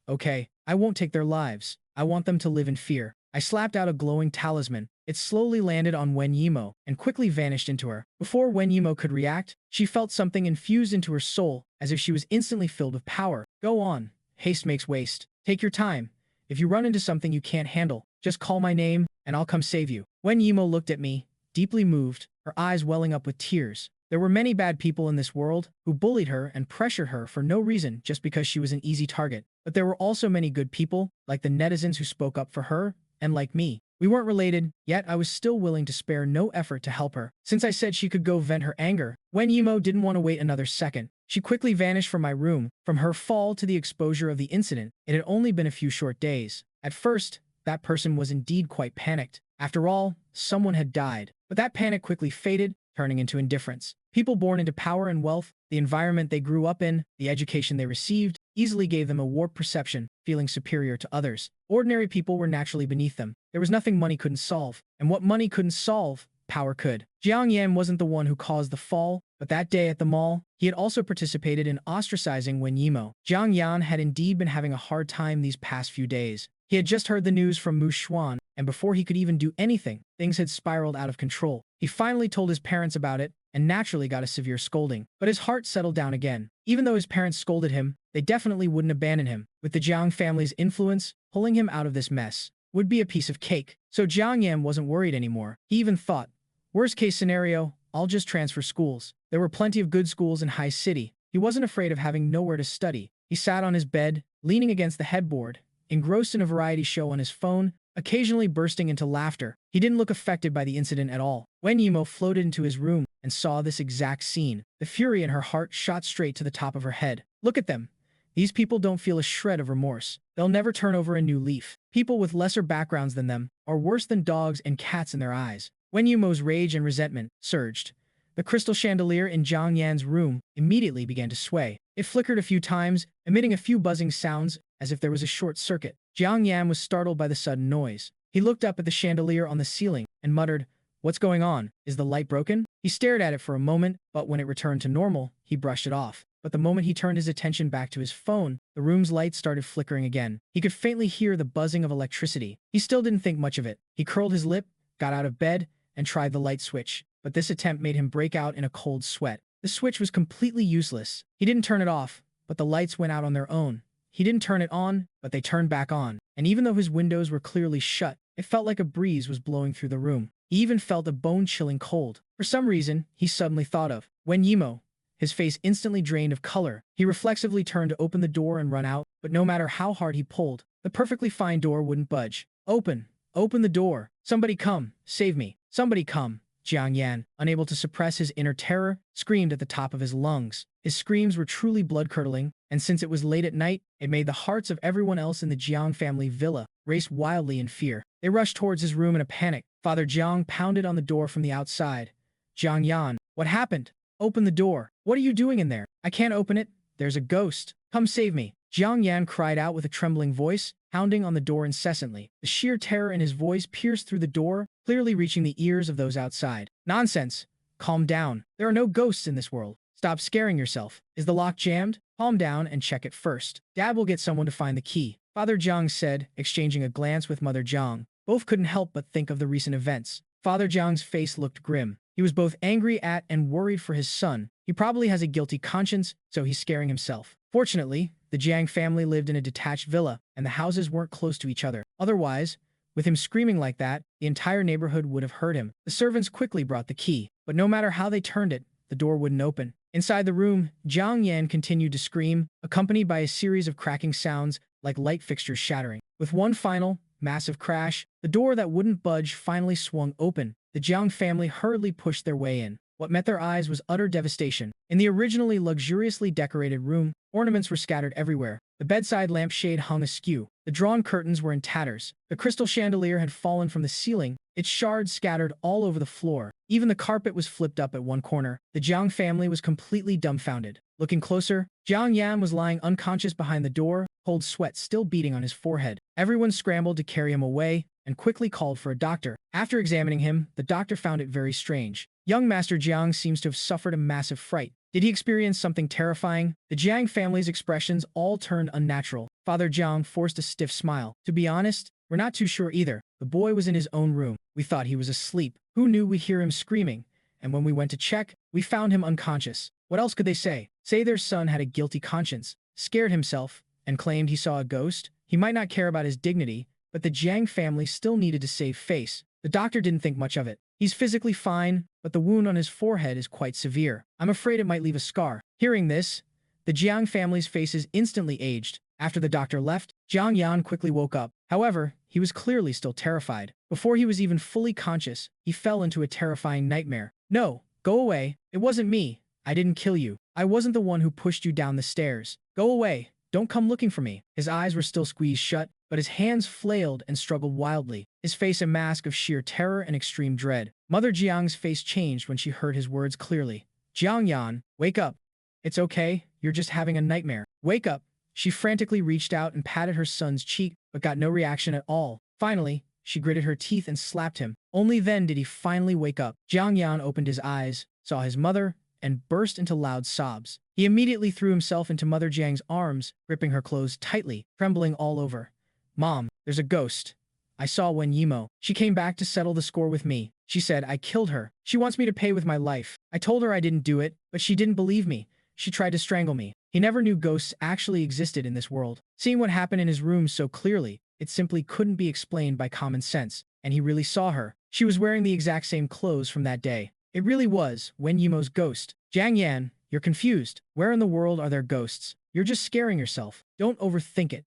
Okay, I won't take their lives. I want them to live in fear. I slapped out a glowing talisman. It slowly landed on Wen Yimo and quickly vanished into her. Before Wen Yimo could react, she felt something infused into her soul, as if she was instantly filled with power. Go on. Haste makes waste. Take your time. If you run into something you can't handle, just call my name, and I'll come save you. Wen Yimo looked at me, deeply moved, her eyes welling up with tears. There were many bad people in this world who bullied her and pressured her for no reason just because she was an easy target. But there were also many good people, like the netizens who spoke up for her, and like me. We weren't related, yet I was still willing to spare no effort to help her. Since I said she could go vent her anger, Wen Yimo didn't want to wait another second. She quickly vanished from my room. From her fall to the exposure of the incident, it had only been a few short days. At first, that person was indeed quite panicked. After all, someone had died. But that panic quickly faded, turning into indifference. People born into power and wealth, the environment they grew up in, the education they received, easily gave them a warped perception, feeling superior to others. Ordinary people were naturally beneath them. There was nothing money couldn't solve. And what money couldn't solve, power could. Jiang Yan wasn't the one who caused the fall, but that day at the mall, he had also participated in ostracizing Wen Yimo. Jiang Yan had indeed been having a hard time these past few days. He had just heard the news from Mu Xuan, and before he could even do anything, things had spiraled out of control. He finally told his parents about it, and naturally got a severe scolding. But his heart settled down again. Even though his parents scolded him, they definitely wouldn't abandon him. With the Jiang family's influence, pulling him out of this mess would be a piece of cake. So Jiang Yan wasn't worried anymore. He even thought, worst case scenario, I'll just transfer schools. There were plenty of good schools in High City. He wasn't afraid of having nowhere to study. He sat on his bed, leaning against the headboard, engrossed in a variety show on his phone, occasionally bursting into laughter. He didn't look affected by the incident at all. Wen Yimo floated into his room and saw this exact scene. The fury in her heart shot straight to the top of her head. Look at them. These people don't feel a shred of remorse. They'll never turn over a new leaf. People with lesser backgrounds than them are worse than dogs and cats in their eyes. Wen Yimo's rage and resentment surged. The crystal chandelier in Jiang Yan's room immediately began to sway. It flickered a few times, emitting a few buzzing sounds as if there was a short circuit. Jiang Yan was startled by the sudden noise. He looked up at the chandelier on the ceiling and muttered, "What's going on? Is the light broken?" He stared at it for a moment, but when it returned to normal, he brushed it off. But the moment he turned his attention back to his phone, the room's lights started flickering again. He could faintly hear the buzzing of electricity. He still didn't think much of it. He curled his lip, got out of bed, and tried the light switch. But this attempt made him break out in a cold sweat. The switch was completely useless. He didn't turn it off, but the lights went out on their own. He didn't turn it on, but they turned back on. And even though his windows were clearly shut, it felt like a breeze was blowing through the room. He even felt a bone-chilling cold. For some reason, he suddenly thought of Wen Yimo. His face instantly drained of color. He reflexively turned to open the door and run out, but no matter how hard he pulled, the perfectly fine door wouldn't budge. Open! Open the door! Somebody come! Save me! Somebody come! Jiang Yan, unable to suppress his inner terror, screamed at the top of his lungs. His screams were truly blood-curdling, and since it was late at night, it made the hearts of everyone else in the Jiang family villa race wildly in fear. They rushed towards his room in a panic. Father Jiang pounded on the door from the outside. Jiang Yan, what happened? Open the door. What are you doing in there? I can't open it. There's a ghost. Come save me. Jiang Yan cried out with a trembling voice, pounding on the door incessantly. The sheer terror in his voice pierced through the door, clearly reaching the ears of those outside. Nonsense. Calm down. There are no ghosts in this world. Stop scaring yourself. Is the lock jammed? Calm down and check it first. Dad will get someone to find the key. Father Jiang said, exchanging a glance with Mother Jiang. Both couldn't help but think of the recent events. Father Jiang's face looked grim. He was both angry at and worried for his son. He probably has a guilty conscience, so he's scaring himself. Fortunately, the Jiang family lived in a detached villa, and the houses weren't close to each other. Otherwise, with him screaming like that, the entire neighborhood would have heard him. The servants quickly brought the key, but no matter how they turned it, the door wouldn't open. Inside the room, Jiang Yan continued to scream, accompanied by a series of cracking sounds like light fixtures shattering. With one final, massive crash, the door that wouldn't budge finally swung open. The Jiang family hurriedly pushed their way in. What met their eyes was utter devastation. In the originally luxuriously decorated room, ornaments were scattered everywhere. The bedside lampshade hung askew. The drawn curtains were in tatters. The crystal chandelier had fallen from the ceiling, its shards scattered all over the floor. Even the carpet was flipped up at one corner. The Jiang family was completely dumbfounded. Looking closer, Jiang Yan was lying unconscious behind the door, cold sweat still beating on his forehead. Everyone scrambled to carry him away and quickly called for a doctor. After examining him, the doctor found it very strange. Young Master Jiang seems to have suffered a massive fright. Did he experience something terrifying? The Jiang family's expressions all turned unnatural. Father Jiang forced a stiff smile. To be honest, we're not too sure either. The boy was in his own room. We thought he was asleep. Who knew we'd hear him screaming? And when we went to check, we found him unconscious. What else could they say? Say their son had a guilty conscience, scared himself, and claimed he saw a ghost? He might not care about his dignity, but the Jiang family still needed to save face. The doctor didn't think much of it. He's physically fine, but the wound on his forehead is quite severe. I'm afraid it might leave a scar. Hearing this, the Jiang family's faces instantly aged. After the doctor left, Jiang Yan quickly woke up. However, he was clearly still terrified. Before he was even fully conscious, he fell into a terrifying nightmare. No, go away. It wasn't me. I didn't kill you. I wasn't the one who pushed you down the stairs. Go away. Don't come looking for me. His eyes were still squeezed shut, but his hands flailed and struggled wildly, his face a mask of sheer terror and extreme dread. Mother Jiang's face changed when she heard his words clearly. Jiang Yan, wake up. It's okay, you're just having a nightmare. Wake up. She frantically reached out and patted her son's cheek, but got no reaction at all. Finally, she gritted her teeth and slapped him. Only then did he finally wake up. Jiang Yan opened his eyes, saw his mother, and burst into loud sobs. He immediately threw himself into Mother Jiang's arms, gripping her clothes tightly, trembling all over. Mom, there's a ghost. I saw Wen Yimo. She came back to settle the score with me. She said I killed her. She wants me to pay with my life. I told her I didn't do it, but she didn't believe me. She tried to strangle me. He never knew ghosts actually existed in this world. Seeing what happened in his room so clearly, it simply couldn't be explained by common sense, and he really saw her. She was wearing the exact same clothes from that day. It really was Wen Yimo's ghost. Jiang Yan, you're confused. Where in the world are there ghosts? You're just scaring yourself. Don't overthink it.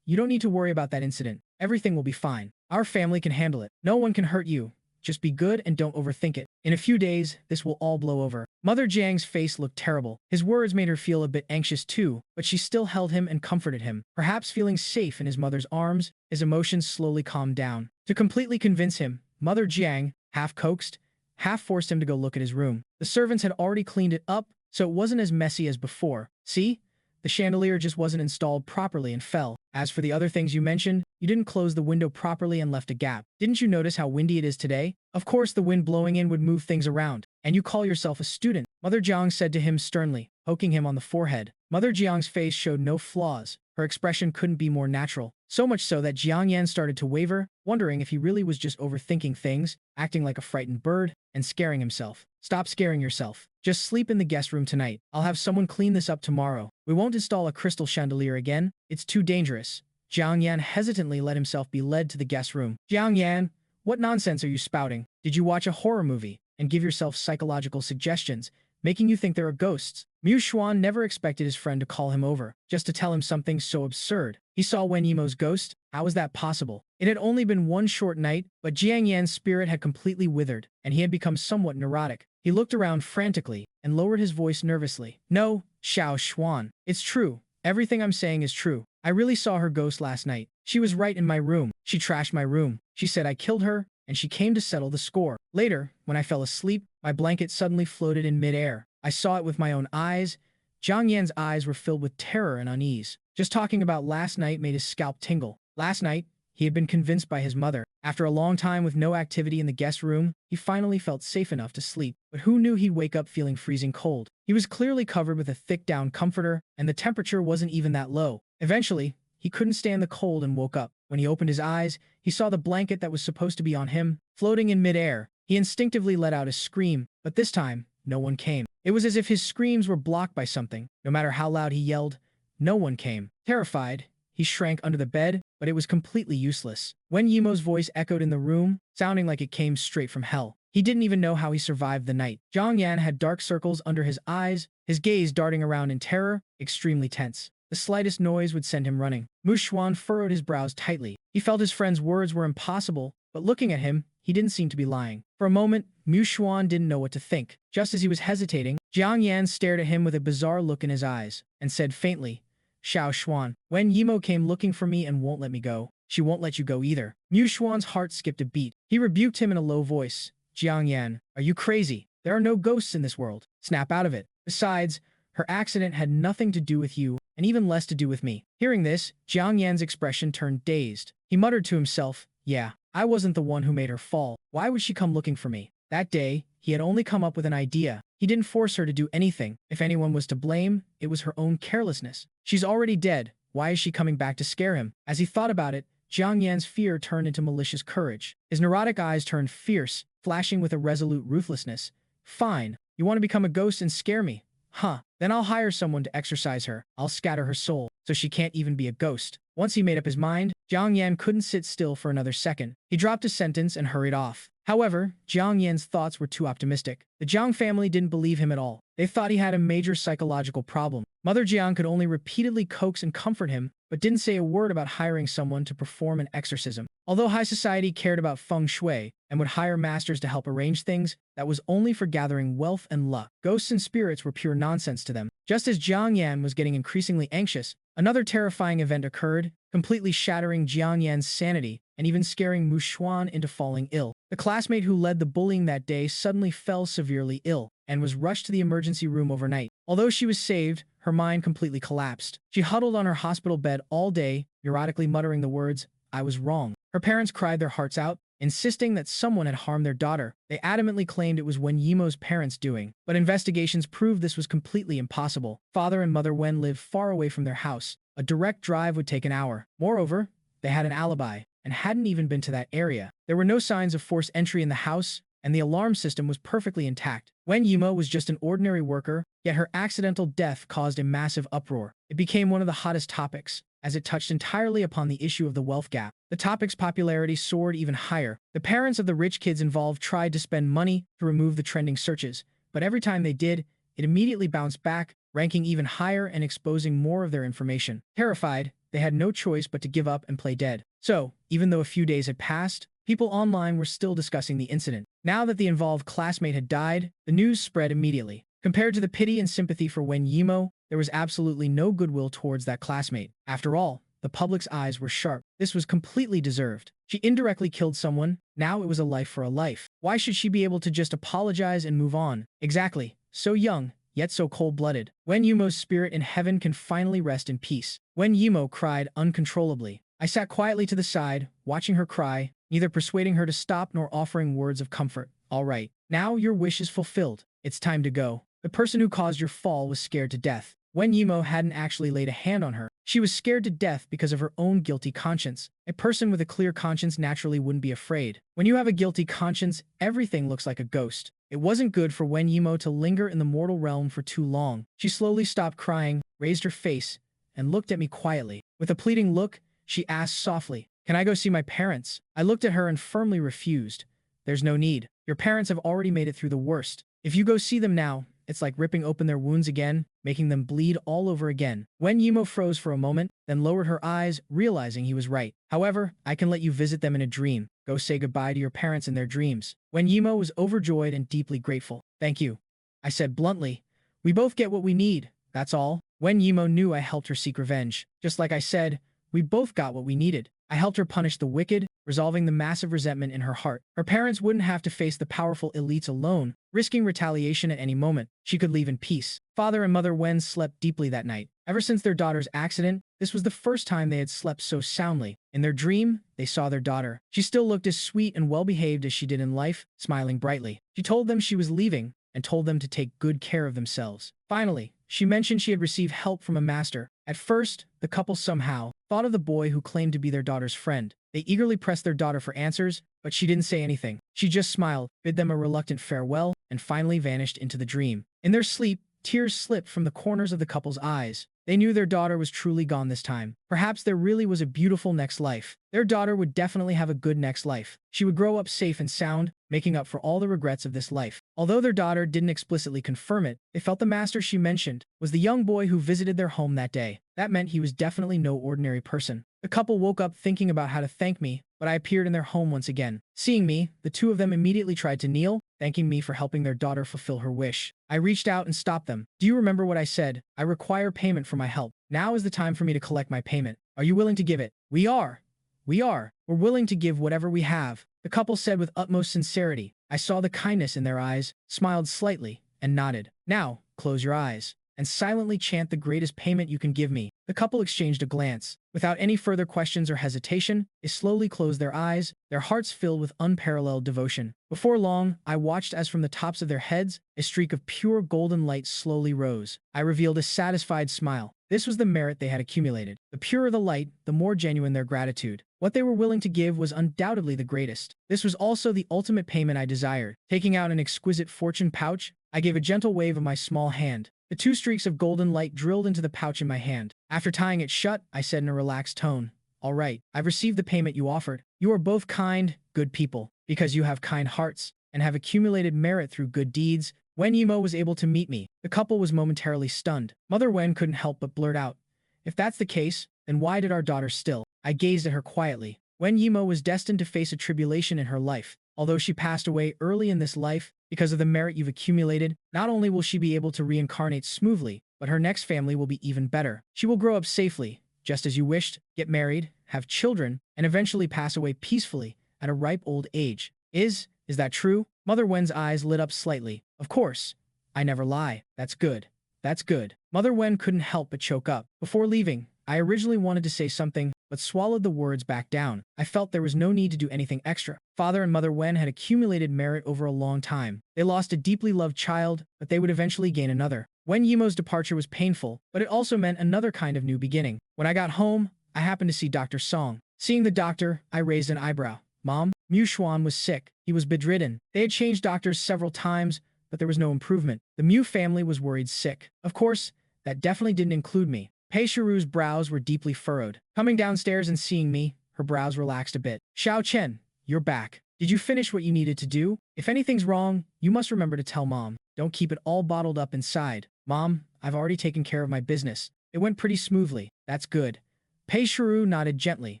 You don't need to worry about that incident. Everything will be fine. Our family can handle it. No one can hurt you. Just be good and don't overthink it. In a few days, this will all blow over. Mother Jiang's face looked terrible. His words made her feel a bit anxious too, but she still held him and comforted him. Perhaps feeling safe in his mother's arms, his emotions slowly calmed down. To completely convince him, Mother Jiang, half coaxed, half forced him to go look at his room. The servants had already cleaned it up, so it wasn't as messy as before. See? The chandelier just wasn't installed properly and fell. As for the other things you mentioned, you didn't close the window properly and left a gap. Didn't you notice how windy it is today? Of course the wind blowing in would move things around. And you call yourself a student? Mother Jiang said to him sternly, poking him on the forehead. Mother Jiang's face showed no flaws. Her expression couldn't be more natural. So much so that Jiang Yan started to waver, wondering if he really was just overthinking things, acting like a frightened bird, and scaring himself. Stop scaring yourself. Just sleep in the guest room tonight. I'll have someone clean this up tomorrow. We won't install a crystal chandelier again. It's too dangerous. Jiang Yan hesitantly let himself be led to the guest room. Jiang Yan, what nonsense are you spouting? Did you watch a horror movie and give yourself psychological suggestions, making you think there are ghosts? Mu Xuan never expected his friend to call him over, just to tell him something so absurd. He saw Wen Yimo's ghost? How was that possible? It had only been one short night, but Jiang Yan's spirit had completely withered, and he had become somewhat neurotic. He looked around frantically and lowered his voice nervously. No, Xiao Xuan. It's true. Everything I'm saying is true. I really saw her ghost last night. She was right in my room. She trashed my room. She said I killed her, and she came to settle the score. Later, when I fell asleep, my blanket suddenly floated in midair. I saw it with my own eyes. Jiang Yan's eyes were filled with terror and unease. Just talking about last night made his scalp tingle. Last night, he had been convinced by his mother. After a long time with no activity in the guest room, he finally felt safe enough to sleep. But who knew he'd wake up feeling freezing cold? He was clearly covered with a thick down comforter, and the temperature wasn't even that low. Eventually, he couldn't stand the cold and woke up. When he opened his eyes, he saw the blanket that was supposed to be on him, floating in midair. He instinctively let out a scream, but this time, no one came. It was as if his screams were blocked by something. No matter how loud he yelled, no one came. Terrified, he shrank under the bed, but it was completely useless. When Yimo's voice echoed in the room, sounding like it came straight from hell. He didn't even know how he survived the night. Jiang Yan had dark circles under his eyes, his gaze darting around in terror, extremely tense. The slightest noise would send him running. Mu Xuan furrowed his brows tightly. He felt his friend's words were impossible, but looking at him, he didn't seem to be lying. For a moment, Mu Xuan didn't know what to think. Just as he was hesitating, Jiang Yan stared at him with a bizarre look in his eyes, and said faintly, "Xiao Xuan, when Yimo came looking for me and won't let me go, she won't let you go either." Mu Xuan's heart skipped a beat. He rebuked him in a low voice. "Jiang Yan, are you crazy? There are no ghosts in this world. Snap out of it. Besides, her accident had nothing to do with you, and even less to do with me." Hearing this, Jiang Yan's expression turned dazed. He muttered to himself, "Yeah, I wasn't the one who made her fall. Why would she come looking for me?" That day, he had only come up with an idea. He didn't force her to do anything. If anyone was to blame, it was her own carelessness. She's already dead. Why is she coming back to scare him? As he thought about it, Jiang Yan's fear turned into malicious courage. His neurotic eyes turned fierce, flashing with a resolute ruthlessness. "Fine. You want to become a ghost and scare me? Huh. Then I'll hire someone to exorcise her. I'll scatter her soul, so she can't even be a ghost." Once he made up his mind, Jiang Yan couldn't sit still for another second. He dropped his sentence and hurried off. However, Jiang Yan's thoughts were too optimistic. The Jiang family didn't believe him at all. They thought he had a major psychological problem. Mother Jiang could only repeatedly coax and comfort him, but didn't say a word about hiring someone to perform an exorcism. Although high society cared about feng shui and would hire masters to help arrange things, that was only for gathering wealth and luck. Ghosts and spirits were pure nonsense to them. Just as Jiang Yan was getting increasingly anxious, another terrifying event occurred, completely shattering Jiang Yan's sanity and even scaring Mu Xuan into falling ill. The classmate who led the bullying that day suddenly fell severely ill and was rushed to the emergency room overnight. Although she was saved, her mind completely collapsed. She huddled on her hospital bed all day, neurotically muttering the words, "I was wrong." Her parents cried their hearts out, insisting that someone had harmed their daughter. They adamantly claimed it was Wen Yimo's parents' doing, but investigations proved this was completely impossible. Father and Mother Wen lived far away from their house. A direct drive would take an hour. Moreover, they had an alibi and hadn't even been to that area. There were no signs of forced entry in the house, and the alarm system was perfectly intact. Wen Yimo was just an ordinary worker, yet her accidental death caused a massive uproar. It became one of the hottest topics, as it touched entirely upon the issue of the wealth gap. The topic's popularity soared even higher. The parents of the rich kids involved tried to spend money to remove the trending searches, but every time they did, it immediately bounced back, ranking even higher and exposing more of their information. Terrified, they had no choice but to give up and play dead. So, even though a few days had passed, people online were still discussing the incident. Now that the involved classmate had died, the news spread immediately. Compared to the pity and sympathy for Wen Yimo, there was absolutely no goodwill towards that classmate. After all, the public's eyes were sharp. This was completely deserved. She indirectly killed someone. Now it was a life for a life. Why should she be able to just apologize and move on? Exactly. So young, yet so cold-blooded. Wen Yimo's spirit in heaven can finally rest in peace. Wen Yimo cried uncontrollably. I sat quietly to the side, watching her cry, neither persuading her to stop nor offering words of comfort. "All right, now your wish is fulfilled. It's time to go." The person who caused your fall was scared to death. Wen Yimo hadn't actually laid a hand on her. She was scared to death because of her own guilty conscience. A person with a clear conscience naturally wouldn't be afraid. When you have a guilty conscience, everything looks like a ghost. It wasn't good for Wen Yimo to linger in the mortal realm for too long. She slowly stopped crying, raised her face, and looked at me quietly. With a pleading look, she asked softly, "Can I go see my parents?" I looked at her and firmly refused. "There's no need. Your parents have already made it through the worst. If you go see them now, it's like ripping open their wounds again, making them bleed all over again." Wen Yimo froze for a moment, then lowered her eyes, realizing he was right. "However, I can let you visit them in a dream. Go say goodbye to your parents in their dreams." Wen Yimo was overjoyed and deeply grateful. "Thank you," I said bluntly. "We both get what we need, that's all." Wen Yimo knew I helped her seek revenge. Just like I said, we both got what we needed. I helped her punish the wicked, resolving the massive resentment in her heart. Her parents wouldn't have to face the powerful elites alone, risking retaliation at any moment. She could leave in peace. Father and Mother Wen slept deeply that night. Ever since their daughter's accident, this was the first time they had slept so soundly. In their dream, they saw their daughter. She still looked as sweet and well-behaved as she did in life, smiling brightly. She told them she was leaving, and told them to take good care of themselves. Finally, she mentioned she had received help from a master. At first, the couple somehow thought of the boy who claimed to be their daughter's friend. They eagerly pressed their daughter for answers, but she didn't say anything. She just smiled, bid them a reluctant farewell, and finally vanished into the dream. In their sleep, tears slipped from the corners of the couple's eyes. They knew their daughter was truly gone this time. Perhaps there really was a beautiful next life. Their daughter would definitely have a good next life. She would grow up safe and sound, making up for all the regrets of this life. Although their daughter didn't explicitly confirm it, they felt the master she mentioned was the young boy who visited their home that day. That meant he was definitely no ordinary person. The couple woke up thinking about how to thank me, but I appeared in their home once again. Seeing me, the two of them immediately tried to kneel, thanking me for helping their daughter fulfill her wish. I reached out and stopped them. Do you remember what I said? I require payment for my help. Now is the time for me to collect my payment. Are you willing to give it? We are. We're willing to give whatever we have, the couple said with utmost sincerity. I saw the kindness in their eyes, smiled slightly, and nodded. Now, close your eyes and silently chant the greatest payment you can give me. The couple exchanged a glance. Without any further questions or hesitation, they slowly closed their eyes, their hearts filled with unparalleled devotion. Before long, I watched as from the tops of their heads, a streak of pure golden light slowly rose. I revealed a satisfied smile. This was the merit they had accumulated. The purer the light, the more genuine their gratitude. What they were willing to give was undoubtedly the greatest. This was also the ultimate payment I desired. Taking out an exquisite fortune pouch, I gave a gentle wave of my small hand. The two streaks of golden light drilled into the pouch in my hand. After tying it shut, I said in a relaxed tone, "All right, I've received the payment you offered. You are both kind, good people, because you have kind hearts and have accumulated merit through good deeds." When Yimo was able to meet me, the couple was momentarily stunned. Mother Wen couldn't help but blurt out, "If that's the case, then why did our daughter still?" I gazed at her quietly. Wen Yimo was destined to face a tribulation in her life. Although she passed away early in this life, because of the merit you've accumulated, not only will she be able to reincarnate smoothly, but her next family will be even better. She will grow up safely, just as you wished, get married, have children, and eventually pass away peacefully at a ripe old age. Is that true? Mother Wen's eyes lit up slightly. Of course. I never lie. That's good. That's good. Mother Wen couldn't help but choke up. Before leaving, I originally wanted to say something, but swallowed the words back down. I felt there was no need to do anything extra. Father and Mother Wen had accumulated merit over a long time. They lost a deeply loved child, but they would eventually gain another. Wen Yimo's departure was painful, but it also meant another kind of new beginning. When I got home, I happened to see Dr. Song. Seeing the doctor, I raised an eyebrow. Mom, Mu Xuan was sick. He was bedridden. They had changed doctors several times, but there was no improvement. The Mu family was worried sick. Of course, that definitely didn't include me. Pei Shiru's brows were deeply furrowed. Coming downstairs and seeing me, her brows relaxed a bit. Xiao Chen, you're back. Did you finish what you needed to do? If anything's wrong, you must remember to tell Mom. Don't keep it all bottled up inside. Mom, I've already taken care of my business. It went pretty smoothly. That's good. Pei Shiru nodded gently,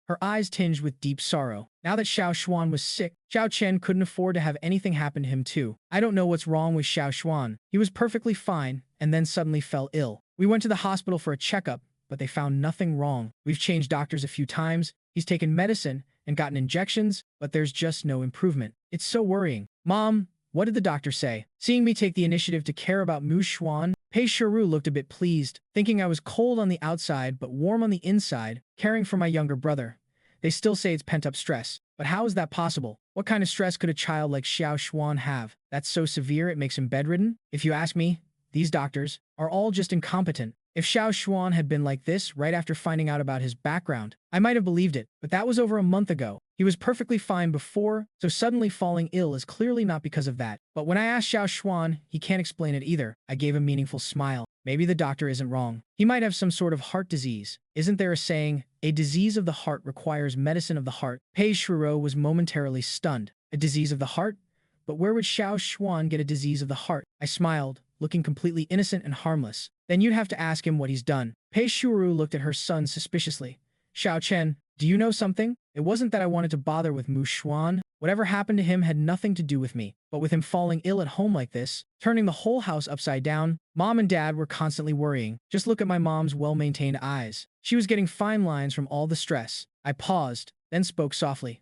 her eyes tinged with deep sorrow. Now that Xiao Xuan was sick, Xiao Chen couldn't afford to have anything happen to him too. I don't know what's wrong with Xiao Xuan. He was perfectly fine, and then suddenly fell ill. We went to the hospital for a checkup, but they found nothing wrong. We've changed doctors a few times. He's taken medicine and gotten injections, but there's just no improvement. It's so worrying. Mom, what did the doctor say? Seeing me take the initiative to care about Mu Xuan, Pei Shiru looked a bit pleased, thinking I was cold on the outside but warm on the inside, caring for my younger brother. They still say it's pent-up stress, but how is that possible? What kind of stress could a child like Xiao Xuan have? That's so severe it makes him bedridden? If you ask me, these doctors are all just incompetent. If Xiao Xuan had been like this right after finding out about his background, I might have believed it, but that was over a month ago. He was perfectly fine before, so suddenly falling ill is clearly not because of that. But when I asked Xiao Xuan, he can't explain it either. I gave a meaningful smile. Maybe the doctor isn't wrong. He might have some sort of heart disease. Isn't there a saying, a disease of the heart requires medicine of the heart? Pei Shuro was momentarily stunned. A disease of the heart? But where would Xiao Xuan get a disease of the heart? I smiled, looking completely innocent and harmless. Then you'd have to ask him what he's done. Pei Shuru looked at her son suspiciously. Xiao Chen, do you know something? It wasn't that I wanted to bother with Mu Xuan. Whatever happened to him had nothing to do with me. But with him falling ill at home like this, turning the whole house upside down, Mom and Dad were constantly worrying. Just look at my mom's well-maintained eyes. She was getting fine lines from all the stress. I paused, then spoke softly.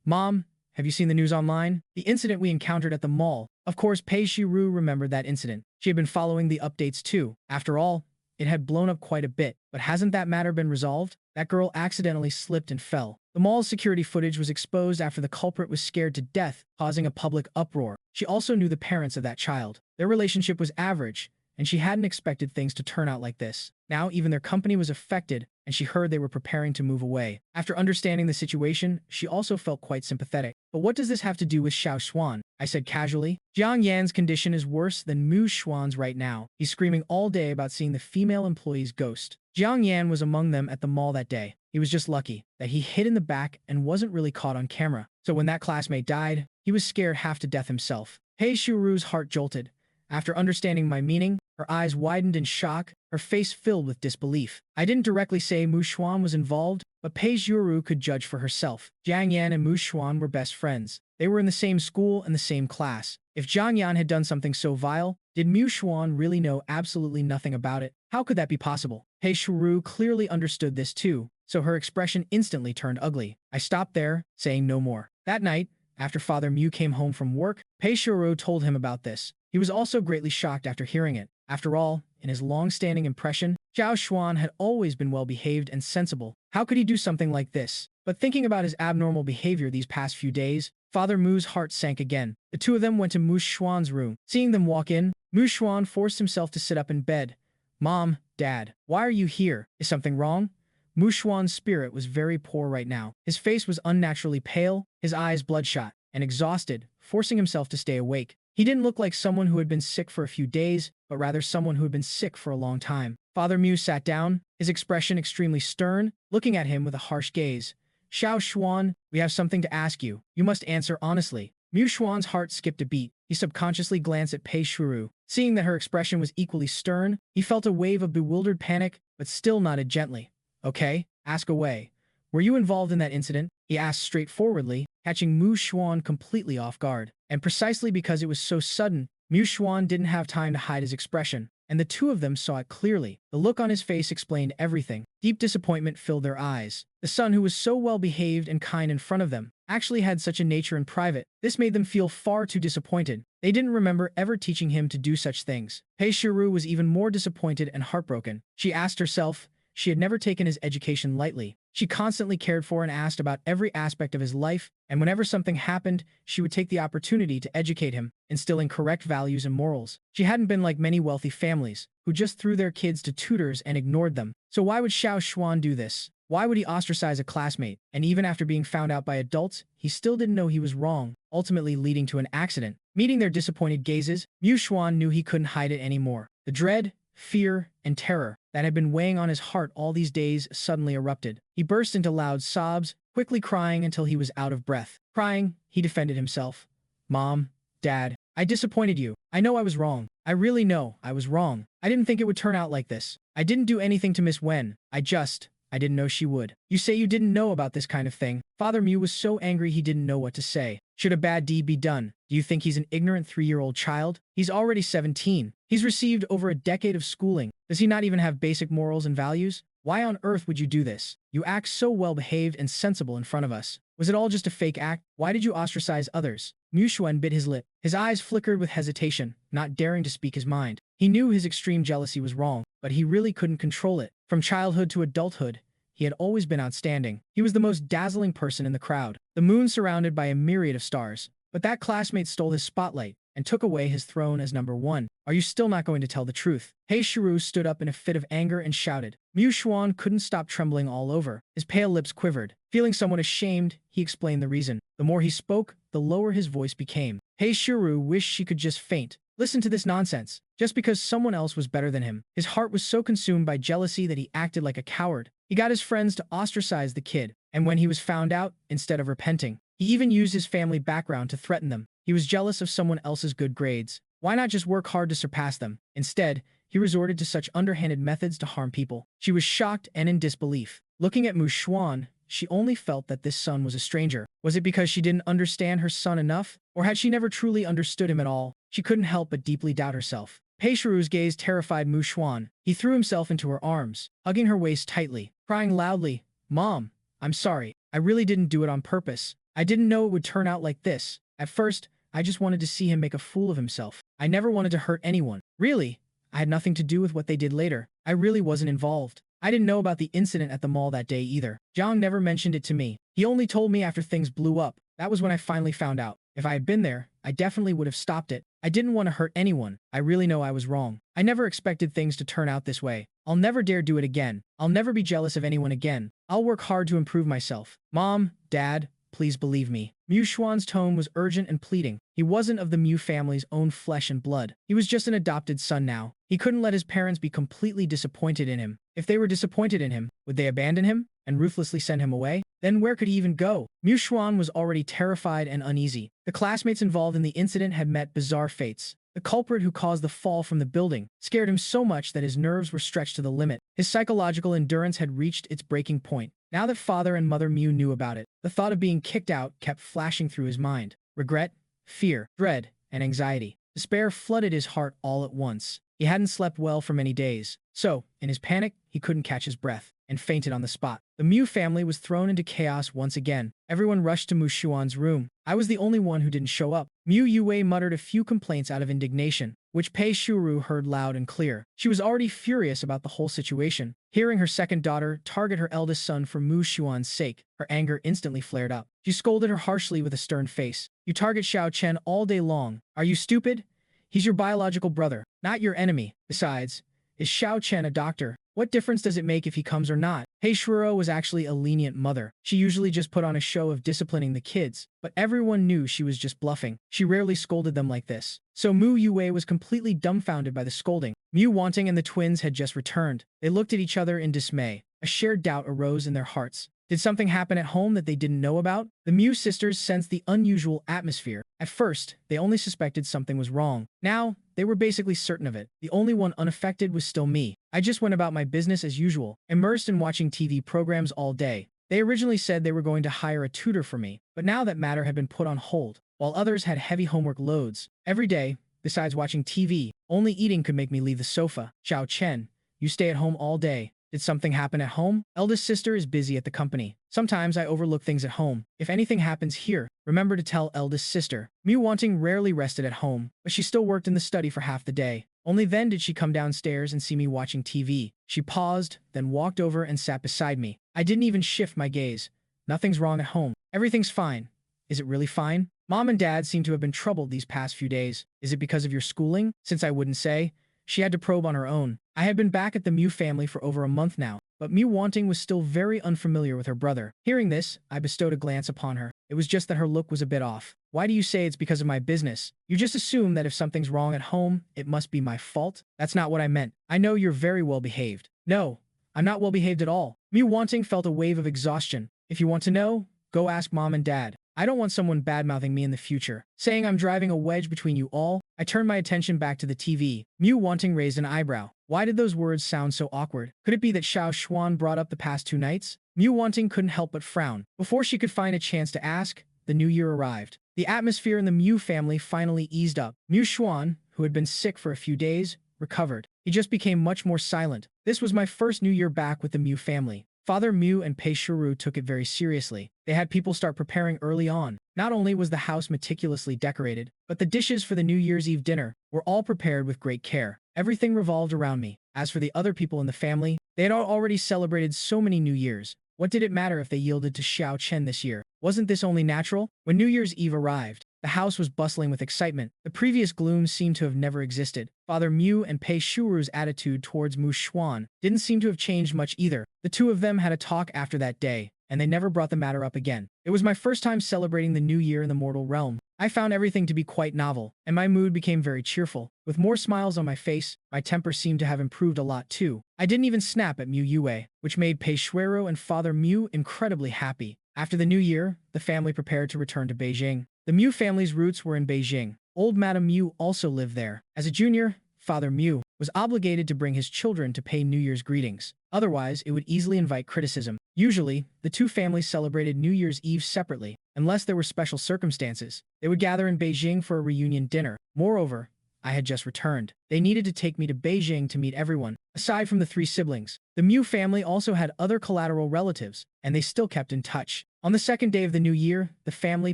Mom, have you seen the news online? The incident we encountered at the mall. Of course, Pei Shiru remembered that incident. She had been following the updates too. After all, it had blown up quite a bit. But hasn't that matter been resolved? That girl accidentally slipped and fell. The mall's security footage was exposed after the culprit was scared to death, causing a public uproar. She also knew the parents of that child. Their relationship was average, and she hadn't expected things to turn out like this. Now even their company was affected, and she heard they were preparing to move away. After understanding the situation, she also felt quite sympathetic. But what does this have to do with Xiao Xuan? I said casually. Jiang Yan's condition is worse than Mu Xuan's right now. He's screaming all day about seeing the female employee's ghost. Jiang Yan was among them at the mall that day. He was just lucky that he hid in the back and wasn't really caught on camera. So when that classmate died, he was scared half to death himself. Pei Shuru's heart jolted. After understanding my meaning, her eyes widened in shock, her face filled with disbelief. I didn't directly say Mu Xuan was involved, but Pei Shuru could judge for herself. Jiang Yan and Mu Xuan were best friends. They were in the same school and the same class. If Jiang Yan had done something so vile, did Mu Xuan really know absolutely nothing about it? How could that be possible? Pei Shuru clearly understood this too, so her expression instantly turned ugly. I stopped there, saying no more. That night, after Father Mu came home from work, Pei Shuru told him about this. He was also greatly shocked after hearing it. After all, in his long-standing impression, Zhao Xuan had always been well-behaved and sensible. How could he do something like this? But thinking about his abnormal behavior these past few days, Father Mu's heart sank again. The two of them went to Mu Xuan's room. Seeing them walk in, Mu Xuan forced himself to sit up in bed. Mom, Dad, why are you here? Is something wrong? Mu Xuan's spirit was very poor right now. His face was unnaturally pale, his eyes bloodshot, and exhausted, forcing himself to stay awake. He didn't look like someone who had been sick for a few days, but rather someone who had been sick for a long time. Father Mu sat down, his expression extremely stern, looking at him with a harsh gaze. Xiao Xuan, we have something to ask you. You must answer honestly. Mu Xuan's heart skipped a beat. He subconsciously glanced at Pei Shuru. Seeing that her expression was equally stern, he felt a wave of bewildered panic, but still nodded gently. Okay, ask away. Were you involved in that incident? He asked straightforwardly, catching Mu Xuan completely off guard. And precisely because it was so sudden, Mu Xuan didn't have time to hide his expression, and the two of them saw it clearly. The look on his face explained everything. Deep disappointment filled their eyes. The son who was so well-behaved and kind in front of them actually had such a nature in private. This made them feel far too disappointed. They didn't remember ever teaching him to do such things. Pei Shuru was even more disappointed and heartbroken. She asked herself, she had never taken his education lightly. She constantly cared for and asked about every aspect of his life, and whenever something happened, she would take the opportunity to educate him, instilling correct values and morals. She hadn't been like many wealthy families, who just threw their kids to tutors and ignored them. So why would Xiao Xuan do this? Why would he ostracize a classmate? And even after being found out by adults, he still didn't know he was wrong, ultimately leading to an accident. Meeting their disappointed gazes, Mu Xuan knew he couldn't hide it anymore. The dread, fear, and terror that had been weighing on his heart all these days suddenly erupted. He burst into loud sobs, quickly crying until he was out of breath. Crying, he defended himself. Mom, Dad, I disappointed you. I know I was wrong. I really know I was wrong. I didn't think it would turn out like this. I didn't do anything to Miss Wen. I didn't know she would. You say you didn't know about this kind of thing. Father Mu was so angry he didn't know what to say. Should a bad deed be done? Do you think he's an ignorant 3-year-old child? He's already 17. He's received over a decade of schooling. Does he not even have basic morals and values? Why on earth would you do this? You act so well-behaved and sensible in front of us. Was it all just a fake act? Why did you ostracize others? Mu Xuan bit his lip. His eyes flickered with hesitation, not daring to speak his mind. He knew his extreme jealousy was wrong, but he really couldn't control it. From childhood to adulthood, he had always been outstanding. He was the most dazzling person in the crowd, the moon surrounded by a myriad of stars. But that classmate stole his spotlight and took away his throne as number one. Are you still not going to tell the truth? Pei Shuru stood up in a fit of anger and shouted. Mu Xuan couldn't stop trembling all over. His pale lips quivered. Feeling somewhat ashamed, he explained the reason. The more he spoke, the lower his voice became. Pei Shuru wished she could just faint. Listen to this nonsense. Just because someone else was better than him. His heart was so consumed by jealousy that he acted like a coward. He got his friends to ostracize the kid, and when he was found out, instead of repenting, he even used his family background to threaten them. He was jealous of someone else's good grades. Why not just work hard to surpass them? Instead, he resorted to such underhanded methods to harm people. She was shocked and in disbelief. Looking at Mu Xuan, she only felt that this son was a stranger. Was it because she didn't understand her son enough? Or had she never truly understood him at all? She couldn't help but deeply doubt herself. Pei Shuru's gaze terrified Mu Xuan. He threw himself into her arms, hugging her waist tightly, crying loudly, Mom, I'm sorry. I really didn't do it on purpose. I didn't know it would turn out like this. At first, I just wanted to see him make a fool of himself. I never wanted to hurt anyone. Really, I had nothing to do with what they did later. I really wasn't involved. I didn't know about the incident at the mall that day either. Zhang never mentioned it to me. He only told me after things blew up. That was when I finally found out. If I had been there, I definitely would have stopped it. I didn't want to hurt anyone. I really know I was wrong. I never expected things to turn out this way. I'll never dare do it again. I'll never be jealous of anyone again. I'll work hard to improve myself. Mom, Dad, please believe me. Mu Xuan's tone was urgent and pleading. He wasn't of the Mu family's own flesh and blood. He was just an adopted son now. He couldn't let his parents be completely disappointed in him. If they were disappointed in him, would they abandon him and ruthlessly send him away? Then where could he even go? Mu Xuan was already terrified and uneasy. The classmates involved in the incident had met bizarre fates. The culprit who caused the fall from the building scared him so much that his nerves were stretched to the limit. His psychological endurance had reached its breaking point. Now that father and mother Mu knew about it, the thought of being kicked out kept flashing through his mind. Regret, fear, dread, and anxiety. Despair flooded his heart all at once. He hadn't slept well for many days. So, in his panic, he couldn't catch his breath and fainted on the spot. The Mu family was thrown into chaos once again. Everyone rushed to Mu Xuan's room. I was the only one who didn't show up. Mu Yue muttered a few complaints out of indignation, which Pei Shuru heard loud and clear. She was already furious about the whole situation. Hearing her second daughter target her eldest son for Mu Xuan's sake, her anger instantly flared up. She scolded her harshly with a stern face. You target Xiao Chen all day long. Are you stupid? He's your biological brother, not your enemy. Besides, is Xiao Chen a doctor? What difference does it make if he comes or not? Pei Shuro was actually a lenient mother. She usually just put on a show of disciplining the kids, but everyone knew she was just bluffing. She rarely scolded them like this. So Mu Yue was completely dumbfounded by the scolding. Mu Wanting and the twins had just returned. They looked at each other in dismay. A shared doubt arose in their hearts. Did something happen at home that they didn't know about? The Mu sisters sensed the unusual atmosphere. At first, they only suspected something was wrong. Now, they were basically certain of it. The only one unaffected was still me. I just went about my business as usual, immersed in watching TV programs all day. They originally said they were going to hire a tutor for me, but now that matter had been put on hold, while others had heavy homework loads. Every day, besides watching TV, only eating could make me leave the sofa. Xiao Chen, you stay at home all day. Did something happen at home? Eldest sister is busy at the company. Sometimes I overlook things at home. If anything happens here, remember to tell eldest sister. Mu Wanting rarely rested at home, but she still worked in the study for half the day. Only then did she come downstairs and see me watching TV. She paused, then walked over and sat beside me. I didn't even shift my gaze. Nothing's wrong at home. Everything's fine. Is it really fine? Mom and Dad seem to have been troubled these past few days. Is it because of your schooling? Since I wouldn't say, she had to probe on her own. I had been back at the Mu family for over a month now, but Mu Wanting was still very unfamiliar with her brother. Hearing this, I bestowed a glance upon her. It was just that her look was a bit off. Why do you say it's because of my business? You just assume that if something's wrong at home, it must be my fault? That's not what I meant. I know you're very well behaved. No, I'm not well behaved at all. Mu Wanting felt a wave of exhaustion. If you want to know, go ask Mom and Dad. I don't want someone bad-mouthing me in the future. Saying I'm driving a wedge between you all, I turned my attention back to the TV. Mu Wanting raised an eyebrow. Why did those words sound so awkward? Could it be that Xiao Xuan brought up the past 2 nights? Mu Wanting couldn't help but frown. Before she could find a chance to ask, the new year arrived. The atmosphere in the Mu family finally eased up. Mu Xuan, who had been sick for a few days, recovered. He just became much more silent. This was my first new year back with the Mu family. Father Mu and Pei Shuru took it very seriously. They had people start preparing early on. Not only was the house meticulously decorated, but the dishes for the New Year's Eve dinner were all prepared with great care. Everything revolved around me. As for the other people in the family, they had already celebrated so many New Years. What did it matter if they yielded to Xiao Chen this year? Wasn't this only natural? When New Year's Eve arrived, the house was bustling with excitement. The previous gloom seemed to have never existed. Father Mu and Pei Shuru's attitude towards Mu Xuan didn't seem to have changed much either. The two of them had a talk after that day, and they never brought the matter up again. It was my first time celebrating the new year in the mortal realm. I found everything to be quite novel, and my mood became very cheerful. With more smiles on my face, my temper seemed to have improved a lot too. I didn't even snap at Mu Yue, which made Pei Shuero and Father Mu incredibly happy. After the new year, the family prepared to return to Beijing. The Mu family's roots were in Beijing. Old Madame Mu also lived there. As a junior, Father Mu was obligated to bring his children to pay New Year's greetings. Otherwise, it would easily invite criticism. Usually, the two families celebrated New Year's Eve separately, unless there were special circumstances. They would gather in Beijing for a reunion dinner. Moreover, I had just returned. They needed to take me to Beijing to meet everyone, aside from the 3 siblings. The Mu family also had other collateral relatives, and they still kept in touch. On the second day of the new year, the family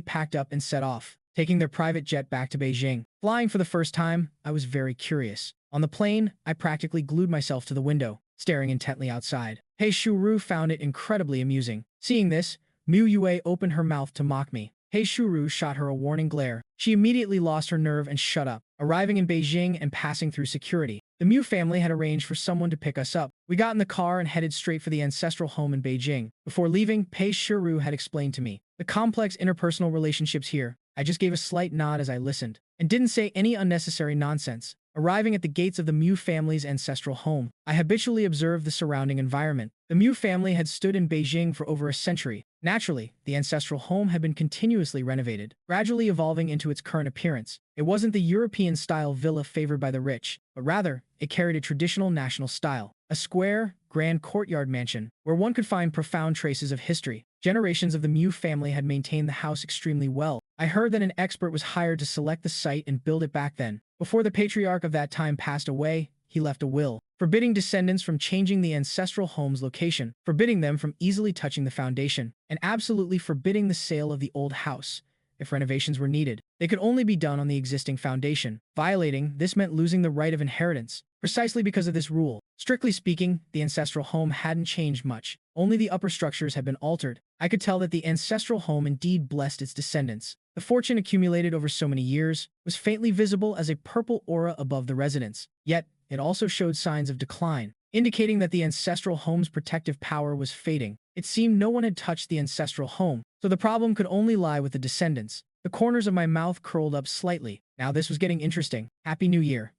packed up and set off, taking their private jet back to Beijing. Flying for the first time, I was very curious. On the plane, I practically glued myself to the window, staring intently outside. Pei Shuru found it incredibly amusing. Seeing this, Mu Yue opened her mouth to mock me. Pei Shuru shot her a warning glare. She immediately lost her nerve and shut up. Arriving in Beijing and passing through security, The Mu family had arranged for someone to pick us up. We got in the car and headed straight for the ancestral home in Beijing. Before leaving, Pei Shiru had explained to me the complex interpersonal relationships here. I just gave a slight nod as I listened, and didn't say any unnecessary nonsense. Arriving at the gates of the Mu family's ancestral home, I habitually observed the surrounding environment. The Mu family had stood in Beijing for over a century. Naturally, the ancestral home had been continuously renovated, gradually evolving into its current appearance. It wasn't the European-style villa favored by the rich, but rather, it carried a traditional national style. A square, grand courtyard mansion, where one could find profound traces of history. Generations of the Mu family had maintained the house extremely well. I heard that an expert was hired to select the site and build it back then. Before the patriarch of that time passed away, he left a will, forbidding descendants from changing the ancestral home's location, forbidding them from easily touching the foundation, and absolutely forbidding the sale of the old house. If renovations were needed, they could only be done on the existing foundation. Violating this meant losing the right of inheritance. Precisely because of this rule, strictly speaking, the ancestral home hadn't changed much. Only the upper structures had been altered. I could tell that the ancestral home indeed blessed its descendants. The fortune accumulated over so many years was faintly visible as a purple aura above the residence. Yet, it also showed signs of decline, indicating that the ancestral home's protective power was fading. It seemed no one had touched the ancestral home, so the problem could only lie with the descendants. The corners of my mouth curled up slightly. Now this was getting interesting. Happy New Year.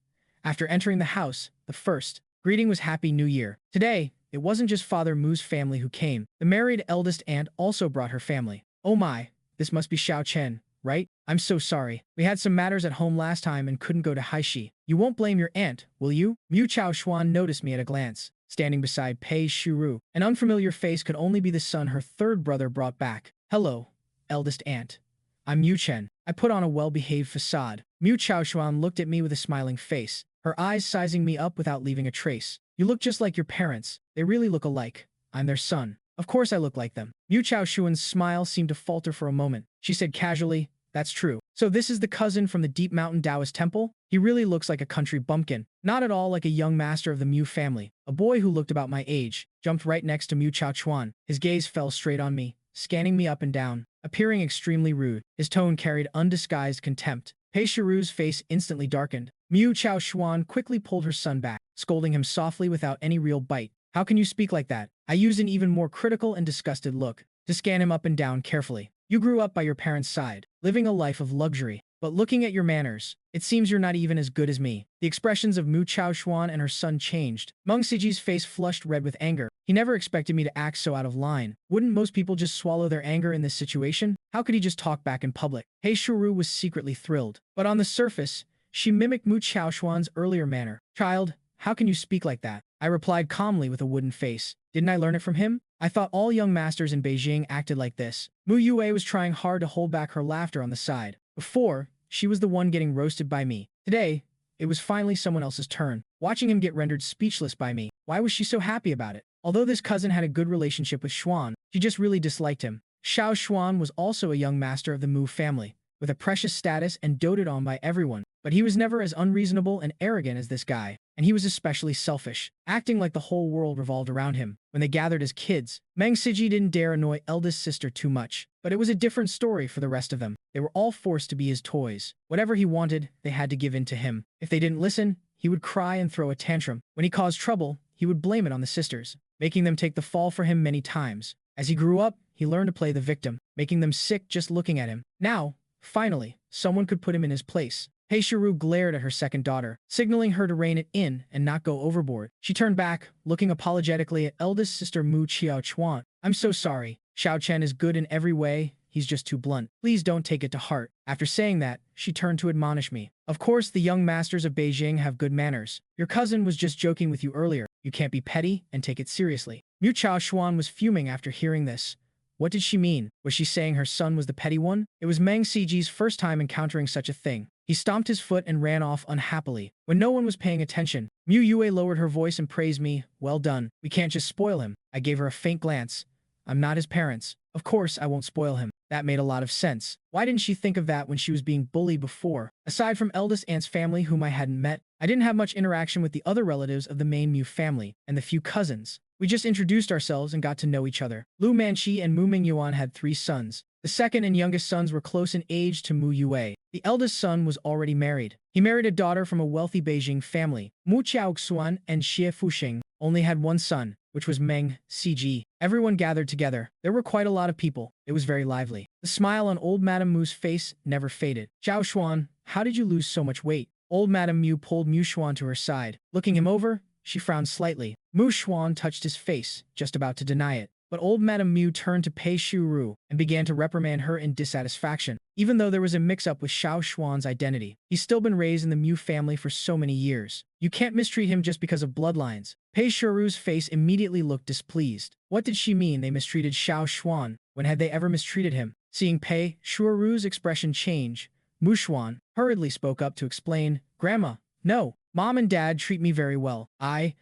After entering the house, the first greeting was Happy New Year. Today, it wasn't just Father Mu's family who came. The married eldest aunt also brought her family. Oh my, this must be Xiao Chen, right? I'm so sorry. We had some matters at home last time and couldn't go to Haishi. You won't blame your aunt, will you? Mu Chao Xuan noticed me at a glance, standing beside Pei Shuru. An unfamiliar face could only be the son her third brother brought back. Hello, eldest aunt. I'm Mu Chen. I put on a well-behaved facade. Mu Chao Xuan looked at me with a smiling face, her eyes sizing me up without leaving a trace. You look just like your parents. They really look alike. I'm their son. Of course I look like them. Mu Chao Xuan's smile seemed to falter for a moment. She said casually, that's true. So this is the cousin from the Deep Mountain Taoist temple? He really looks like a country bumpkin. Not at all like a young master of the Mu family. A boy who looked about my age jumped right next to Mu Chao Xuan. His gaze fell straight on me, scanning me up and down, appearing extremely rude. His tone carried undisguised contempt. Pei Shiru's face instantly darkened. Mu Chao Xuan quickly pulled her son back, scolding him softly without any real bite. How can you speak like that? I used an even more critical and disgusted look to scan him up and down carefully. You grew up by your parents' side, living a life of luxury. But looking at your manners, it seems you're not even as good as me. The expressions of Mu Chao Xuan and her son changed. Meng Siji's face flushed red with anger. He never expected me to act so out of line. Wouldn't most people just swallow their anger in this situation? How could he just talk back in public? Pei Shuru was secretly thrilled. But on the surface, she mimicked Mu Chao Xuan's earlier manner. Child, how can you speak like that? I replied calmly with a wooden face. Didn't I learn it from him? I thought all young masters in Beijing acted like this. Mu Yue was trying hard to hold back her laughter on the side. Before, she was the one getting roasted by me. Today, it was finally someone else's turn. Watching him get rendered speechless by me. Why was she so happy about it? Although this cousin had a good relationship with Xuan, she just really disliked him. Xiao Xuan was also a young master of the Mu family, with a precious status and doted on by everyone. But he was never as unreasonable and arrogant as this guy, and he was especially selfish, acting like the whole world revolved around him. When they gathered as kids, Meng Siji didn't dare annoy eldest sister too much, but it was a different story for the rest of them. They were all forced to be his toys. Whatever he wanted, they had to give in to him. If they didn't listen, he would cry and throw a tantrum. When he caused trouble, he would blame it on the sisters, making them take the fall for him many times. As he grew up, he learned to play the victim, making them sick just looking at him. Now, finally, someone could put him in his place. Pei Shiru glared at her second daughter, signaling her to rein it in and not go overboard. She turned back, looking apologetically at eldest sister Mu Chao Chuan. I'm so sorry. Xiao Chen is good in every way, he's just too blunt. Please don't take it to heart. After saying that, she turned to admonish me. Of course, the young masters of Beijing have good manners. Your cousin was just joking with you earlier. You can't be petty and take it seriously. Mu Chao Xuan was fuming after hearing this. What did she mean? Was she saying her son was the petty one? It was Meng Siji's first time encountering such a thing. He stomped his foot and ran off unhappily. When no one was paying attention, Mu Yue lowered her voice and praised me. Well done. We can't just spoil him. I gave her a faint glance. I'm not his parents. Of course I won't spoil him. That made a lot of sense. Why didn't she think of that when she was being bullied before? Aside from eldest aunt's family whom I hadn't met, I didn't have much interaction with the other relatives of the main Mu family and the few cousins. We just introduced ourselves and got to know each other. Lu Manqi and Mu Mingyuan had 3 sons. The second and youngest sons were close in age to Mu Yue. The eldest son was already married. He married a daughter from a wealthy Beijing family. Mu Xiaoxuan and Xie Fuxing only had one son, which was Meng CG. Everyone gathered together. There were quite a lot of people. It was very lively. The smile on old Madame Mu's face never faded. Xiao Xuan, how did you lose so much weight? Old Madame Mu pulled Mu Xuan to her side. Looking him over, she frowned slightly. Mu Xuan touched his face, just about to deny it. But old Madame Mu turned to Pei Shuru and began to reprimand her in dissatisfaction. Even though there was a mix-up with Xiao Xuan's identity, he's still been raised in the Mu family for so many years. You can't mistreat him just because of bloodlines. Pei Shuru's face immediately looked displeased. What did she mean they mistreated Xiao Xuan? When had they ever mistreated him? Seeing Pei Shuru's expression change, Mu Xuan hurriedly spoke up to explain, Grandma, no, Mom and Dad treat me very well. I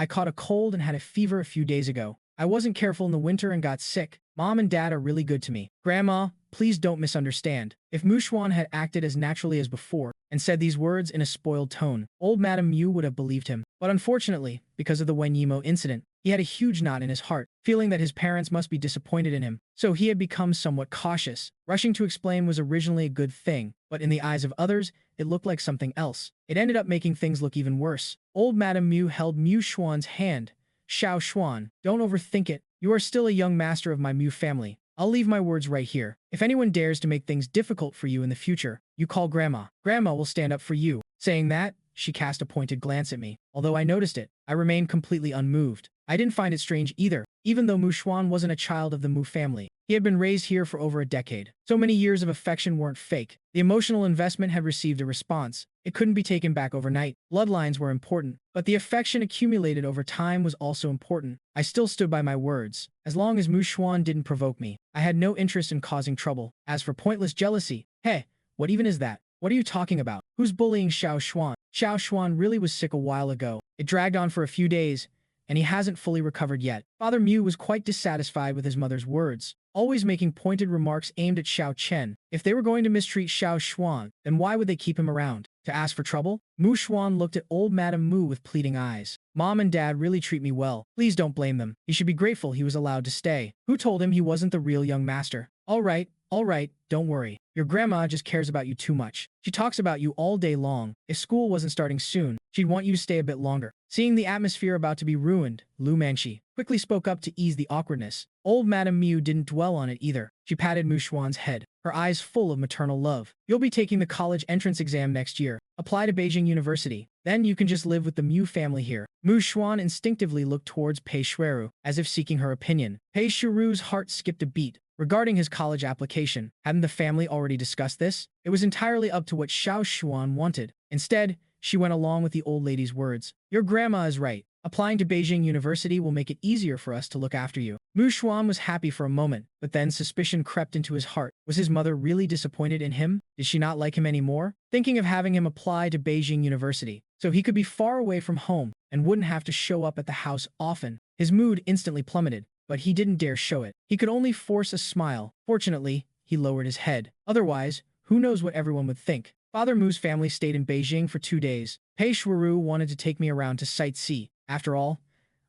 caught a cold and had a fever a few days ago. I wasn't careful in the winter and got sick. Mom and Dad are really good to me. Grandma, please don't misunderstand. If Mu Xuan had acted as naturally as before and said these words in a spoiled tone, old Madame Mu would have believed him. But unfortunately, because of the Wen Yimo incident, he had a huge knot in his heart, feeling that his parents must be disappointed in him. So he had become somewhat cautious. Rushing to explain was originally a good thing, but in the eyes of others, it looked like something else. It ended up making things look even worse. Old Madame Mu held Mu Xuan's hand. Xiao Xuan, don't overthink it. You are still a young master of my Mu family. I'll leave my words right here. If anyone dares to make things difficult for you in the future, you call Grandma. Grandma will stand up for you. Saying that, she cast a pointed glance at me. Although I noticed it, I remained completely unmoved. I didn't find it strange either, even though Mu Xuan wasn't a child of the Mu family. He had been raised here for over a decade. So many years of affection weren't fake. The emotional investment had received a response. It couldn't be taken back overnight. Bloodlines were important, but the affection accumulated over time was also important. I still stood by my words. As long as Mu Xuan didn't provoke me, I had no interest in causing trouble. As for pointless jealousy, hey, what even is that? What are you talking about? Who's bullying Xiao Xuan? Xiao Xuan really was sick a while ago. It dragged on for a few days, and he hasn't fully recovered yet. Father Mu was quite dissatisfied with his mother's words, always making pointed remarks aimed at Xiao Chen. If they were going to mistreat Xiao Xuan, then why would they keep him around? To ask for trouble? Mu Xuan looked at old Madame Mu with pleading eyes. Mom and Dad really treat me well. Please don't blame them. He should be grateful he was allowed to stay. Who told him he wasn't the real young master? All right, don't worry. Your grandma just cares about you too much. She talks about you all day long. If school wasn't starting soon, she'd want you to stay a bit longer. Seeing the atmosphere about to be ruined, Lu Manchi quickly spoke up to ease the awkwardness. Old Madame Mu didn't dwell on it either. She patted Mu Xuan's head, her eyes full of maternal love. You'll be taking the college entrance exam next year. Apply to Beijing University. Then you can just live with the Mu family here. Mu Xuan instinctively looked towards Pei Shuuru, as if seeking her opinion. Pei Shuru's heart skipped a beat. Regarding his college application, hadn't the family already discussed this? It was entirely up to what Xiao Xuan wanted. Instead, she went along with the old lady's words. Your grandma is right. Applying to Beijing University will make it easier for us to look after you. Mu Xuan was happy for a moment, but then suspicion crept into his heart. Was his mother really disappointed in him? Did she not like him anymore? Thinking of having him apply to Beijing University, so he could be far away from home and wouldn't have to show up at the house often. His mood instantly plummeted, but he didn't dare show it. He could only force a smile. Fortunately, he lowered his head. Otherwise, who knows what everyone would think. Father Mu's family stayed in Beijing for 2 days. Pei Shuuru wanted to take me around to sightsee. After all,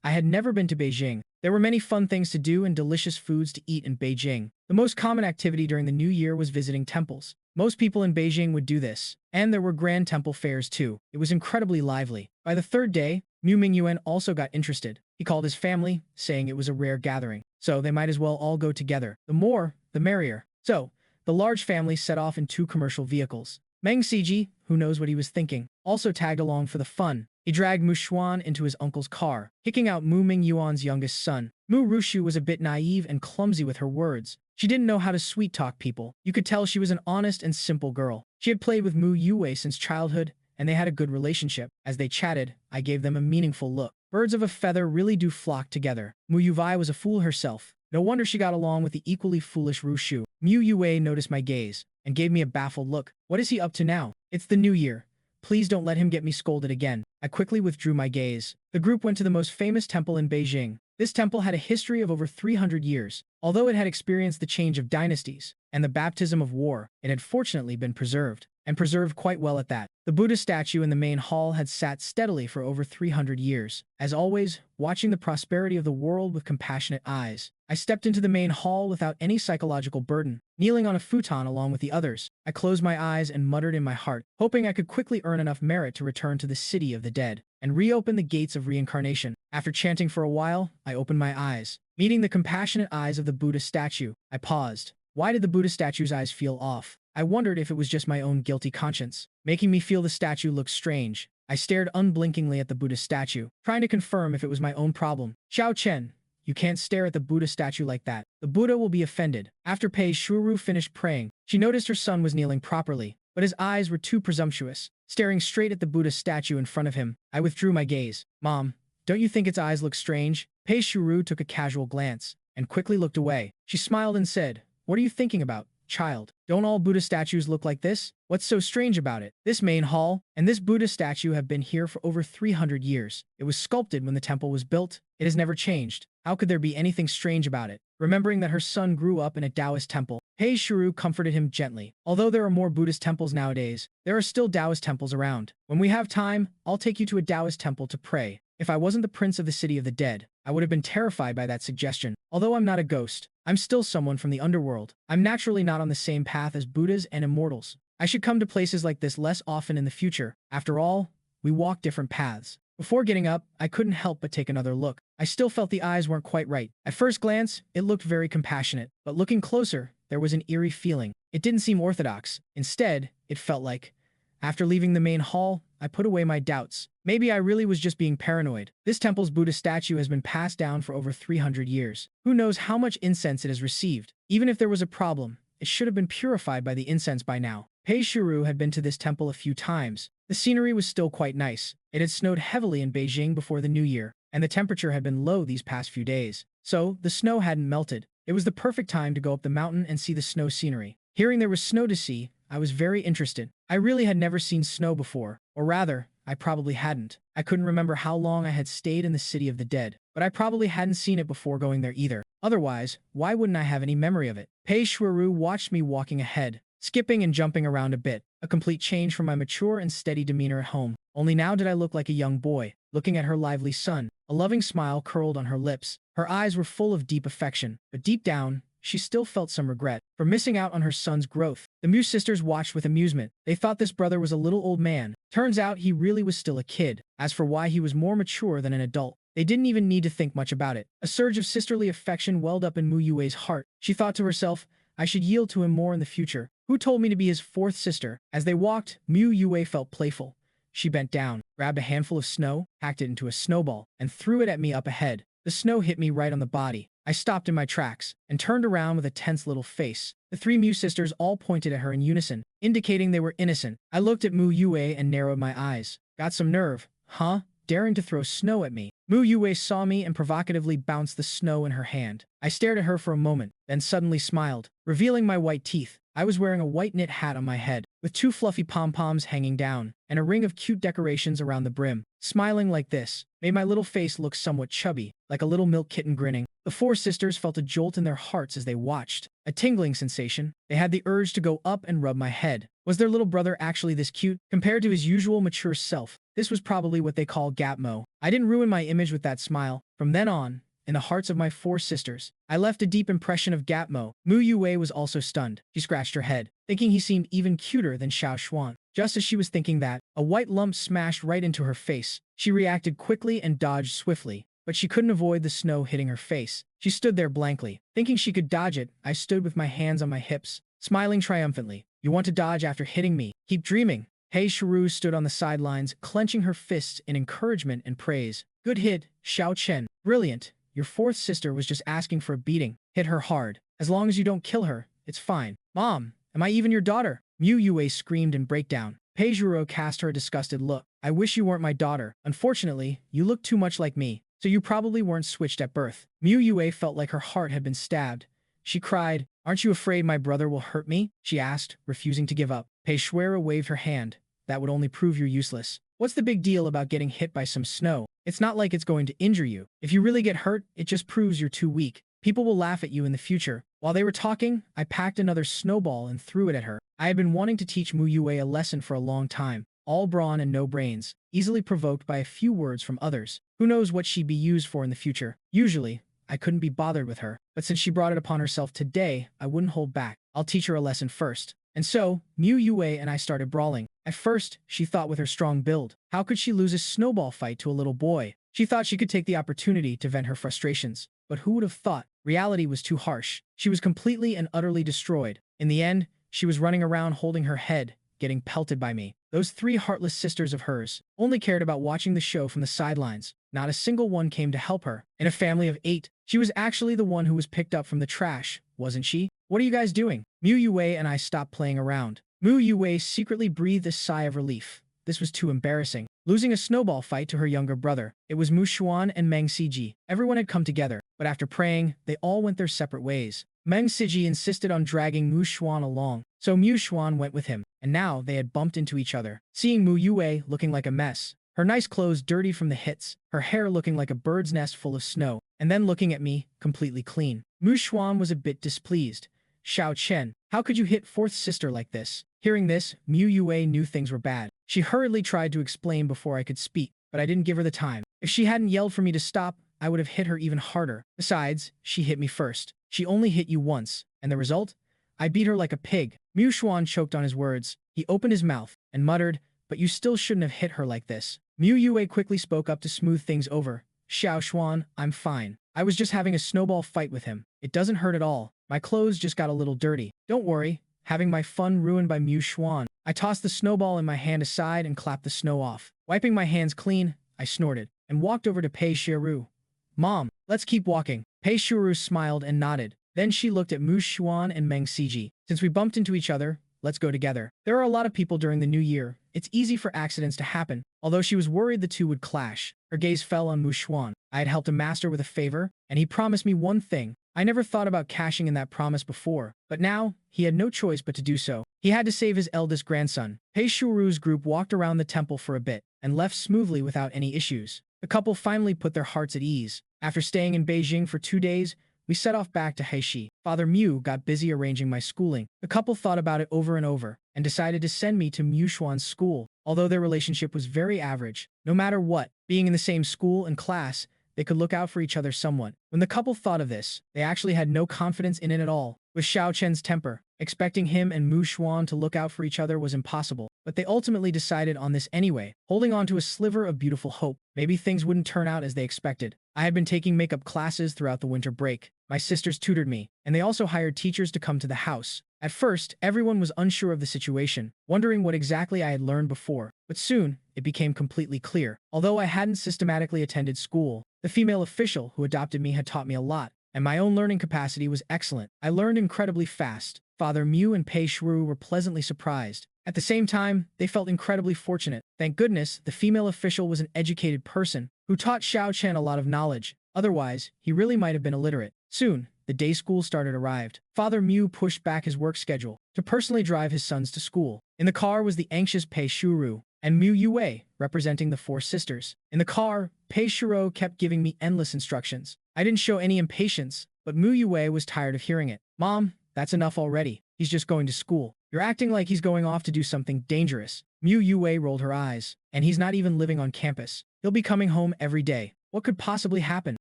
I had never been to Beijing. There were many fun things to do and delicious foods to eat in Beijing. The most common activity during the new year was visiting temples. Most people in Beijing would do this, and there were grand temple fairs too. It was incredibly lively. By the 3rd day, Mu Mingyuan also got interested. He called his family, saying it was a rare gathering, so they might as well all go together. The more, the merrier. So, the large family set off in 2 commercial vehicles. Meng Siji, who knows what he was thinking, also tagged along for the fun. He dragged Mu Xuan into his uncle's car, kicking out Mu Mingyuan's youngest son. Mu Rushu was a bit naive and clumsy with her words. She didn't know how to sweet-talk people. You could tell she was an honest and simple girl. She had played with Mu Yue since childhood, and they had a good relationship. As they chatted, I gave them a meaningful look. Birds of a feather really do flock together. Mu Yuvai was a fool herself. No wonder she got along with the equally foolish Rushu. Mu Yue noticed my gaze and gave me a baffled look. What is he up to now? It's the new year. Please don't let him get me scolded again. I quickly withdrew my gaze. The group went to the most famous temple in Beijing. This temple had a history of over 300 years. Although it had experienced the change of dynasties and the baptism of war, it had fortunately been preserved, and preserved quite well at that. The Buddha statue in the main hall had sat steadily for over 300 years. As always, watching the prosperity of the world with compassionate eyes, I stepped into the main hall without any psychological burden, kneeling on a futon along with the others. I closed my eyes and muttered in my heart, hoping I could quickly earn enough merit to return to the city of the dead and reopen the gates of reincarnation. After chanting for a while, I opened my eyes. Meeting the compassionate eyes of the Buddha statue, I paused. Why did the Buddha statue's eyes feel off? I wondered if it was just my own guilty conscience, making me feel the statue look strange. I stared unblinkingly at the Buddha statue, trying to confirm if it was my own problem. Xiao Chen, you can't stare at the Buddha statue like that. The Buddha will be offended. After Pei Shuru finished praying, she noticed her son was kneeling properly, but his eyes were too presumptuous, staring straight at the Buddha statue in front of him. I withdrew my gaze. Mom, don't you think its eyes look strange? Pei Shuru took a casual glance and quickly looked away. She smiled and said, "What are you thinking about, child? Don't all Buddha statues look like this? What's so strange about it? This main hall and this Buddha statue have been here for over 300 years. It was sculpted when the temple was built. It has never changed. How could there be anything strange about it?" Remembering that her son grew up in a Taoist temple, Pei Shuru comforted him gently. Although there are more Buddhist temples nowadays, there are still Taoist temples around. When we have time, I'll take you to a Taoist temple to pray. If I wasn't the prince of the city of the dead, I would have been terrified by that suggestion. Although I'm not a ghost, I'm still someone from the underworld. I'm naturally not on the same path as Buddhas and immortals. I should come to places like this less often in the future. After all, we walk different paths. Before getting up, I couldn't help but take another look. I still felt the eyes weren't quite right. At first glance, it looked very compassionate, but looking closer, there was an eerie feeling. It didn't seem orthodox. Instead, it felt like, after leaving the main hall, I put away my doubts. Maybe I really was just being paranoid. This temple's Buddha statue has been passed down for over 300 years. Who knows how much incense it has received? Even if there was a problem, it should have been purified by the incense by now. Pei Shuru had been to this temple a few times. The scenery was still quite nice. It had snowed heavily in Beijing before the new year, and the temperature had been low these past few days. So, the snow hadn't melted. It was the perfect time to go up the mountain and see the snow scenery. Hearing there was snow to see, I was very interested. I really had never seen snow before, or rather, I probably hadn't. I couldn't remember how long I had stayed in the city of the dead, but I probably hadn't seen it before going there either. Otherwise, why wouldn't I have any memory of it? Pei Shuru watched me walking ahead, skipping and jumping around a bit, a complete change from my mature and steady demeanor at home. Only now did I look like a young boy, looking at her lively son. A loving smile curled on her lips. Her eyes were full of deep affection, but deep down, she still felt some regret for missing out on her son's growth. The Mew sisters watched with amusement. They thought this brother was a little old man. Turns out he really was still a kid. As for why he was more mature than an adult, they didn't even need to think much about it. A surge of sisterly affection welled up in Mu Yue's heart. She thought to herself, I should yield to him more in the future. Who told me to be his fourth sister? As they walked, Mu Yue felt playful. She bent down, grabbed a handful of snow, packed it into a snowball, and threw it at me up ahead. The snow hit me right on the body. I stopped in my tracks and turned around with a tense little face. The three Mew sisters all pointed at her in unison, indicating they were innocent. I looked at Mu Yue and narrowed my eyes. Got some nerve, huh? Daring to throw snow at me. Mu Yue saw me and provocatively bounced the snow in her hand. I stared at her for a moment, then suddenly smiled, revealing my white teeth. I was wearing a white knit hat on my head, with two fluffy pom-poms hanging down, and a ring of cute decorations around the brim. Smiling like this made my little face look somewhat chubby, like a little milk kitten grinning. The four sisters felt a jolt in their hearts as they watched. A tingling sensation. They had the urge to go up and rub my head. Was their little brother actually this cute? Compared to his usual mature self, this was probably what they call gapmo. I didn't ruin my image with that smile. From then on, in the hearts of my four sisters, I left a deep impression of Gapmo. Mu Yue was also stunned. She scratched her head, thinking he seemed even cuter than Xiao Xuan. Just as she was thinking that, a white lump smashed right into her face. She reacted quickly and dodged swiftly, but she couldn't avoid the snow hitting her face. She stood there blankly. Thinking she could dodge it, I stood with my hands on my hips, smiling triumphantly. You want to dodge after hitting me? Keep dreaming. Pei Shuru stood on the sidelines, clenching her fists in encouragement and praise. Good hit, Xiao Chen. Brilliant. Your fourth sister was just asking for a beating. Hit her hard. As long as you don't kill her, it's fine. Mom, am I even your daughter? Mu Yue screamed in breakdown. Pei Shuru cast her a disgusted look. I wish you weren't my daughter. Unfortunately, you look too much like me, so you probably weren't switched at birth. Mu Yue felt like her heart had been stabbed. She cried, Aren't you afraid my brother will hurt me? She asked, refusing to give up. Pei Shuru waved her hand. That would only prove you're useless. What's the big deal about getting hit by some snow? It's not like it's going to injure you. If you really get hurt, it just proves you're too weak. People will laugh at you in the future. While they were talking, I packed another snowball and threw it at her. I had been wanting to teach Mu Yue a lesson for a long time. All brawn and no brains, easily provoked by a few words from others. Who knows what she'd be used for in the future? Usually, I couldn't be bothered with her. But since she brought it upon herself today, I wouldn't hold back. I'll teach her a lesson first. And so, Mu Yue and I started brawling. At first, she thought with her strong build, how could she lose a snowball fight to a little boy? She thought she could take the opportunity to vent her frustrations. But who would have thought? Reality was too harsh. She was completely and utterly destroyed. In the end, she was running around holding her head, getting pelted by me. Those three heartless sisters of hers only cared about watching the show from the sidelines. Not a single one came to help her. In a family of 8, she was actually the one who was picked up from the trash, wasn't she? What are you guys doing? Mu Yue and I stopped playing around. Mu Yue secretly breathed a sigh of relief. This was too embarrassing. Losing a snowball fight to her younger brother. It was Mu Xuan and Meng Siji. Everyone had come together, but after praying, they all went their separate ways. Meng Siji insisted on dragging Mu Xuan along, so Mu Xuan went with him, and now they had bumped into each other. Seeing Mu Yue looking like a mess, her nice clothes dirty from the hits, her hair looking like a bird's nest full of snow, and then looking at me, completely clean. Mu Xuan was a bit displeased. Xiao Chen, how could you hit fourth sister like this? Hearing this, Mu Yue knew things were bad. She hurriedly tried to explain before I could speak, but I didn't give her the time. If she hadn't yelled for me to stop, I would have hit her even harder. Besides, she hit me first. She only hit you once, and the result? I beat her like a pig. Mu Xuan choked on his words. He opened his mouth and muttered, but you still shouldn't have hit her like this. Mu Yue quickly spoke up to smooth things over. Xiao Xuan, I'm fine. I was just having a snowball fight with him. It doesn't hurt at all. My clothes just got a little dirty. Don't worry, having my fun ruined by Mu Xuan. I tossed the snowball in my hand aside and clapped the snow off. Wiping my hands clean, I snorted and walked over to Pei Shiru. Mom, let's keep walking. Pei Shiru smiled and nodded. Then she looked at Mu Xuan and Meng Siji. Since we bumped into each other, let's go together. There are a lot of people during the new year. It's easy for accidents to happen. Although she was worried the two would clash, her gaze fell on Mu Xuan. I had helped a master with a favor, and he promised me one thing. I never thought about cashing in that promise before, but now he had no choice but to do so. He had to save his eldest grandson. Pei Shuru's group walked around the temple for a bit and left smoothly without any issues. The couple finally put their hearts at ease. After staying in Beijing for 2 days, we set off back to Heishi. Father Mu got busy arranging my schooling. The couple thought about it over and over and decided to send me to Mu Xuan's school. Although their relationship was very average, no matter what, being in the same school and class, they could look out for each other somewhat. When the couple thought of this, they actually had no confidence in it at all. With Xiao Chen's temper, expecting him and Mu Xuan to look out for each other was impossible. But they ultimately decided on this anyway, holding on to a sliver of beautiful hope. Maybe things wouldn't turn out as they expected. I had been taking makeup classes throughout the winter break. My sisters tutored me, and they also hired teachers to come to the house. At first, everyone was unsure of the situation, wondering what exactly I had learned before. But soon, it became completely clear. Although I hadn't systematically attended school, the female official who adopted me had taught me a lot, and my own learning capacity was excellent. I learned incredibly fast. Father Mu and Pei Shuru were pleasantly surprised. At the same time, they felt incredibly fortunate. Thank goodness, the female official was an educated person who taught Xiao Chen a lot of knowledge. Otherwise, he really might have been illiterate. Soon, the day school started arrived. Father Mu pushed back his work schedule to personally drive his sons to school. In the car was the anxious Pei Shuru and Mu Yue, representing the 4 sisters. In the car, Pei Shuru kept giving me endless instructions. I didn't show any impatience, but Mu Yue was tired of hearing it. Mom, that's enough already. He's just going to school. You're acting like he's going off to do something dangerous. Mu Yue rolled her eyes. And he's not even living on campus. He'll be coming home every day. What could possibly happen?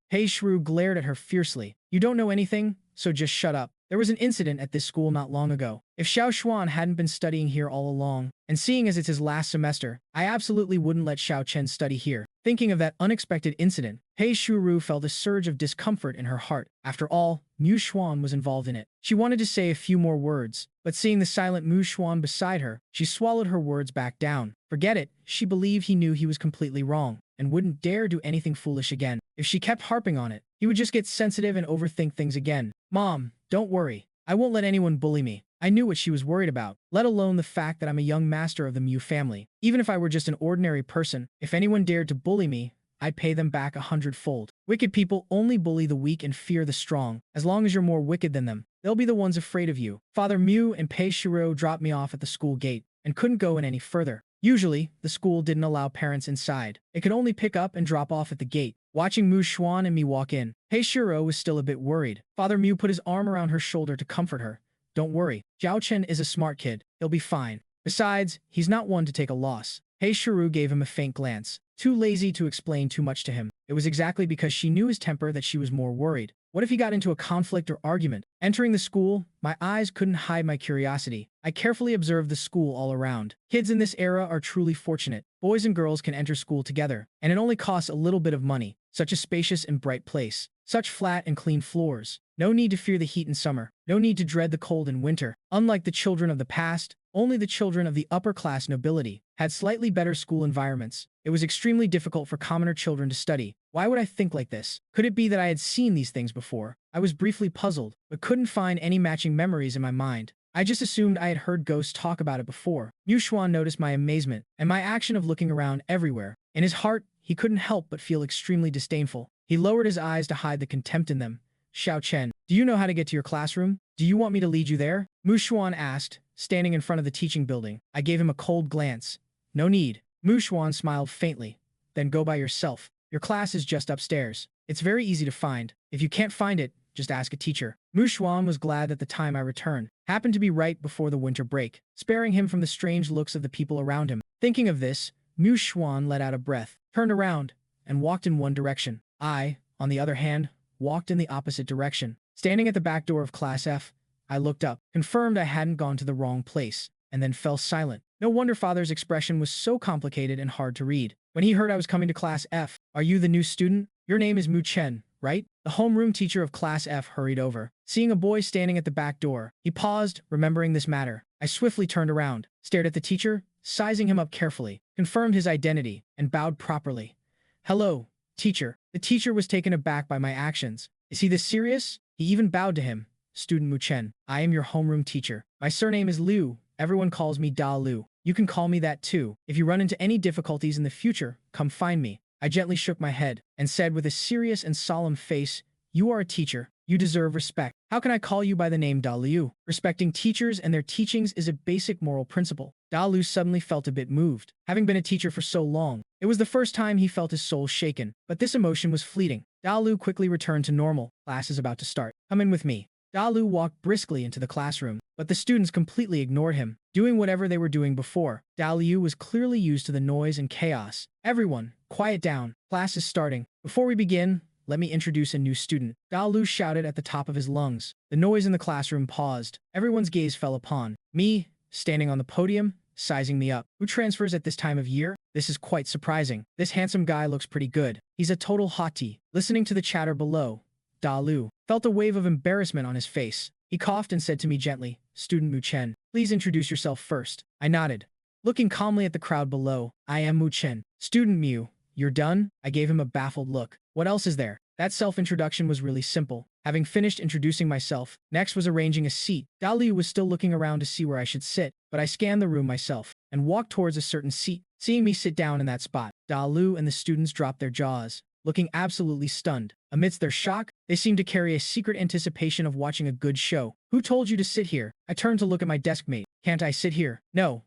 Pei Shuru glared at her fiercely. You don't know anything, so just shut up. There was an incident at this school not long ago. If Xiao Xuan hadn't been studying here all along, and seeing as it's his last semester, I absolutely wouldn't let Xiao Chen study here. Thinking of that unexpected incident, Pei Shuru felt a surge of discomfort in her heart. After all, Mu Xuan was involved in it. She wanted to say a few more words, but seeing the silent Mu Xuan beside her, she swallowed her words back down. Forget it, she believed he knew he was completely wrong, and wouldn't dare do anything foolish again. If she kept harping on it, he would just get sensitive and overthink things again. Mom, don't worry. I won't let anyone bully me. I knew what she was worried about, let alone the fact that I'm a young master of the Mu family. Even if I were just an ordinary person, if anyone dared to bully me, I'd pay them back 100-fold. Wicked people only bully the weak and fear the strong. As long as you're more wicked than them, they'll be the ones afraid of you. Father Mu and Pei Shiro dropped me off at the school gate and couldn't go in any further. Usually, the school didn't allow parents inside. It could only pick up and drop off at the gate. Watching Mu Xuan and me walk in, Pei Shiro was still a bit worried. Father Mu put his arm around her shoulder to comfort her. Don't worry, Xiao Chen is a smart kid. He'll be fine. Besides, he's not one to take a loss. Pei Shuru gave him a faint glance, too lazy to explain too much to him. It was exactly because she knew his temper that she was more worried. What if he got into a conflict or argument? Entering the school, my eyes couldn't hide my curiosity. I carefully observed the school all around. Kids in this era are truly fortunate. Boys and girls can enter school together, and it only costs a little bit of money. Such a spacious and bright place. Such flat and clean floors. No need to fear the heat in summer. No need to dread the cold in winter. Unlike the children of the past, only the children of the upper-class nobility had slightly better school environments. It was extremely difficult for commoner children to study. Why would I think like this? Could it be that I had seen these things before? I was briefly puzzled, but couldn't find any matching memories in my mind. I just assumed I had heard ghosts talk about it before. Xuan noticed my amazement and my action of looking around everywhere. In his heart, he couldn't help but feel extremely disdainful. He lowered his eyes to hide the contempt in them. Xiao Chen, do you know how to get to your classroom? Do you want me to lead you there? Xuan asked, standing in front of the teaching building. I gave him a cold glance. No need. Xuan smiled faintly. Then go by yourself. Your class is just upstairs. It's very easy to find. If you can't find it, just ask a teacher. Xuan was glad that the time I returned happened to be right before the winter break, sparing him from the strange looks of the people around him. Thinking of this, Xuan let out a breath, turned around, and walked in one direction. I, on the other hand, walked in the opposite direction. Standing at the back door of Class F, I looked up, confirmed I hadn't gone to the wrong place, and then fell silent. No wonder Father's expression was so complicated and hard to read. When he heard I was coming to Class F, "Are you the new student? Your name is Mu Chen, right?" The homeroom teacher of Class F hurried over. Seeing a boy standing at the back door, he paused, remembering this matter. I swiftly turned around, stared at the teacher, sizing him up carefully, confirmed his identity, and bowed properly. "Hello, teacher." The teacher was taken aback by my actions. Is he this serious? He even bowed to him. "Student Mu Chen, I am your homeroom teacher. My surname is Liu. Everyone calls me Da Liu. You can call me that too. If you run into any difficulties in the future, come find me." I gently shook my head and said with a serious and solemn face, "You are a teacher. You deserve respect. How can I call you by the name Da Liu?" Respecting teachers and their teachings is a basic moral principle. Da Liu suddenly felt a bit moved. Having been a teacher for so long, it was the first time he felt his soul shaken. But this emotion was fleeting. Da Liu quickly returned to normal. Class is about to start. Come in with me. Da Liu walked briskly into the classroom, but the students completely ignored him, doing whatever they were doing before. Da Liu was clearly used to the noise and chaos. "Everyone, quiet down. Class is starting. Before we begin, let me introduce a new student." Da Liu shouted at the top of his lungs. The noise in the classroom paused. Everyone's gaze fell upon me, standing on the podium, sizing me up. Who transfers at this time of year? This is quite surprising. This handsome guy looks pretty good. He's a total hottie. Listening to the chatter below, Da Liu felt a wave of embarrassment on his face. He coughed and said to me gently, "Student Mu Chen, please introduce yourself first." I nodded. Looking calmly at the crowd below, "I am Mu Chen." "Student Mu, you're done?" I gave him a baffled look. What else is there? That self-introduction was really simple. Having finished introducing myself, next was arranging a seat. Da Liu was still looking around to see where I should sit, but I scanned the room myself and walked towards a certain seat. Seeing me sit down in that spot, Da Liu and the students dropped their jaws, looking absolutely stunned. Amidst their shock, they seemed to carry a secret anticipation of watching a good show. "Who told you to sit here?" I turned to look at my desk mate. "Can't I sit here?" "No,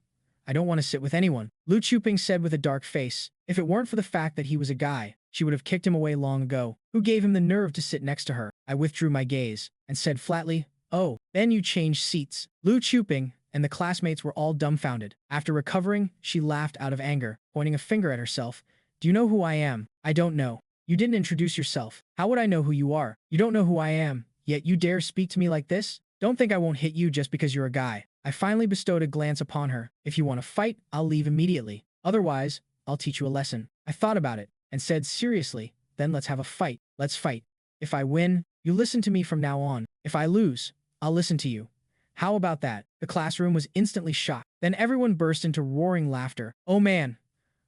I don't want to sit with anyone," Lu Chuping said with a dark face. If it weren't for the fact that he was a guy, she would have kicked him away long ago. Who gave him the nerve to sit next to her? I withdrew my gaze and said flatly, "Oh, then you changed seats." Lu Chuping and the classmates were all dumbfounded. After recovering, she laughed out of anger, pointing a finger at herself. "Do you know who I am?" "I don't know. You didn't introduce yourself. How would I know who you are? You don't know who I am, yet you dare speak to me like this? Don't think I won't hit you just because you're a guy." I finally bestowed a glance upon her. "If you want to fight, I'll leave immediately. Otherwise, I'll teach you a lesson." I thought about it and said seriously, "Then let's have a fight. Let's fight. If I win, you listen to me from now on. If I lose, I'll listen to you. How about that?" The classroom was instantly shocked. Then everyone burst into roaring laughter. "Oh man,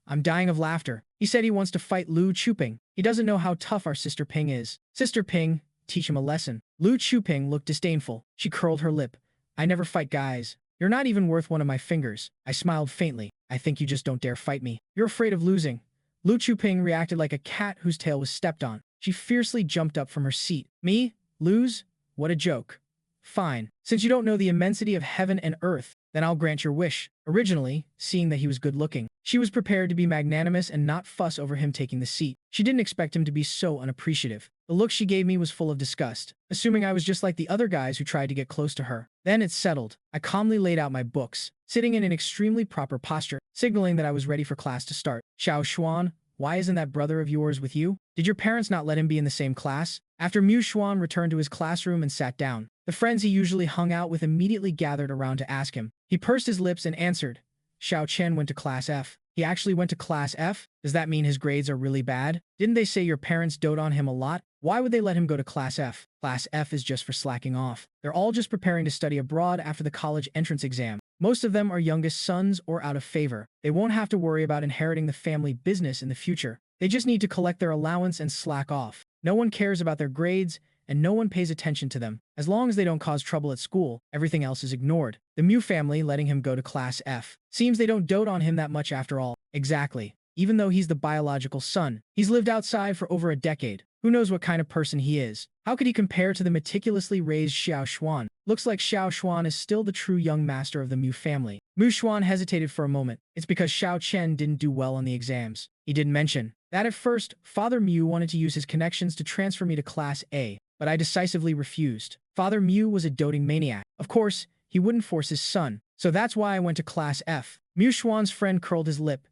I'm dying of laughter. He said he wants to fight Lu Chuping. He doesn't know how tough our Sister Ping is. Sister Ping, teach him a lesson." Lu Chuping looked disdainful. She curled her lip. "I never fight guys. You're not even worth one of my fingers." I smiled faintly. "I think you just don't dare fight me. You're afraid of losing." Lu Chuping reacted like a cat whose tail was stepped on. She fiercely jumped up from her seat. "Me? Lose? What a joke. Fine. Since you don't know the immensity of heaven and earth, then I'll grant your wish." Originally, seeing that he was good-looking, she was prepared to be magnanimous and not fuss over him taking the seat. She didn't expect him to be so unappreciative. The look she gave me was full of disgust, assuming I was just like the other guys who tried to get close to her. Then it settled. I calmly laid out my books, sitting in an extremely proper posture, signaling that I was ready for class to start. "Xiao Xuan, why isn't that brother of yours with you? Did your parents not let him be in the same class?" After Mu Xuan returned to his classroom and sat down, the friends he usually hung out with immediately gathered around to ask him. He pursed his lips and answered, Xiao Chen went to Class F. He actually went to Class F? Does that mean his grades are really bad? Didn't they say your parents dote on him a lot? Why would they let him go to Class F? Class F is just for slacking off. They're all just preparing to study abroad after the college entrance exam. Most of them are youngest sons or out of favor. They won't have to worry about inheriting the family business in the future. They just need to collect their allowance and slack off. No one cares about their grades, and no one pays attention to them. As long as they don't cause trouble at school, everything else is ignored. The Mu family letting him go to Class F. Seems they don't dote on him that much after all. Exactly. Even though he's the biological son, he's lived outside for over a decade. Who knows what kind of person he is? How could he compare to the meticulously raised Xiao Xuan? Looks like Xiao Xuan is still the true young master of the Mu family. Mu Xuan hesitated for a moment. It's because Xiao Chen didn't do well on the exams. He didn't mention that at first, Father Mu wanted to use his connections to transfer me to Class A, but I decisively refused. Father Mu was a doting maniac. Of course, he wouldn't force his son, so that's why I went to Class F. Mu Xuan's friend curled his lip.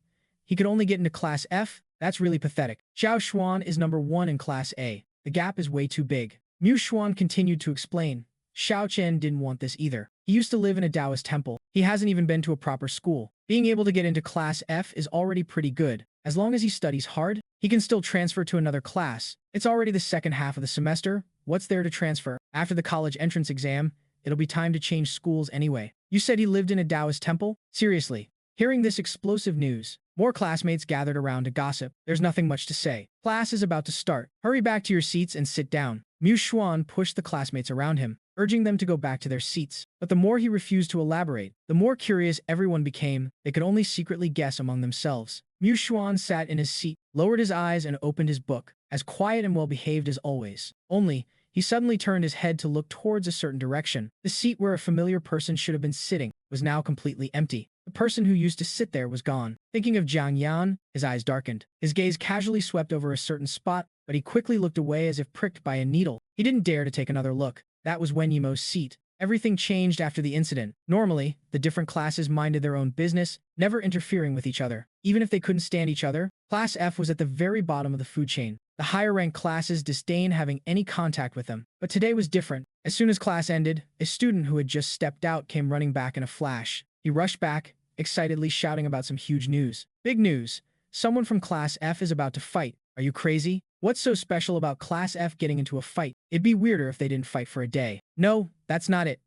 He could only get into Class F? That's really pathetic. Xiao Xuan is number 1 in Class A. The gap is way too big. Mu Xuan continued to explain. Xiao Chen didn't want this either. He used to live in a Taoist temple. He hasn't even been to a proper school. Being able to get into Class F is already pretty good. As long as he studies hard, he can still transfer to another class. It's already the second half of the semester. What's there to transfer? After the college entrance exam, it'll be time to change schools anyway. You said he lived in a Taoist temple? Seriously. Hearing this explosive news, more classmates gathered around to gossip. There's nothing much to say. Class is about to start. Hurry back to your seats and sit down. Mu Xuan pushed the classmates around him, urging them to go back to their seats. But the more he refused to elaborate, the more curious everyone became. They could only secretly guess among themselves. Mu Xuan sat in his seat, lowered his eyes and opened his book, as quiet and well-behaved as always. Only, he suddenly turned his head to look towards a certain direction. The seat where a familiar person should have been sitting was now completely empty. The person who used to sit there was gone. Thinking of Jiang Yan, his eyes darkened. His gaze casually swept over a certain spot, but he quickly looked away as if pricked by a needle. He didn't dare to take another look. That was Wen Yimo's seat. Everything changed after the incident. Normally, the different classes minded their own business, never interfering with each other. Even if they couldn't stand each other, Class F was at the very bottom of the food chain. The higher-ranked classes disdained having any contact with them. But today was different. As soon as class ended, a student who had just stepped out came running back in a flash. He rushed back, excitedly shouting about some huge news. Big news! Someone from Class F is about to fight. Are you crazy? What's so special about Class F getting into a fight? It'd be weirder if they didn't fight for a day. No, that's not it.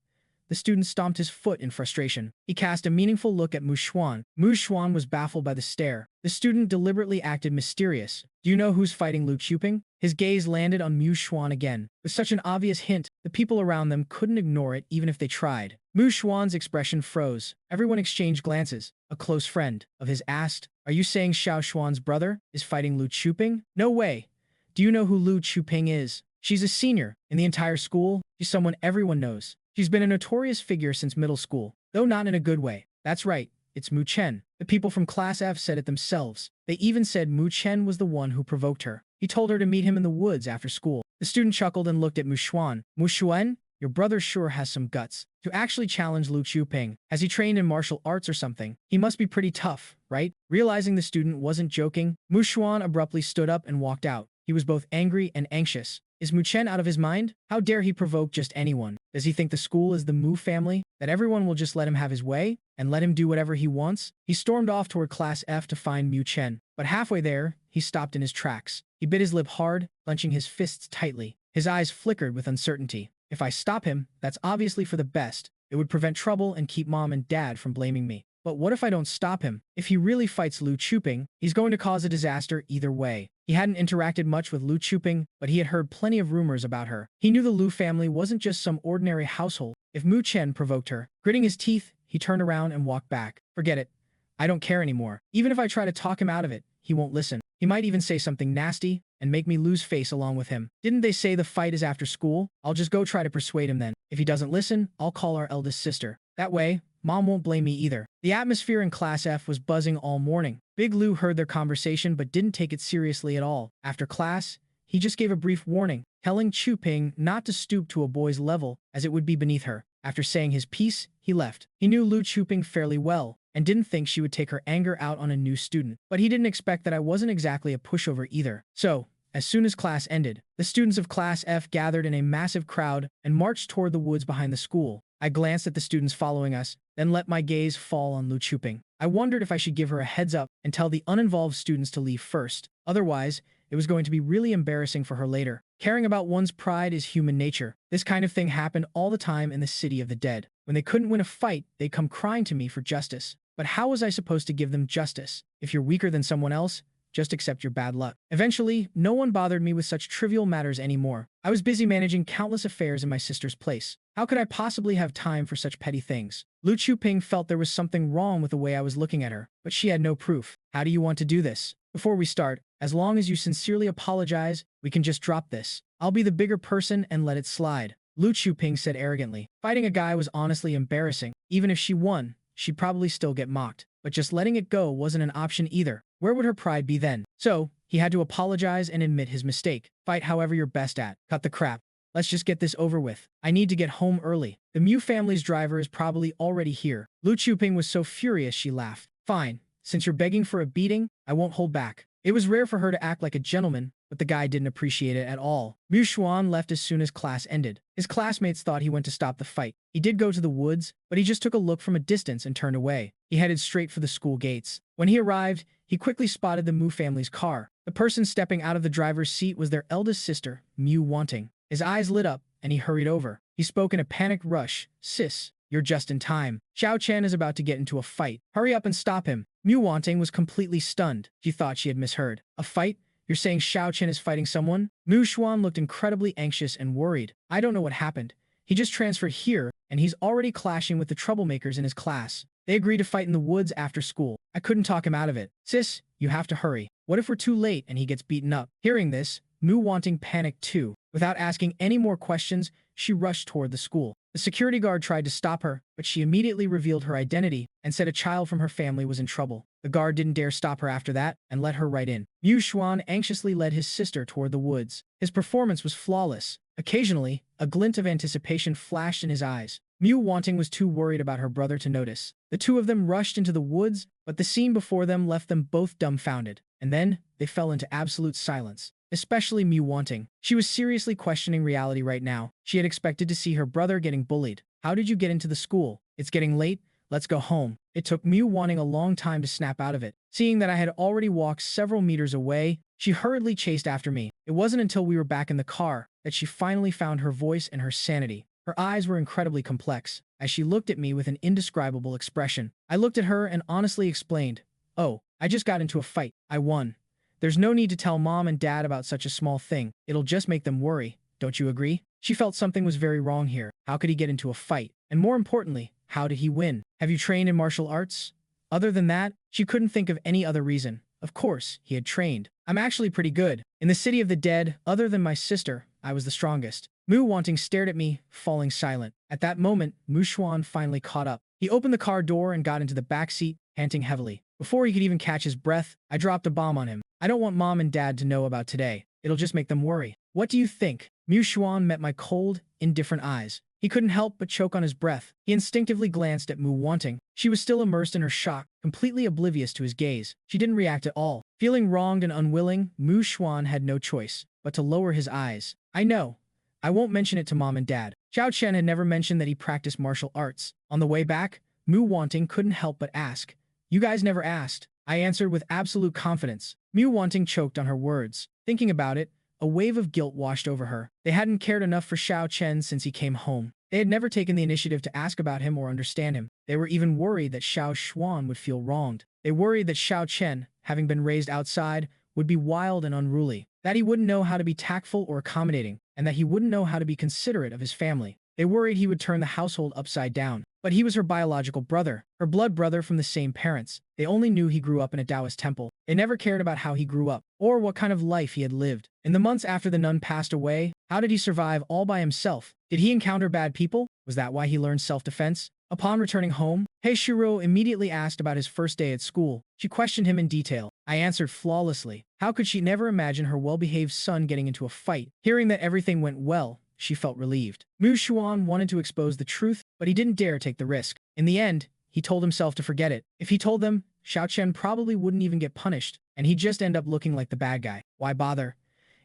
The student stomped his foot in frustration. He cast a meaningful look at Mu Xuan. Mu Xuan was baffled by the stare. The student deliberately acted mysterious. Do you know who's fighting Lu Quping? His gaze landed on Mu Xuan again. With such an obvious hint, the people around them couldn't ignore it even if they tried. Mu Xuan's expression froze. Everyone exchanged glances. A close friend of his asked, Are you saying Xiao Xuan's brother is fighting Lu Quping? No way. Do you know who Lu Quping is? She's a senior in the entire school. She's someone everyone knows. She's been a notorious figure since middle school, though not in a good way. That's right, it's Mu Chen. The people from Class F said it themselves. They even said Mu Chen was the one who provoked her. He told her to meet him in the woods after school. The student chuckled and looked at Mu Xuan. Mu Xuan, your brother sure has some guts to actually challenge Lu Quping. Has he trained in martial arts or something? He must be pretty tough, right? Realizing the student wasn't joking, Mu Xuan abruptly stood up and walked out. He was both angry and anxious. Is Mu Chen out of his mind? How dare he provoke just anyone? Does he think the school is the Mu family? That everyone will just let him have his way? And let him do whatever he wants? He stormed off toward Class F to find Mu Chen. But halfway there, he stopped in his tracks. He bit his lip hard, clenching his fists tightly. His eyes flickered with uncertainty. If I stop him, that's obviously for the best. It would prevent trouble and keep mom and dad from blaming me. But what if I don't stop him? If he really fights Lu Quping, he's going to cause a disaster either way. He hadn't interacted much with Lu Quping, but he had heard plenty of rumors about her. He knew the Lu family wasn't just some ordinary household. If Mu Chen provoked her, gritting his teeth, he turned around and walked back. Forget it. I don't care anymore. Even if I try to talk him out of it, he won't listen. He might even say something nasty and make me lose face along with him. Didn't they say the fight is after school? I'll just go try to persuade him then. If he doesn't listen, I'll call our eldest sister. That way, Mom won't blame me either. The atmosphere in Class F was buzzing all morning. Big Lou heard their conversation but didn't take it seriously at all. After class, he just gave a brief warning, telling Quping not to stoop to a boy's level as it would be beneath her. After saying his piece, he left. He knew Lu Quping fairly well and didn't think she would take her anger out on a new student. But he didn't expect that I wasn't exactly a pushover either. So, As soon as class ended, the students of Class F gathered in a massive crowd and marched toward the woods behind the school. I glanced at the students following us, then let my gaze fall on Lu Chuping. I wondered if I should give her a heads up and tell the uninvolved students to leave first. Otherwise, it was going to be really embarrassing for her later. Caring about one's pride is human nature. This kind of thing happened all the time in the city of the dead. When they couldn't win a fight, they'd come crying to me for justice. But how was I supposed to give them justice? If you're weaker than someone else, just accept your bad luck. Eventually, no one bothered me with such trivial matters anymore. I was busy managing countless affairs in my sister's place. How could I possibly have time for such petty things? Lu Chuping felt there was something wrong with the way I was looking at her, but she had no proof. How do you want to do this? Before we start, as long as you sincerely apologize, we can just drop this. I'll be the bigger person and let it slide. Lu Chuping said arrogantly. Fighting a guy was honestly embarrassing. Even if she won, she'd probably still get mocked. But just letting it go wasn't an option either. Where would her pride be then? So, he had to apologize and admit his mistake. Fight however you're best at. Cut the crap. Let's just get this over with. I need to get home early. The Mew family's driver is probably already here. Lu Chuping was so furious she laughed. Fine. Since you're begging for a beating, I won't hold back. It was rare for her to act like a gentleman, but the guy didn't appreciate it at all. Mu Xuan left as soon as class ended. His classmates thought he went to stop the fight. He did go to the woods, but he just took a look from a distance and turned away. He headed straight for the school gates. When he arrived, he quickly spotted the Mu family's car. The person stepping out of the driver's seat was their eldest sister, Mu Wanting. His eyes lit up, and he hurried over. He spoke in a panicked rush. Sis, you're just in time. Xiao Chen is about to get into a fight. Hurry up and stop him. Mu Wanting was completely stunned. She thought she had misheard. A fight? You're saying Xiao Chen is fighting someone? Mu Xuan looked incredibly anxious and worried. I don't know what happened. He just transferred here, and he's already clashing with the troublemakers in his class. They agreed to fight in the woods after school. I couldn't talk him out of it. Sis, you have to hurry. What if we're too late and he gets beaten up? Hearing this, Mu Wanting panicked too. Without asking any more questions, she rushed toward the school. The security guard tried to stop her, but she immediately revealed her identity and said a child from her family was in trouble. The guard didn't dare stop her after that and let her right in. Mu Xuan anxiously led his sister toward the woods. His performance was flawless. Occasionally, a glint of anticipation flashed in his eyes. Mu Wanting was too worried about her brother to notice. The two of them rushed into the woods, but the scene before them left them both dumbfounded. And then, they fell into absolute silence. Especially Mu Wanting. She was seriously questioning reality right now. She had expected to see her brother getting bullied. How did you get into the school? It's getting late. Let's go home. It took Mu Wanting a long time to snap out of it. Seeing that I had already walked several meters away, she hurriedly chased after me. It wasn't until we were back in the car that she finally found her voice and her sanity. Her eyes were incredibly complex, as she looked at me with an indescribable expression. I looked at her and honestly explained, "Oh, I just got into a fight. I won. There's no need to tell mom and dad about such a small thing. It'll just make them worry. Don't you agree?" She felt something was very wrong here. How could he get into a fight? And more importantly, how did he win? Have you trained in martial arts? Other than that, she couldn't think of any other reason. Of course, he had trained. I'm actually pretty good. In the city of the dead, other than my sister, I was the strongest. Mu Wanting stared at me, falling silent. At that moment, Mu Xuan finally caught up. He opened the car door and got into the back seat, panting heavily. Before he could even catch his breath, I dropped a bomb on him. I don't want mom and dad to know about today. It'll just make them worry. What do you think? Mu Xuan met my cold, indifferent eyes. He couldn't help but choke on his breath. He instinctively glanced at Mu Wanting. She was still immersed in her shock, completely oblivious to his gaze. She didn't react at all. Feeling wronged and unwilling, Mu Xuan had no choice but to lower his eyes. I know. I won't mention it to mom and dad. Xiao Chen had never mentioned that he practiced martial arts. On the way back, Mu Wanting couldn't help but ask, "You guys never asked." I answered with absolute confidence. Mu Wanting choked on her words. Thinking about it, a wave of guilt washed over her. They hadn't cared enough for Xiao Chen since he came home. They had never taken the initiative to ask about him or understand him. They were even worried that Xiao Xuan would feel wronged. They worried that Xiao Chen, having been raised outside, would be wild and unruly, that he wouldn't know how to be tactful or accommodating, and that he wouldn't know how to be considerate of his family. They worried he would turn the household upside down. But he was her biological brother, her blood brother from the same parents. They only knew he grew up in a Taoist temple. They never cared about how he grew up, or what kind of life he had lived. In the months after the nun passed away, how did he survive all by himself? Did he encounter bad people? Was that why he learned self-defense? Upon returning home, Heishiro immediately asked about his first day at school. She questioned him in detail. I answered flawlessly. How could she never imagine her well-behaved son getting into a fight? Hearing that everything went well, she felt relieved. Mu Xuan wanted to expose the truth, but he didn't dare take the risk. In the end, he told himself to forget it. If he told them, Xiao Chen probably wouldn't even get punished, and he'd just end up looking like the bad guy. Why bother?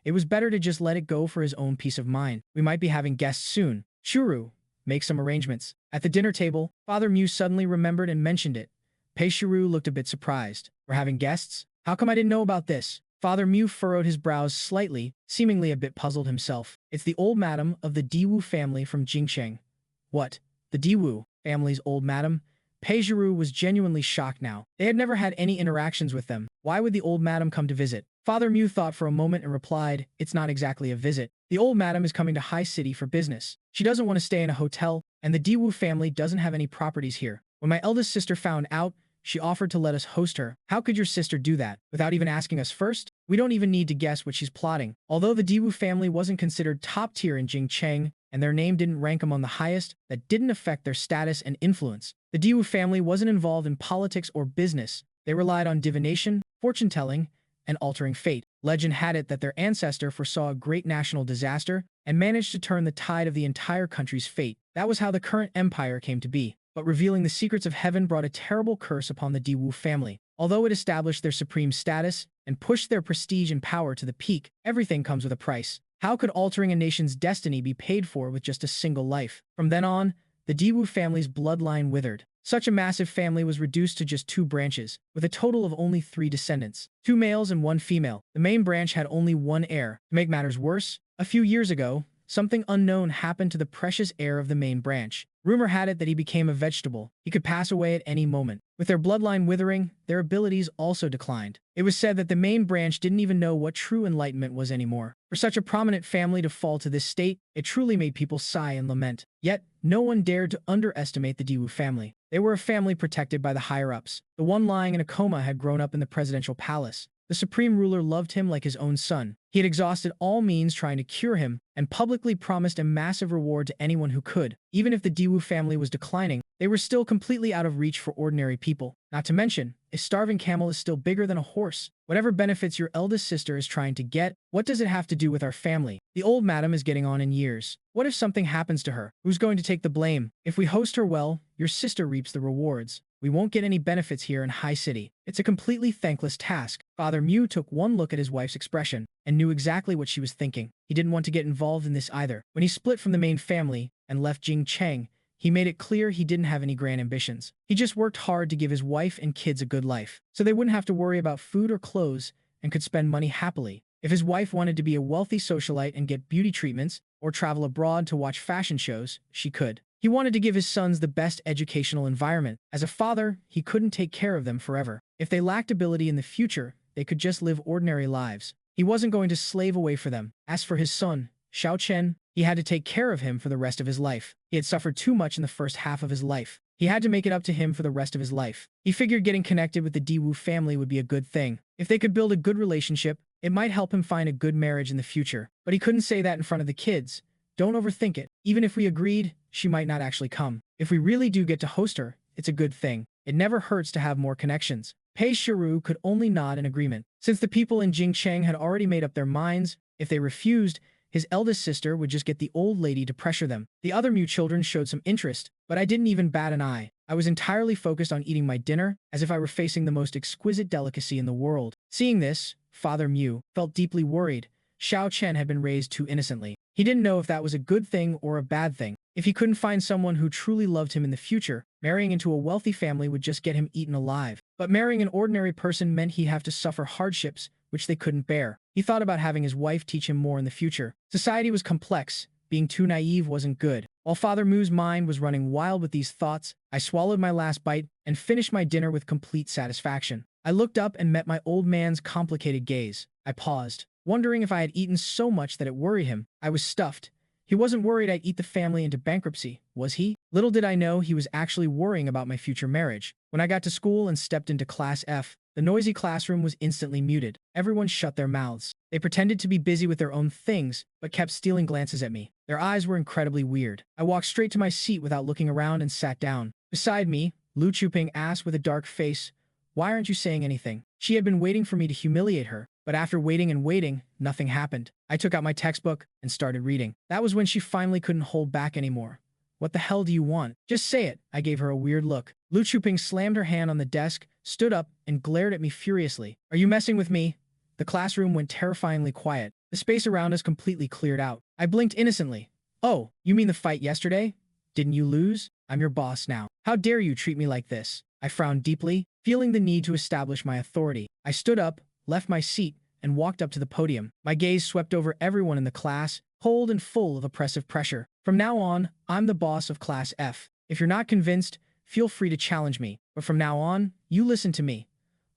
It was better to just let it go for his own peace of mind. We might be having guests soon. Shuru, make some arrangements. At the dinner table, Father Mew suddenly remembered and mentioned it. Pei Shuru looked a bit surprised. We're having guests? How come I didn't know about this? Father Mew furrowed his brows slightly, seemingly a bit puzzled himself. It's the old madam of the Diwu family from Jingcheng. What? The Diwu family's old madam? Pei Shuru was genuinely shocked now. They had never had any interactions with them. Why would the old madam come to visit? Father Mew thought for a moment and replied, it's not exactly a visit. The old madam is coming to High City for business. She doesn't want to stay in a hotel, and the Diwu family doesn't have any properties here. When my eldest sister found out, she offered to let us host her. How could your sister do that, without even asking us first? We don't even need to guess what she's plotting. Although the Diwu family wasn't considered top tier in Jingcheng, and their name didn't rank among the highest, that didn't affect their status and influence. The Diwu family wasn't involved in politics or business. They relied on divination, fortune-telling, and altering fate. Legend had it that their ancestor foresaw a great national disaster and managed to turn the tide of the entire country's fate. That was how the current empire came to be. But revealing the secrets of heaven brought a terrible curse upon the Diwu family. Although it established their supreme status and pushed their prestige and power to the peak, everything comes with a price. How could altering a nation's destiny be paid for with just a single life? From then on, the Diwu family's bloodline withered. Such a massive family was reduced to just 2 branches, with a total of only 3 descendants, 2 males and 1 female. The main branch had only 1 heir. To make matters worse, a few years ago, something unknown happened to the precious heir of the main branch. Rumor had it that he became a vegetable. He could pass away at any moment. With their bloodline withering, their abilities also declined. It was said that the main branch didn't even know what true enlightenment was anymore. For such a prominent family to fall to this state, it truly made people sigh and lament. Yet, no one dared to underestimate the Diwu family. They were a family protected by the higher-ups. The one lying in a coma had grown up in the presidential palace. The supreme ruler loved him like his own son. He had exhausted all means trying to cure him and publicly promised a massive reward to anyone who could. Even if the Diwu family was declining, they were still completely out of reach for ordinary people. Not to mention, a starving camel is still bigger than a horse. Whatever benefits your eldest sister is trying to get, what does it have to do with our family? The old madam is getting on in years. What if something happens to her? Who's going to take the blame? If we host her well, your sister reaps the rewards. We won't get any benefits here in High City. It's a completely thankless task. Father Mew took one look at his wife's expression and knew exactly what she was thinking. He didn't want to get involved in this either. When he split from the main family and left Jingcheng, he made it clear he didn't have any grand ambitions. He just worked hard to give his wife and kids a good life, so they wouldn't have to worry about food or clothes and could spend money happily. If his wife wanted to be a wealthy socialite and get beauty treatments or travel abroad to watch fashion shows, she could. He wanted to give his sons the best educational environment. As a father, he couldn't take care of them forever. If they lacked ability in the future, they could just live ordinary lives. He wasn't going to slave away for them. As for his son, Xiao Chen, he had to take care of him for the rest of his life. He had suffered too much in the first half of his life. He had to make it up to him for the rest of his life. He figured getting connected with the Diwu family would be a good thing. If they could build a good relationship, it might help him find a good marriage in the future. But he couldn't say that in front of the kids. Don't overthink it. Even if we agreed, she might not actually come. If we really do get to host her, it's a good thing. It never hurts to have more connections. Pei Shiru could only nod in agreement. Since the people in Jingcheng had already made up their minds, if they refused, his eldest sister would just get the old lady to pressure them. The other Mew children showed some interest, but I didn't even bat an eye. I was entirely focused on eating my dinner, as if I were facing the most exquisite delicacy in the world. Seeing this, Father Mew felt deeply worried. Xiao Chen had been raised too innocently. He didn't know if that was a good thing or a bad thing. If he couldn't find someone who truly loved him in the future, marrying into a wealthy family would just get him eaten alive. But marrying an ordinary person meant he'd have to suffer hardships, which they couldn't bear. He thought about having his wife teach him more in the future. Society was complex. Being too naive wasn't good. While Father Mew's mind was running wild with these thoughts, I swallowed my last bite and finished my dinner with complete satisfaction. I looked up and met my old man's complicated gaze. I paused, wondering if I had eaten so much that it worried him. I was stuffed. He wasn't worried I'd eat the family into bankruptcy, was he? Little did I know he was actually worrying about my future marriage. When I got to school and stepped into Class F, the noisy classroom was instantly muted. Everyone shut their mouths. They pretended to be busy with their own things, but kept stealing glances at me. Their eyes were incredibly weird. I walked straight to my seat without looking around and sat down. Beside me, Lu Chuping asked with a dark face, "Why aren't you saying anything?" She had been waiting for me to humiliate her, but after waiting and waiting, nothing happened. I took out my textbook and started reading. That was when she finally couldn't hold back anymore. "What the hell do you want? Just say it." I gave her a weird look. Lu Chuping slammed her hand on the desk, stood up, and glared at me furiously. "Are you messing with me?" The classroom went terrifyingly quiet. The space around us completely cleared out. I blinked innocently. "Oh, you mean the fight yesterday? Didn't you lose? I'm your boss now. How dare you treat me like this?" I frowned deeply, feeling the need to establish my authority. I stood up, left my seat, and walked up to the podium. My gaze swept over everyone in the class, cold and full of oppressive pressure. "From now on, I'm the boss of Class F. If you're not convinced, feel free to challenge me. But from now on, you listen to me.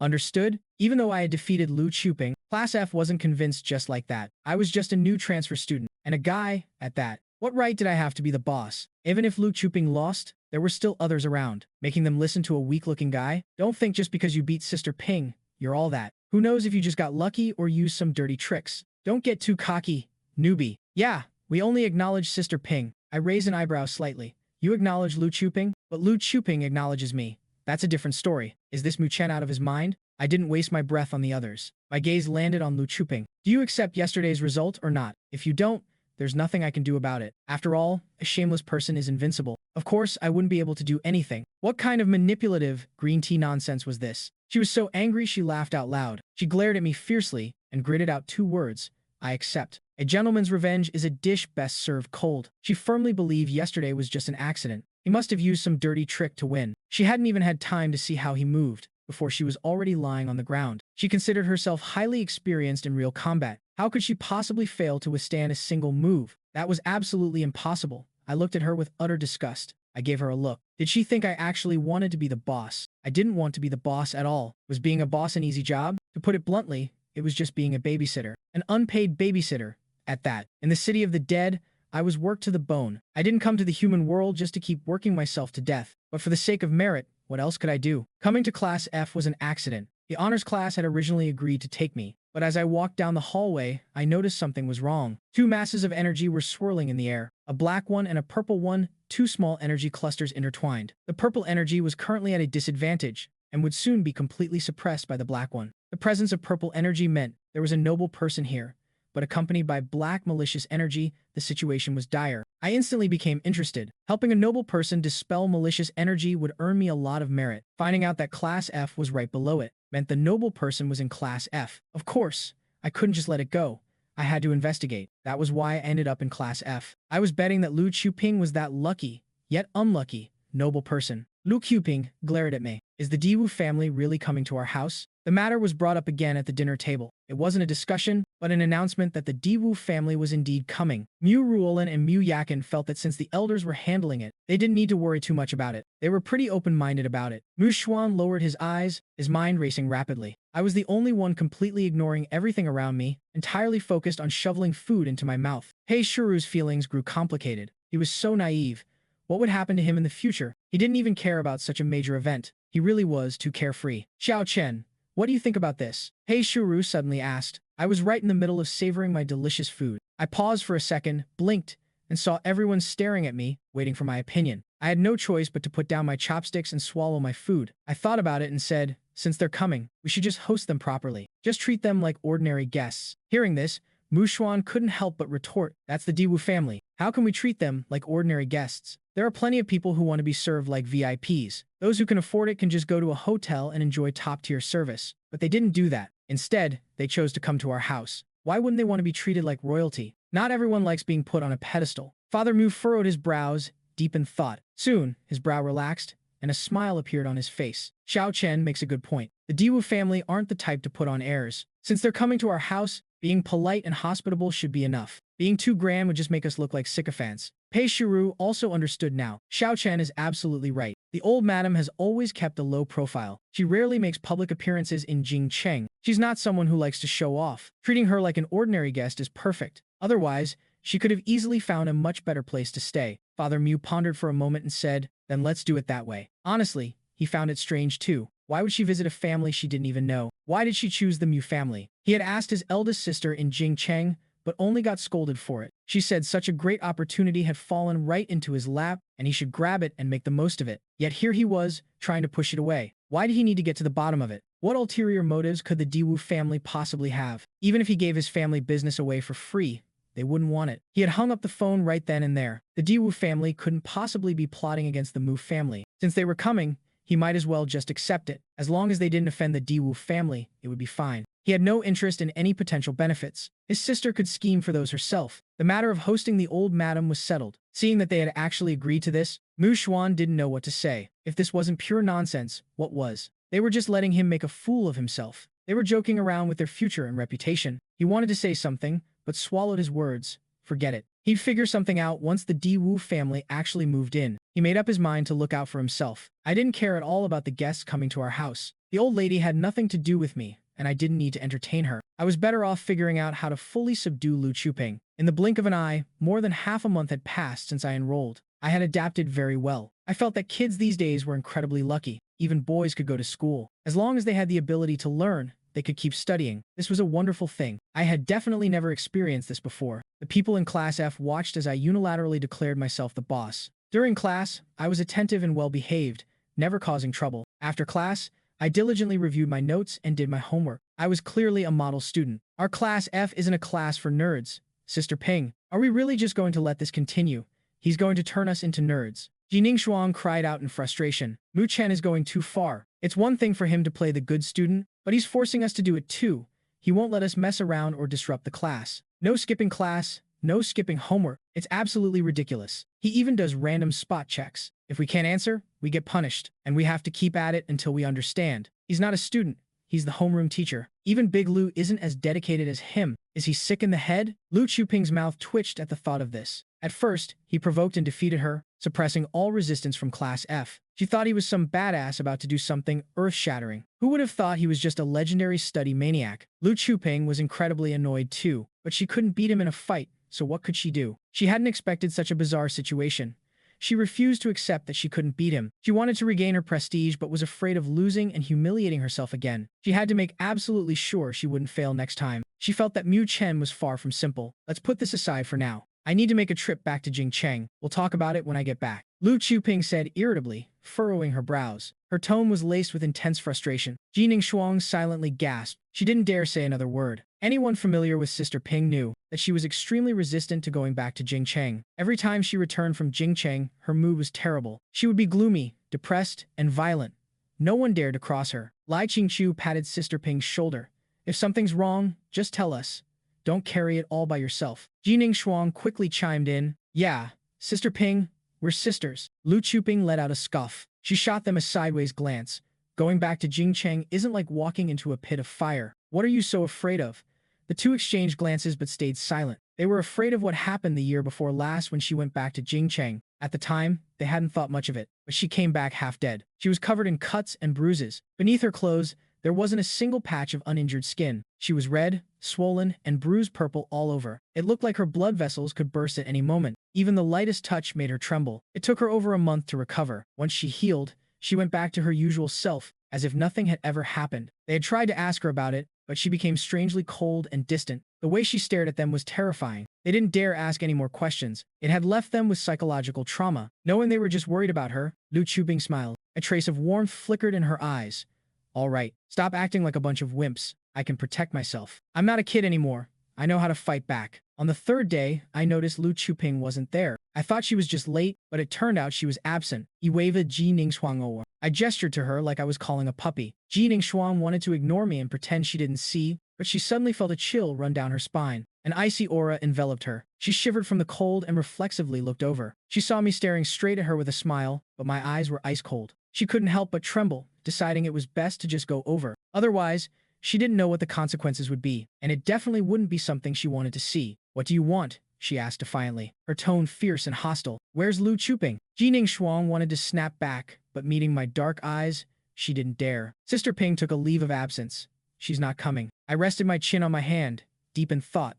Understood?" Even though I had defeated Lu Chuping, Class F wasn't convinced just like that. I was just a new transfer student, and a guy at that. What right did I have to be the boss? Even if Lu Chuping lost, there were still others around, making them listen to a weak-looking guy. Don't think just because you beat Sister Ping, you're all that. Who knows if you just got lucky or used some dirty tricks. Don't get too cocky, newbie. Yeah, we only acknowledge Sister Ping. I raise an eyebrow slightly. You acknowledge Lu Chuping, but Lu Chuping acknowledges me. That's a different story. Is this Mu Chen out of his mind? I didn't waste my breath on the others. My gaze landed on Lu Chuping. Do you accept yesterday's result or not? If you don't, there's nothing I can do about it. After all, a shameless person is invincible. Of course, I wouldn't be able to do anything. What kind of manipulative, green tea nonsense was this? She was so angry she laughed out loud. She glared at me fiercely and gritted out 2 words. I accept. A gentleman's revenge is a dish best served cold. She firmly believed yesterday was just an accident. He must have used some dirty trick to win. She hadn't even had time to see how he moved before she was already lying on the ground. She considered herself highly experienced in real combat. How could she possibly fail to withstand a single move? That was absolutely impossible. I looked at her with utter disgust. I gave her a look. Did she think I actually wanted to be the boss? I didn't want to be the boss at all. Was being a boss an easy job? To put it bluntly, it was just being a babysitter. An unpaid babysitter, at that. In the city of the dead, I was worked to the bone. I didn't come to the human world just to keep working myself to death. But for the sake of merit, what else could I do? Coming to Class F was an accident. The honors class had originally agreed to take me, but as I walked down the hallway, I noticed something was wrong. 2 masses of energy were swirling in the air, a black one and a purple one, 2 small energy clusters intertwined. The purple energy was currently at a disadvantage and would soon be completely suppressed by the black one. The presence of purple energy meant there was a noble person here, but accompanied by black malicious energy, the situation was dire. I instantly became interested. Helping a noble person dispel malicious energy would earn me a lot of merit. Finding out that Class F was right below it meant the noble person was in Class F. Of course, I couldn't just let it go. I had to investigate. That was why I ended up in Class F. I was betting that Lu Chuping was that lucky, yet unlucky, noble person. Lu Chuping glared at me. Is the Diwu family really coming to our house? The matter was brought up again at the dinner table. It wasn't a discussion, but an announcement that the Diwu family was indeed coming. Mu Ruolin and Mu Yakin felt that since the elders were handling it, they didn't need to worry too much about it. They were pretty open-minded about it. Mu Xuan lowered his eyes, his mind racing rapidly. I was the only one completely ignoring everything around me, entirely focused on shoveling food into my mouth. Pei Shuru's feelings grew complicated. He was so naive. What would happen to him in the future? He didn't even care about such a major event. He really was too carefree. Xiao Chen, what do you think about this? Pei Shuru suddenly asked. I was right in the middle of savoring my delicious food. I paused for a second, blinked, and saw everyone staring at me, waiting for my opinion. I had no choice but to put down my chopsticks and swallow my food. I thought about it and said, since they're coming, we should just host them properly. Just treat them like ordinary guests. Hearing this, Mu Xuan couldn't help but retort, that's the Diwu family. How can we treat them like ordinary guests? There are plenty of people who want to be served like VIPs. Those who can afford it can just go to a hotel and enjoy top-tier service. But they didn't do that. Instead, they chose to come to our house. Why wouldn't they want to be treated like royalty? Not everyone likes being put on a pedestal. Father Mu furrowed his brows, deep in thought. Soon, his brow relaxed, and a smile appeared on his face. Xiao Chen makes a good point. The Diwu family aren't the type to put on airs. Since they're coming to our house, being polite and hospitable should be enough. Being too grand would just make us look like sycophants. Pei Shuru also understood now. Xiao Chen is absolutely right. The old madam has always kept a low profile. She rarely makes public appearances in Jingcheng. She's not someone who likes to show off. Treating her like an ordinary guest is perfect. Otherwise, she could have easily found a much better place to stay. Father Mu pondered for a moment and said, then let's do it that way. Honestly, he found it strange too. Why would she visit a family she didn't even know? Why did she choose the Mu family? He had asked his eldest sister in Jingcheng, but only got scolded for it. She said such a great opportunity had fallen right into his lap, and he should grab it and make the most of it. Yet here he was, trying to push it away. Why did he need to get to the bottom of it? What ulterior motives could the Diwu family possibly have? Even if he gave his family business away for free, they wouldn't want it. He had hung up the phone right then and there. The Diwu family couldn't possibly be plotting against the Mu family. Since they were coming, he might as well just accept it. As long as they didn't offend the Diwu family, it would be fine. He had no interest in any potential benefits. His sister could scheme for those herself. The matter of hosting the old madam was settled. Seeing that they had actually agreed to this, Mu Xuan didn't know what to say. If this wasn't pure nonsense, what was? They were just letting him make a fool of himself. They were joking around with their future and reputation. He wanted to say something, but swallowed his words. Forget it. He'd figure something out once the Di-Wu family actually moved in. He made up his mind to look out for himself. I didn't care at all about the guests coming to our house. The old lady had nothing to do with me, and I didn't need to entertain her. I was better off figuring out how to fully subdue Lu Chuping. In the blink of an eye, more than half a month had passed since I enrolled. I had adapted very well. I felt that kids these days were incredibly lucky. Even boys could go to school. As long as they had the ability to learn, they could keep studying. This was a wonderful thing. I had definitely never experienced this before. The people in Class F watched as I unilaterally declared myself the boss. During class, I was attentive and well-behaved, never causing trouble. After class, I diligently reviewed my notes and did my homework. I was clearly a model student. Our Class F isn't a class for nerds. Sister Ping, are we really just going to let this continue? He's going to turn us into nerds. Jining Shuang cried out in frustration. Mu Chen is going too far. It's one thing for him to play the good student, but he's forcing us to do it too. He won't let us mess around or disrupt the class. No skipping class, no skipping homework. It's absolutely ridiculous. He even does random spot checks. If we can't answer, we get punished, and we have to keep at it until we understand. He's not a student. He's the homeroom teacher. Even Big Lu isn't as dedicated as him. Is he sick in the head? Lu Chuping's mouth twitched at the thought of this. At first, he provoked and defeated her, suppressing all resistance from Class F. She thought he was some badass about to do something earth-shattering. Who would have thought he was just a legendary study maniac? Lu Chuping was incredibly annoyed too, but she couldn't beat him in a fight, so what could she do? She hadn't expected such a bizarre situation. She refused to accept that she couldn't beat him. She wanted to regain her prestige but was afraid of losing and humiliating herself again. She had to make absolutely sure she wouldn't fail next time. She felt that Mu Chen was far from simple. Let's put this aside for now. I need to make a trip back to Jingcheng. We'll talk about it when I get back. Lu Chuping said irritably, furrowing her brows. Her tone was laced with intense frustration. Jining Shuang silently gasped. She didn't dare say another word. Anyone familiar with Sister Ping knew that she was extremely resistant to going back to Jingcheng. Every time she returned from Jingcheng, her mood was terrible. She would be gloomy, depressed, and violent. No one dared to cross her. Lai Qingqiu patted Sister Ping's shoulder. If something's wrong, just tell us. Don't carry it all by yourself. Jining Shuang quickly chimed in. Yeah, Sister Ping, we're sisters. Lu Chuping let out a scoff. She shot them a sideways glance. Going back to Jingcheng isn't like walking into a pit of fire. What are you so afraid of? The two exchanged glances but stayed silent. They were afraid of what happened the year before last when she went back to Jingcheng. At the time, they hadn't thought much of it, but she came back half dead. She was covered in cuts and bruises. Beneath her clothes, there wasn't a single patch of uninjured skin. She was red, swollen, and bruised purple all over. It looked like her blood vessels could burst at any moment. Even the lightest touch made her tremble. It took her over a month to recover. Once she healed, she went back to her usual self, as if nothing had ever happened. They had tried to ask her about it, but she became strangely cold and distant. The way she stared at them was terrifying. They didn't dare ask any more questions. It had left them with psychological trauma. Knowing they were just worried about her, Lu Chubing smiled. A trace of warmth flickered in her eyes. All right, stop acting like a bunch of wimps. I can protect myself. I'm not a kid anymore. I know how to fight back. On the third day, I noticed Lu Chuping wasn't there. I thought she was just late, but it turned out she was absent. Iweva Ji Ningshuang. I gestured to her like I was calling a puppy. Ji Ningshuang wanted to ignore me and pretend she didn't see, but she suddenly felt a chill run down her spine. An icy aura enveloped her. She shivered from the cold and reflexively looked over. She saw me staring straight at her with a smile, but my eyes were ice cold. She couldn't help but tremble, deciding it was best to just go over. Otherwise, she didn't know what the consequences would be, and it definitely wouldn't be something she wanted to see. What do you want? She asked defiantly, her tone fierce and hostile. Where's Lu Chuping? Ji Ningshuang wanted to snap back, but meeting my dark eyes, she didn't dare. Sister Ping took a leave of absence. She's not coming. I rested my chin on my hand, deep in thought.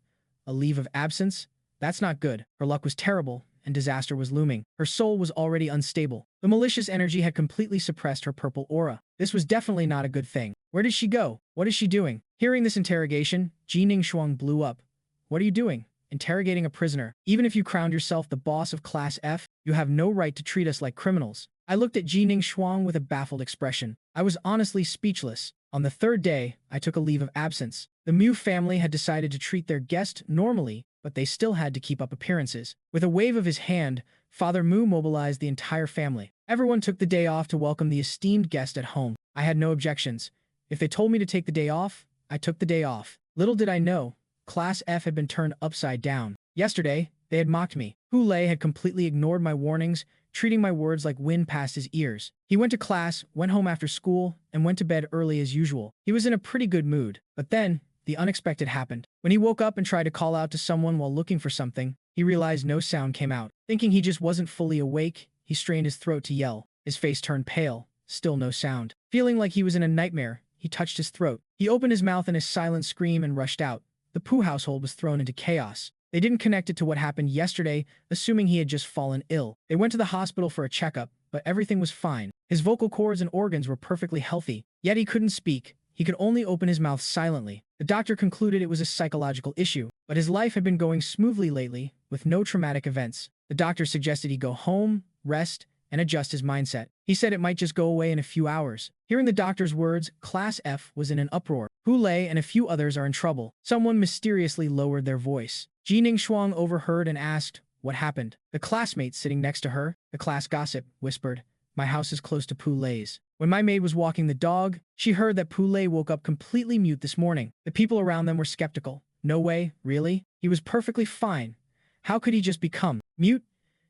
A leave of absence? That's not good. Her luck was terrible, and disaster was looming. Her soul was already unstable. The malicious energy had completely suppressed her purple aura. This was definitely not a good thing. Where did she go? What is she doing? Hearing this interrogation, Ji Ningshuang blew up. What are you doing? Interrogating a prisoner. Even if you crowned yourself the boss of Class F, you have no right to treat us like criminals. I looked at Ji Ningshuang with a baffled expression. I was honestly speechless. On the third day, I took a leave of absence. The Mu family had decided to treat their guest normally, but they still had to keep up appearances. With a wave of his hand, Father Mu mobilized the entire family. Everyone took the day off to welcome the esteemed guest at home. I had no objections. If they told me to take the day off, I took the day off. Little did I know, Class F had been turned upside down. Yesterday, they had mocked me. Hule had completely ignored my warnings, treating my words like wind past his ears. He went to class, went home after school, and went to bed early as usual. He was in a pretty good mood. But then, the unexpected happened. When he woke up and tried to call out to someone while looking for something, he realized no sound came out. Thinking he just wasn't fully awake, he strained his throat to yell. His face turned pale. Still no sound. Feeling like he was in a nightmare, he touched his throat. He opened his mouth in a silent scream and rushed out. The Pooh household was thrown into chaos. They didn't connect it to what happened yesterday, assuming he had just fallen ill. They went to the hospital for a checkup, but everything was fine. His vocal cords and organs were perfectly healthy, yet he couldn't speak. He could only open his mouth silently. The doctor concluded it was a psychological issue, but his life had been going smoothly lately, with no traumatic events. The doctor suggested he go home, rest, and adjust his mindset. He said it might just go away in a few hours. Hearing the doctor's words, Class F was in an uproar. Hule and a few others are in trouble. Someone mysteriously lowered their voice. Ji Ningshuang overheard and asked, "What happened?" The classmate sitting next to her, the class gossip, whispered, "My house is close to Poulet's." When my maid was walking the dog, she heard that Poulet woke up completely mute this morning. The people around them were skeptical. No way, really? He was perfectly fine. How could he just become mute?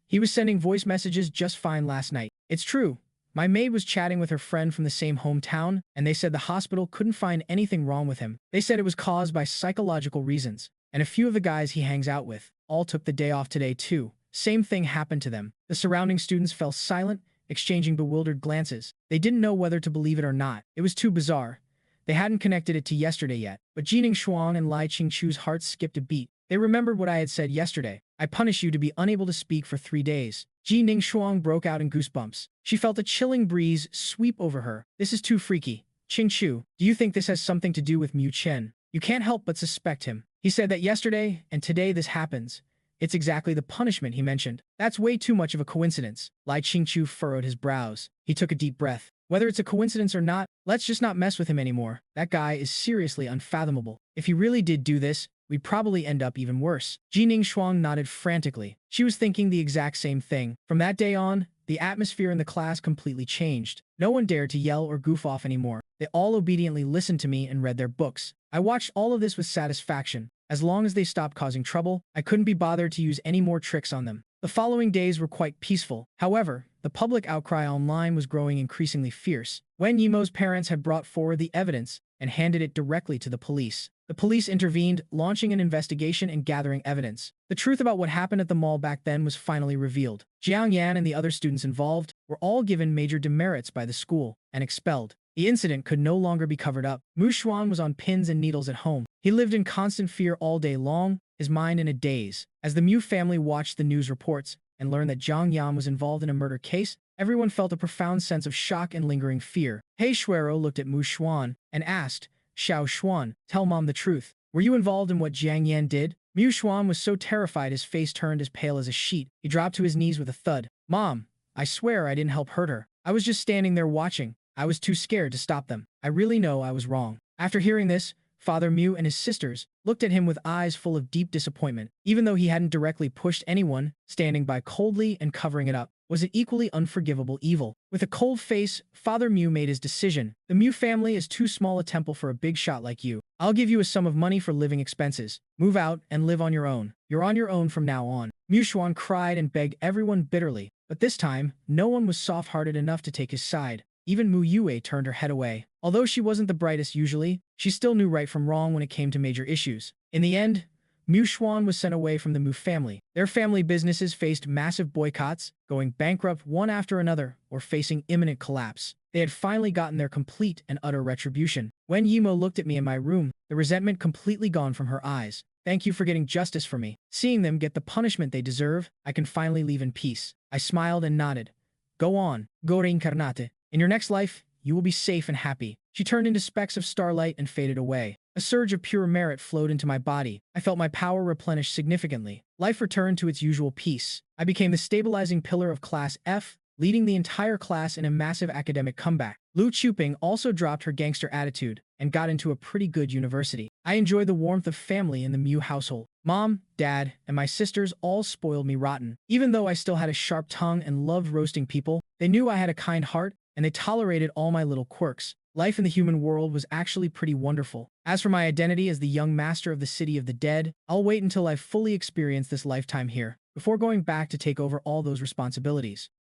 He was sending voice messages just fine last night. It's true. My maid was chatting with her friend from the same hometown, and they said the hospital couldn't find anything wrong with him. They said it was caused by psychological reasons. And a few of the guys he hangs out with all took the day off today too. Same thing happened to them. The surrounding students fell silent, exchanging bewildered glances. They didn't know whether to believe it or not. It was too bizarre. They hadn't connected it to yesterday yet. But Jining Xuan and Lai Qingchu's hearts skipped a beat. They remembered what I had said yesterday. I punish you to be unable to speak for 3 days. Ji Ningshuang broke out in goosebumps. She felt a chilling breeze sweep over her. This is too freaky. Qingchu, do you think this has something to do with Mu Chen? You can't help but suspect him. He said that yesterday, and today this happens. It's exactly the punishment he mentioned. That's way too much of a coincidence. Lai Qingchu furrowed his brows. He took a deep breath. Whether it's a coincidence or not, let's just not mess with him anymore. That guy is seriously unfathomable. If he really did do this, we'd probably end up even worse. Ji Ningshuang nodded frantically. She was thinking the exact same thing. From that day on, the atmosphere in the class completely changed. No one dared to yell or goof off anymore. They all obediently listened to me and read their books. I watched all of this with satisfaction. As long as they stopped causing trouble, I couldn't be bothered to use any more tricks on them. The following days were quite peaceful. However, the public outcry online was growing increasingly fierce. When Yimo's parents had brought forward the evidence and handed it directly to the police. The police intervened, launching an investigation and gathering evidence. The truth about what happened at the mall back then was finally revealed. Jiang Yan and the other students involved were all given major demerits by the school and expelled. The incident could no longer be covered up. Mu Xuan was on pins and needles at home. He lived in constant fear all day long, his mind in a daze. As the Mu family watched the news reports and learned that Jiang Yan was involved in a murder case, everyone felt a profound sense of shock and lingering fear. He Shuero looked at Mu Xuan and asked, "Xiao Xuan, tell mom the truth. Were you involved in what Jiang Yan did?" Mu Xuan was so terrified his face turned as pale as a sheet. He dropped to his knees with a thud. "Mom, I swear I didn't help hurt her. I was just standing there watching. I was too scared to stop them. I really know I was wrong." After hearing this, Father Mu and his sisters looked at him with eyes full of deep disappointment. Even though he hadn't directly pushed anyone, standing by coldly and covering it up was an equally unforgivable evil. With a cold face, Father Mu made his decision. The Mu family is too small a temple for a big shot like you. I'll give you a sum of money for living expenses. Move out and live on your own. You're on your own from now on. Mu Xuan cried and begged everyone bitterly. But this time, no one was soft-hearted enough to take his side. Even Mu Yue turned her head away. Although she wasn't the brightest usually, she still knew right from wrong when it came to major issues. In the end, Mu Xuan was sent away from the Mu family. Their family businesses faced massive boycotts, going bankrupt one after another, or facing imminent collapse. They had finally gotten their complete and utter retribution. When Yimo looked at me in my room, the resentment completely gone from her eyes. "Thank you for getting justice for me. Seeing them get the punishment they deserve, I can finally leave in peace." I smiled and nodded. "Go on, go reincarnate. In your next life, you will be safe and happy." She turned into specks of starlight and faded away. A surge of pure merit flowed into my body. I felt my power replenish significantly. Life returned to its usual peace. I became the stabilizing pillar of Class F, leading the entire class in a massive academic comeback. Lu Chuping also dropped her gangster attitude and got into a pretty good university. I enjoyed the warmth of family in the Mu household. Mom, Dad, and my sisters all spoiled me rotten. Even though I still had a sharp tongue and loved roasting people, they knew I had a kind heart and they tolerated all my little quirks. Life in the human world was actually pretty wonderful. As for my identity as the young master of the city of the dead, I'll wait until I've fully experienced this lifetime here, before going back to take over all those responsibilities.